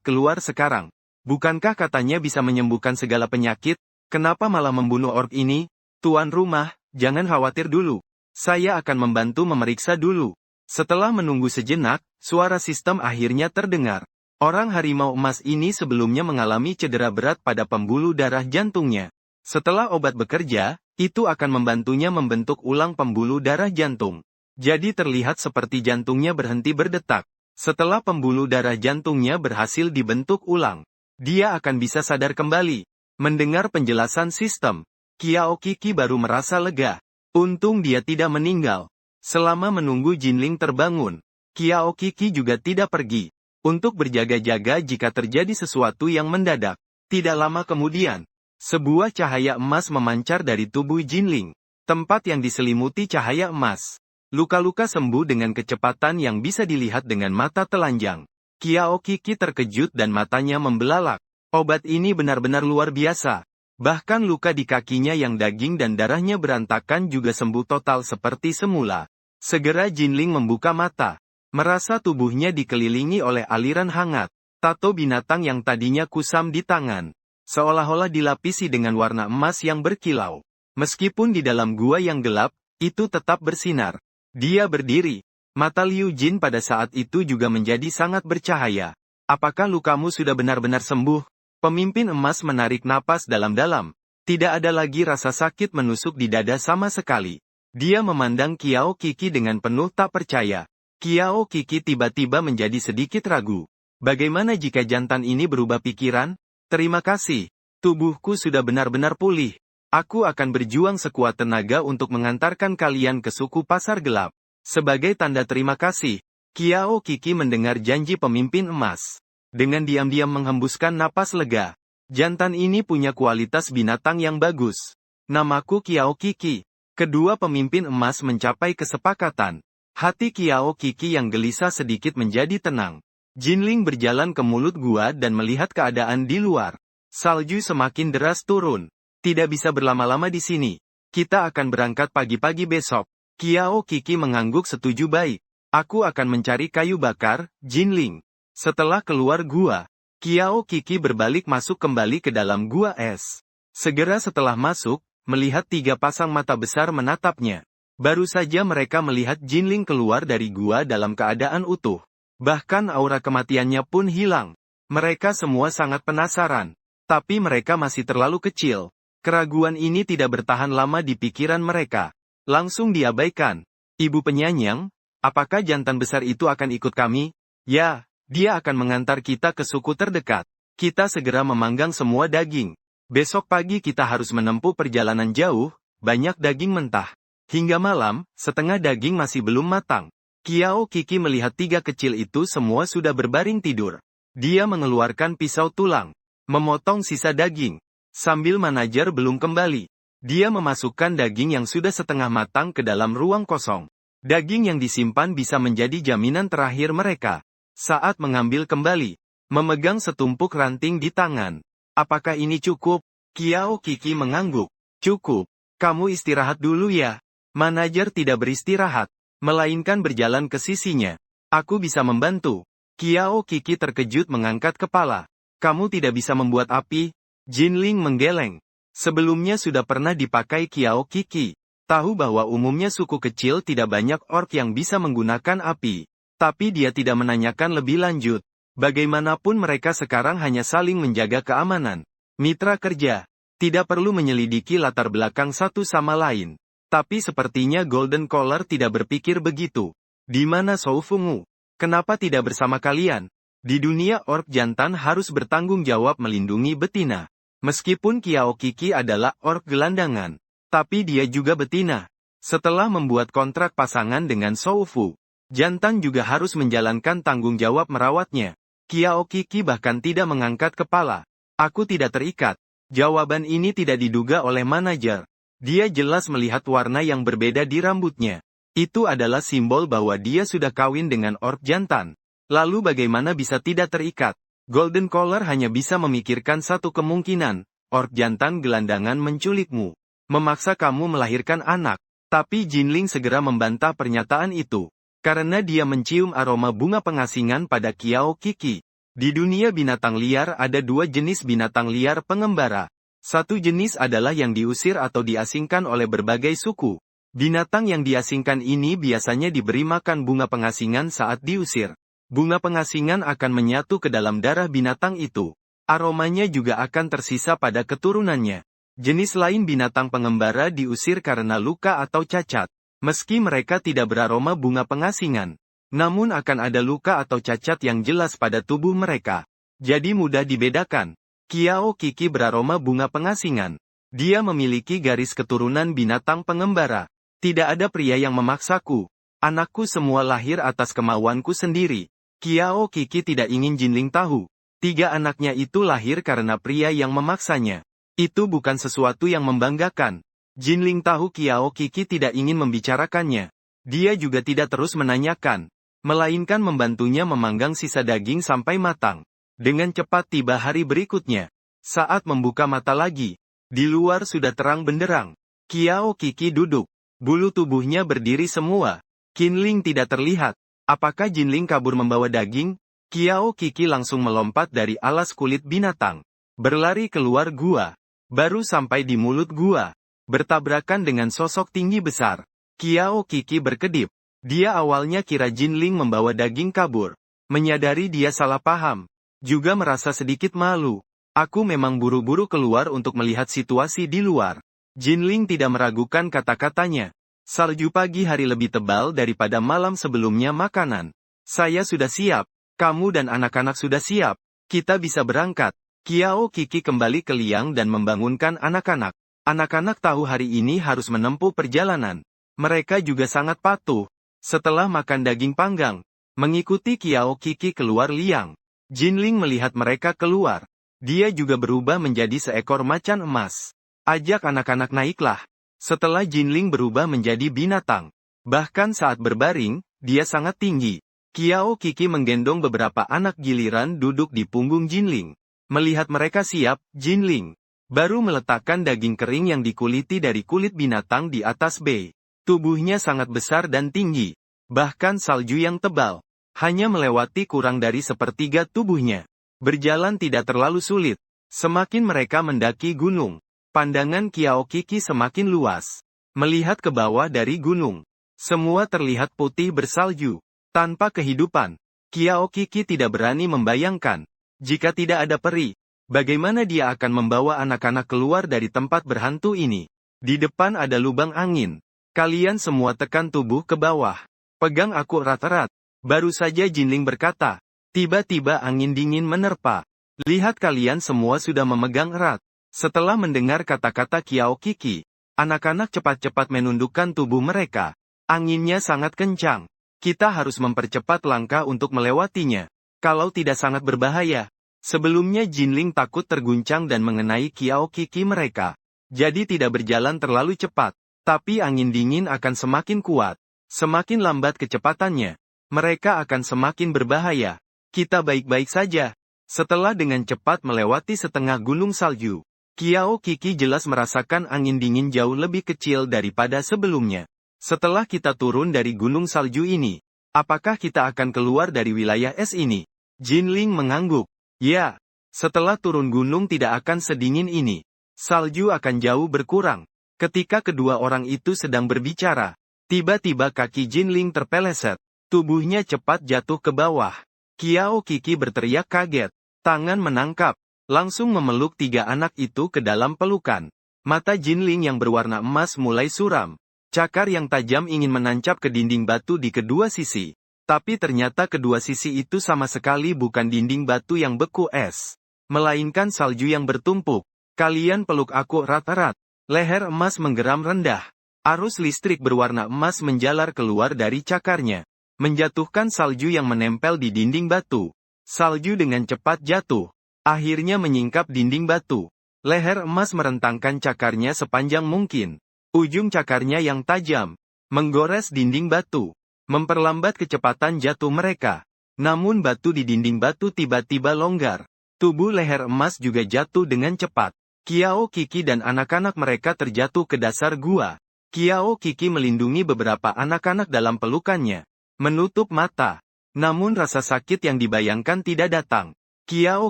keluar sekarang. Bukankah katanya bisa menyembuhkan segala penyakit? Kenapa malah membunuh orc ini? Tuan rumah, jangan khawatir dulu. Saya akan membantu memeriksa dulu. Setelah menunggu sejenak, suara sistem akhirnya terdengar. Orang harimau emas ini sebelumnya mengalami cedera berat pada pembuluh darah jantungnya. Setelah obat bekerja, itu akan membantunya membentuk ulang pembuluh darah jantung. Jadi terlihat seperti jantungnya berhenti berdetak. Setelah pembuluh darah jantungnya berhasil dibentuk ulang, dia akan bisa sadar kembali. Mendengar penjelasan sistem, Kiao Kiki baru merasa lega. Untung dia tidak meninggal. Selama menunggu Jinling terbangun, Kiao Kiki juga tidak pergi. Untuk berjaga-jaga jika terjadi sesuatu yang mendadak. Tidak lama kemudian, sebuah cahaya emas memancar dari tubuh Jinling. Tempat yang diselimuti cahaya emas. Luka-luka sembuh dengan kecepatan yang bisa dilihat dengan mata telanjang. Kiao Kiki terkejut dan matanya membelalak. Obat ini benar-benar luar biasa. Bahkan luka di kakinya yang daging dan darahnya berantakan juga sembuh total seperti semula. Segera Jinling membuka mata. Merasa tubuhnya dikelilingi oleh aliran hangat. Tato binatang yang tadinya kusam di tangan. Seolah-olah dilapisi dengan warna emas yang berkilau. Meskipun di dalam gua yang gelap, itu tetap bersinar. Dia berdiri. Mata Liu Jin pada saat itu juga menjadi sangat bercahaya. Apakah lukamu sudah benar-benar sembuh? Pemimpin emas menarik napas dalam-dalam. Tidak ada lagi rasa sakit menusuk di dada sama sekali. Dia memandang Kiao Kiki dengan penuh tak percaya. Kiao Kiki tiba-tiba menjadi sedikit ragu. Bagaimana jika jantan ini berubah pikiran? Terima kasih. Tubuhku sudah benar-benar pulih. Aku akan berjuang sekuat tenaga untuk mengantarkan kalian ke suku pasar gelap. Sebagai tanda terima kasih, Kiao Kiki mendengar janji pemimpin emas. Dengan diam-diam menghembuskan napas lega. Jantan ini punya kualitas binatang yang bagus. Namaku Kiao Kiki. Kedua pemimpin emas mencapai kesepakatan. Hati Kiao Kiki yang gelisah sedikit menjadi tenang. Jinling berjalan ke mulut gua dan melihat keadaan di luar. Salju semakin deras turun. Tidak bisa berlama-lama di sini. Kita akan berangkat pagi-pagi besok. Kiao Kiki mengangguk setuju baik. Aku akan mencari kayu bakar, Jinling. Setelah keluar gua, Kiao Kiki berbalik masuk kembali ke dalam gua es. Segera setelah masuk, melihat 3 pasang mata besar menatapnya. Baru saja mereka melihat Jinling keluar dari gua dalam keadaan utuh. Bahkan aura kematiannya pun hilang. Mereka semua sangat penasaran. Tapi mereka masih terlalu kecil. Keraguan ini tidak bertahan lama di pikiran mereka. Langsung diabaikan. Ibu penyanyang, apakah jantan besar itu akan ikut kami? Ya, dia akan mengantar kita ke suku terdekat. Kita segera memanggang semua daging. Besok pagi kita harus menempuh perjalanan jauh, banyak daging mentah. Hingga malam, setengah daging masih belum matang. Kiao Kiki melihat tiga kecil itu semua sudah berbaring tidur. Dia mengeluarkan pisau tulang, memotong sisa daging. Sambil manajer belum kembali, dia memasukkan daging yang sudah setengah matang ke dalam ruang kosong. Daging yang disimpan bisa menjadi jaminan terakhir mereka. Saat mengambil kembali, memegang setumpuk ranting di tangan. Apakah ini cukup? Kiao Kiki mengangguk. Cukup. Kamu istirahat dulu ya. Manajer tidak beristirahat, melainkan berjalan ke sisinya. Aku bisa membantu. Kiao Kiki terkejut mengangkat kepala. Kamu tidak bisa membuat api? Jinling menggeleng. Sebelumnya sudah pernah dipakai Kiao Kiki. Tahu bahwa umumnya suku kecil tidak banyak orc yang bisa menggunakan api. Tapi dia tidak menanyakan lebih lanjut. Bagaimanapun mereka sekarang hanya saling menjaga keamanan. Mitra kerja. Tidak perlu menyelidiki latar belakang satu sama lain. Tapi sepertinya Golden Collar tidak berpikir begitu. Di mana Shou Fungu? Kenapa tidak bersama kalian? Di dunia orc jantan harus bertanggung jawab melindungi betina. Meskipun Kiao Kiki adalah orc gelandangan, tapi dia juga betina. Setelah membuat kontrak pasangan dengan Shou Fu, jantan juga harus menjalankan tanggung jawab merawatnya. Kiao Kiki bahkan tidak mengangkat kepala. Aku tidak terikat. Jawaban ini tidak diduga oleh manajer. Dia jelas melihat warna yang berbeda di rambutnya. Itu adalah simbol bahwa dia sudah kawin dengan orc jantan. Lalu bagaimana bisa tidak terikat? Golden Collar hanya bisa memikirkan satu kemungkinan. Orc jantan gelandangan menculikmu. Memaksa kamu melahirkan anak. Tapi Jinling segera membantah pernyataan itu. Karena dia mencium aroma bunga pengasingan pada Kiao Kiki. Di dunia binatang liar ada dua jenis binatang liar pengembara. Satu jenis adalah yang diusir atau diasingkan oleh berbagai suku. Binatang yang diasingkan ini biasanya diberi makan bunga pengasingan saat diusir. Bunga pengasingan akan menyatu ke dalam darah binatang itu. Aromanya juga akan tersisa pada keturunannya. Jenis lain binatang pengembara diusir karena luka atau cacat. Meski mereka tidak beraroma bunga pengasingan, namun akan ada luka atau cacat yang jelas pada tubuh mereka. Jadi mudah dibedakan. Kiao Kiki beraroma bunga pengasingan. Dia memiliki garis keturunan binatang pengembara. Tidak ada pria yang memaksaku. Anakku semua lahir atas kemauanku sendiri. Kiao Kiki tidak ingin Jinling tahu. 3 anaknya itu lahir karena pria yang memaksanya. Itu bukan sesuatu yang membanggakan. Jinling tahu Kiao Kiki tidak ingin membicarakannya. Dia juga tidak terus menanyakan, melainkan membantunya memanggang sisa daging sampai matang. Dengan cepat tiba hari berikutnya. Saat membuka mata lagi, di luar sudah terang benderang. Kiao Kiki duduk. Bulu tubuhnya berdiri semua. Qinling tidak terlihat. Apakah Jinling kabur membawa daging? Kiao Kiki langsung melompat dari alas kulit binatang. Berlari keluar gua. Baru sampai di mulut gua, bertabrakan dengan sosok tinggi besar. Kiao Kiki berkedip. Dia awalnya kira Jinling membawa daging kabur. Menyadari dia salah paham. Juga merasa sedikit malu. Aku memang buru-buru keluar untuk melihat situasi di luar. Jinling tidak meragukan kata-katanya. Salju pagi hari lebih tebal daripada malam sebelumnya makanan. Saya sudah siap. Kamu dan anak-anak sudah siap. Kita bisa berangkat. Kiao Kiki kembali ke liang dan membangunkan anak-anak. Anak-anak tahu hari ini harus menempuh perjalanan. Mereka juga sangat patuh. Setelah makan daging panggang, mengikuti Kiao Kiki keluar liang. Jinling melihat mereka keluar. Dia juga berubah menjadi seekor macan emas. Ajak anak-anak naiklah. Setelah Jinling berubah menjadi binatang. Bahkan saat berbaring, dia sangat tinggi. Kiao Kiki menggendong beberapa anak giliran duduk di punggung Jinling. Melihat mereka siap, Jinling baru meletakkan daging kering yang dikuliti dari kulit binatang di atas bay. Tubuhnya sangat besar dan tinggi. Bahkan salju yang tebal hanya melewati kurang dari sepertiga tubuhnya. Berjalan tidak terlalu sulit. Semakin mereka mendaki gunung, pandangan Kiao Kiki semakin luas. Melihat ke bawah dari gunung, semua terlihat putih bersalju, tanpa kehidupan. Kiao Kiki tidak berani membayangkan, jika tidak ada peri, bagaimana dia akan membawa anak-anak keluar dari tempat berhantu ini. Di depan ada lubang angin. Kalian semua tekan tubuh ke bawah. Pegang aku erat-erat. Baru saja Jinling berkata, tiba-tiba angin dingin menerpa. Lihat kalian semua sudah memegang erat. Setelah mendengar kata-kata Kiao Kiki, anak-anak cepat-cepat menundukkan tubuh mereka. Anginnya sangat kencang. Kita harus mempercepat langkah untuk melewatinya. Kalau tidak sangat berbahaya. Sebelumnya Jinling takut terguncang dan mengenai Kiao Kiki mereka. Jadi tidak berjalan terlalu cepat. Tapi angin dingin akan semakin kuat. Semakin lambat kecepatannya, mereka akan semakin berbahaya. Kita baik-baik saja. Setelah dengan cepat melewati setengah gunung salju, Kiao Kiki jelas merasakan angin dingin jauh lebih kecil daripada sebelumnya. Setelah kita turun dari gunung salju ini, apakah kita akan keluar dari wilayah es ini? Jinling mengangguk. Ya, setelah turun gunung tidak akan sedingin ini. Salju akan jauh berkurang. Ketika kedua orang itu sedang berbicara, tiba-tiba kaki Jinling terpeleset. Tubuhnya cepat jatuh ke bawah. Kiao Kiki berteriak kaget. Tangan menangkap. Langsung memeluk tiga anak itu ke dalam pelukan. Mata Jinling yang berwarna emas mulai suram. Cakar yang tajam ingin menancap ke dinding batu di kedua sisi. Tapi ternyata kedua sisi itu sama sekali bukan dinding batu yang beku es. Melainkan salju yang bertumpuk. Kalian peluk aku erat-erat. Leher emas menggeram rendah. Arus listrik berwarna emas menjalar keluar dari cakarnya. Menjatuhkan salju yang menempel di dinding batu. Salju dengan cepat jatuh. Akhirnya menyingkap dinding batu. Leher emas merentangkan cakarnya sepanjang mungkin. Ujung cakarnya yang tajam menggores dinding batu. Memperlambat kecepatan jatuh mereka. Namun batu di dinding batu tiba-tiba longgar. Tubuh leher emas juga jatuh dengan cepat. Kiao Kiki dan anak-anak mereka terjatuh ke dasar gua. Kiao Kiki melindungi beberapa anak-anak dalam pelukannya. Menutup mata. Namun rasa sakit yang dibayangkan tidak datang. Kiao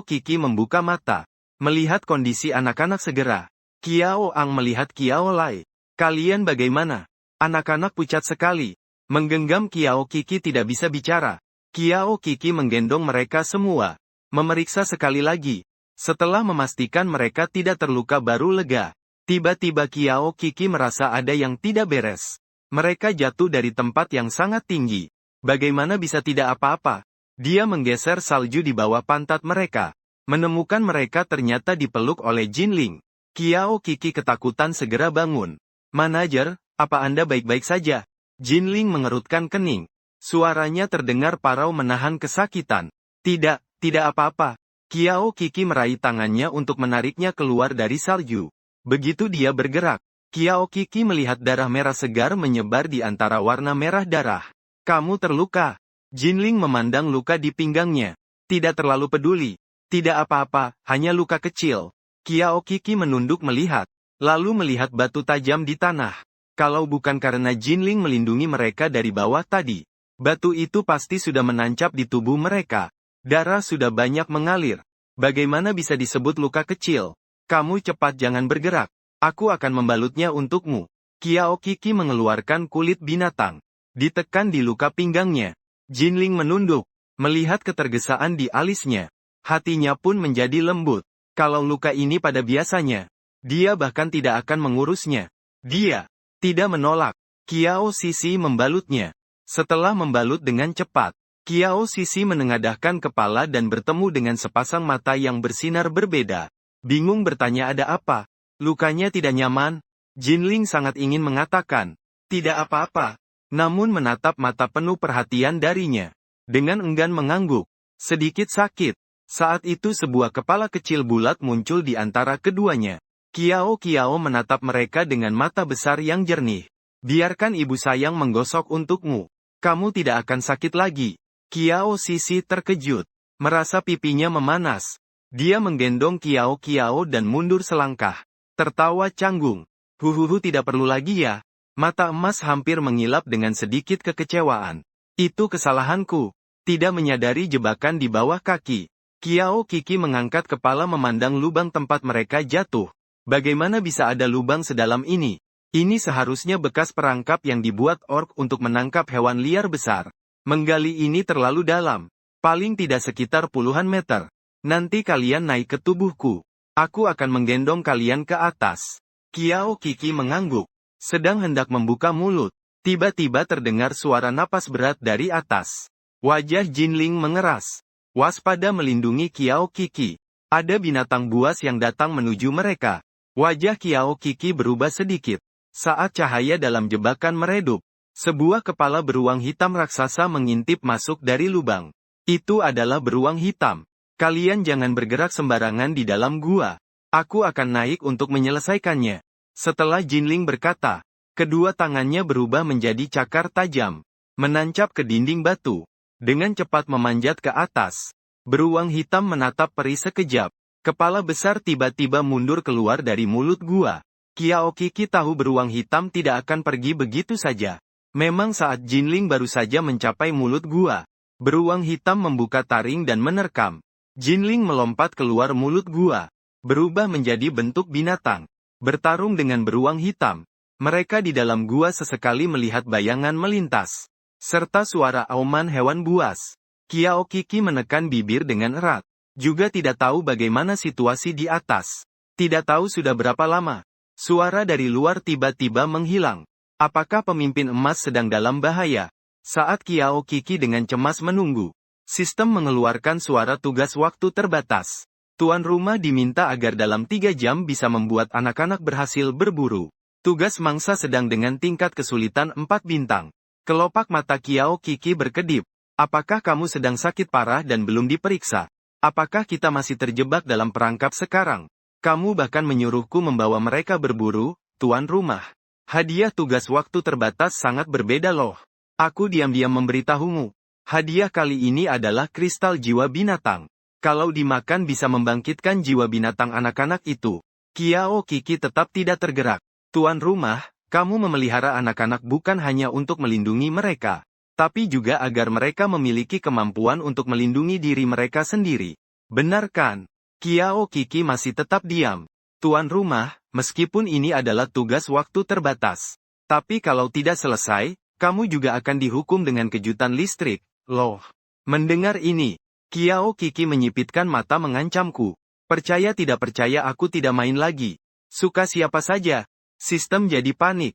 Kiki membuka mata. Melihat kondisi anak-anak segera. Kiao Ang melihat Kiao Lai. Kalian bagaimana? Anak-anak pucat sekali. Menggenggam Kiao Kiki tidak bisa bicara. Kiao Kiki menggendong mereka semua. Memeriksa sekali lagi. Setelah memastikan mereka tidak terluka baru lega. Tiba-tiba Kiao Kiki merasa ada yang tidak beres. Mereka jatuh dari tempat yang sangat tinggi. Bagaimana bisa tidak apa-apa? Dia menggeser salju di bawah pantat mereka. Menemukan mereka ternyata dipeluk oleh Jinling. Kiao Kiki ketakutan segera bangun. Manajer, apa Anda baik-baik saja? Jinling mengerutkan kening. Suaranya terdengar parau menahan kesakitan. Tidak apa-apa. Kiao Kiki meraih tangannya untuk menariknya keluar dari salju. Begitu dia bergerak, Kiao Kiki melihat darah merah segar menyebar di antara warna merah darah. Kamu terluka. Jinling memandang luka di pinggangnya. Tidak terlalu peduli. Tidak apa-apa, hanya luka kecil. Kiao Kiki menunduk melihat. Lalu melihat batu tajam di tanah. Kalau bukan karena Jinling melindungi mereka dari bawah tadi, batu itu pasti sudah menancap di tubuh mereka. Darah sudah banyak mengalir. Bagaimana bisa disebut luka kecil? Kamu cepat jangan bergerak. Aku akan membalutnya untukmu. Kiao Kiki mengeluarkan kulit binatang. Ditekan di luka pinggangnya. Jinling menunduk. Melihat ketergesaan di alisnya. Hatinya pun menjadi lembut. Kalau luka ini pada biasanya, dia bahkan tidak akan mengurusnya. Dia tidak menolak. Kiao Sisi membalutnya. Setelah membalut dengan cepat, Kiao Sisi menengadahkan kepala dan bertemu dengan sepasang mata yang bersinar berbeda. Bingung bertanya ada apa? Lukanya tidak nyaman? Jinling sangat ingin mengatakan, tidak apa-apa. Namun menatap mata penuh perhatian darinya. Dengan enggan mengangguk. Sedikit sakit. Saat itu sebuah kepala kecil bulat muncul di antara keduanya. Kiao menatap mereka dengan mata besar yang jernih. Biarkan ibu sayang menggosok untukmu. Kamu tidak akan sakit lagi. Kiao Sisi terkejut. Merasa pipinya memanas. Dia menggendong Kiao dan mundur selangkah. Tertawa canggung. Huhuhu tidak perlu lagi ya. Mata emas hampir mengilap dengan sedikit kekecewaan. Itu kesalahanku. Tidak menyadari jebakan di bawah kaki. Kiao Kiki mengangkat kepala memandang lubang tempat mereka jatuh. Bagaimana bisa ada lubang sedalam ini? Ini seharusnya bekas perangkap yang dibuat orc untuk menangkap hewan liar besar. Menggali ini terlalu dalam. Paling tidak sekitar puluhan meter. Nanti kalian naik ke tubuhku. Aku akan menggendong kalian ke atas. Kiao Kiki mengangguk. Sedang hendak membuka mulut. Tiba-tiba terdengar suara napas berat dari atas. Wajah Jinling mengeras. Waspada melindungi Kiao Kiki. Ada binatang buas yang datang menuju mereka. Wajah Kiao Kiki berubah sedikit. Saat cahaya dalam jebakan meredup, sebuah kepala beruang hitam raksasa mengintip masuk dari lubang. Itu adalah beruang hitam. Kalian jangan bergerak sembarangan di dalam gua. Aku akan naik untuk menyelesaikannya. Setelah Jinling berkata, kedua tangannya berubah menjadi cakar tajam, menancap ke dinding batu. Dengan cepat memanjat ke atas, beruang hitam menatap peri sekejap. Kepala besar tiba-tiba mundur keluar dari mulut gua. Kiao Kiki tahu beruang hitam tidak akan pergi begitu saja. Memang saat Jinling baru saja mencapai mulut gua, beruang hitam membuka taring dan menerkam. Jinling melompat keluar mulut gua, berubah menjadi bentuk binatang, bertarung dengan beruang hitam. Mereka di dalam gua sesekali melihat bayangan melintas, serta suara auman hewan buas. Kiao Kiki menekan bibir dengan erat. Juga tidak tahu bagaimana situasi di atas. Tidak tahu sudah berapa lama. Suara dari luar tiba-tiba menghilang. Apakah pemimpin emas sedang dalam bahaya? Saat Kiao Kiki dengan cemas menunggu, sistem mengeluarkan suara tugas waktu terbatas. Tuan rumah diminta agar dalam 3 jam bisa membuat anak-anak berhasil berburu. Tugas mangsa sedang dengan tingkat kesulitan 4 bintang. Kelopak mata Kiao Kiki berkedip. Apakah kamu sedang sakit parah dan belum diperiksa? Apakah kita masih terjebak dalam perangkap sekarang? Kamu bahkan menyuruhku membawa mereka berburu, tuan rumah. Hadiah tugas waktu terbatas sangat berbeda loh. Aku diam-diam memberitahumu. Hadiah kali ini adalah kristal jiwa binatang. Kalau dimakan bisa membangkitkan jiwa binatang anak-anak itu. Kiao Kiki tetap tidak tergerak. Tuan rumah, kamu memelihara anak-anak bukan hanya untuk melindungi mereka, tapi juga agar mereka memiliki kemampuan untuk melindungi diri mereka sendiri. Benar kan? Kiao Kiki masih tetap diam. Tuan rumah, meskipun ini adalah tugas waktu terbatas, tapi kalau tidak selesai, kamu juga akan dihukum dengan kejutan listrik, loh. Mendengar ini, Kiao Kiki menyipitkan mata mengancamku. Percaya tidak percaya aku tidak main lagi. Suka siapa saja. Sistem jadi panik.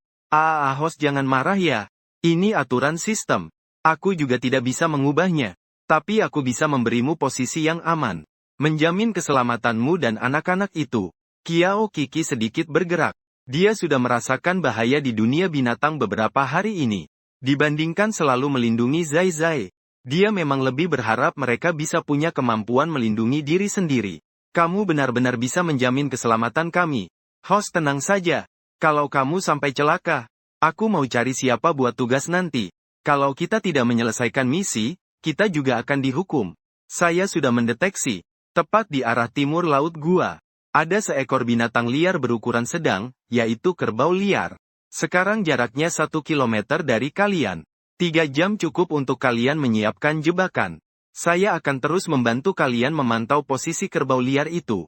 Host jangan marah ya. Ini aturan sistem. Aku juga tidak bisa mengubahnya. Tapi aku bisa memberimu posisi yang aman. Menjamin keselamatanmu dan anak-anak itu. Kiao Kiki sedikit bergerak. Dia sudah merasakan bahaya di dunia binatang beberapa hari ini. Dibandingkan selalu melindungi Zai Zai. Dia memang lebih berharap mereka bisa punya kemampuan melindungi diri sendiri. Kamu benar-benar bisa menjamin keselamatan kami. Host tenang saja. Kalau kamu sampai celaka, aku mau cari siapa buat tugas nanti. Kalau kita tidak menyelesaikan misi, kita juga akan dihukum. Saya sudah mendeteksi. Tepat di arah timur laut gua, ada seekor binatang liar berukuran sedang, yaitu kerbau liar. Sekarang jaraknya 1 kilometer dari kalian. 3 jam cukup untuk kalian menyiapkan jebakan. Saya akan terus membantu kalian memantau posisi kerbau liar itu.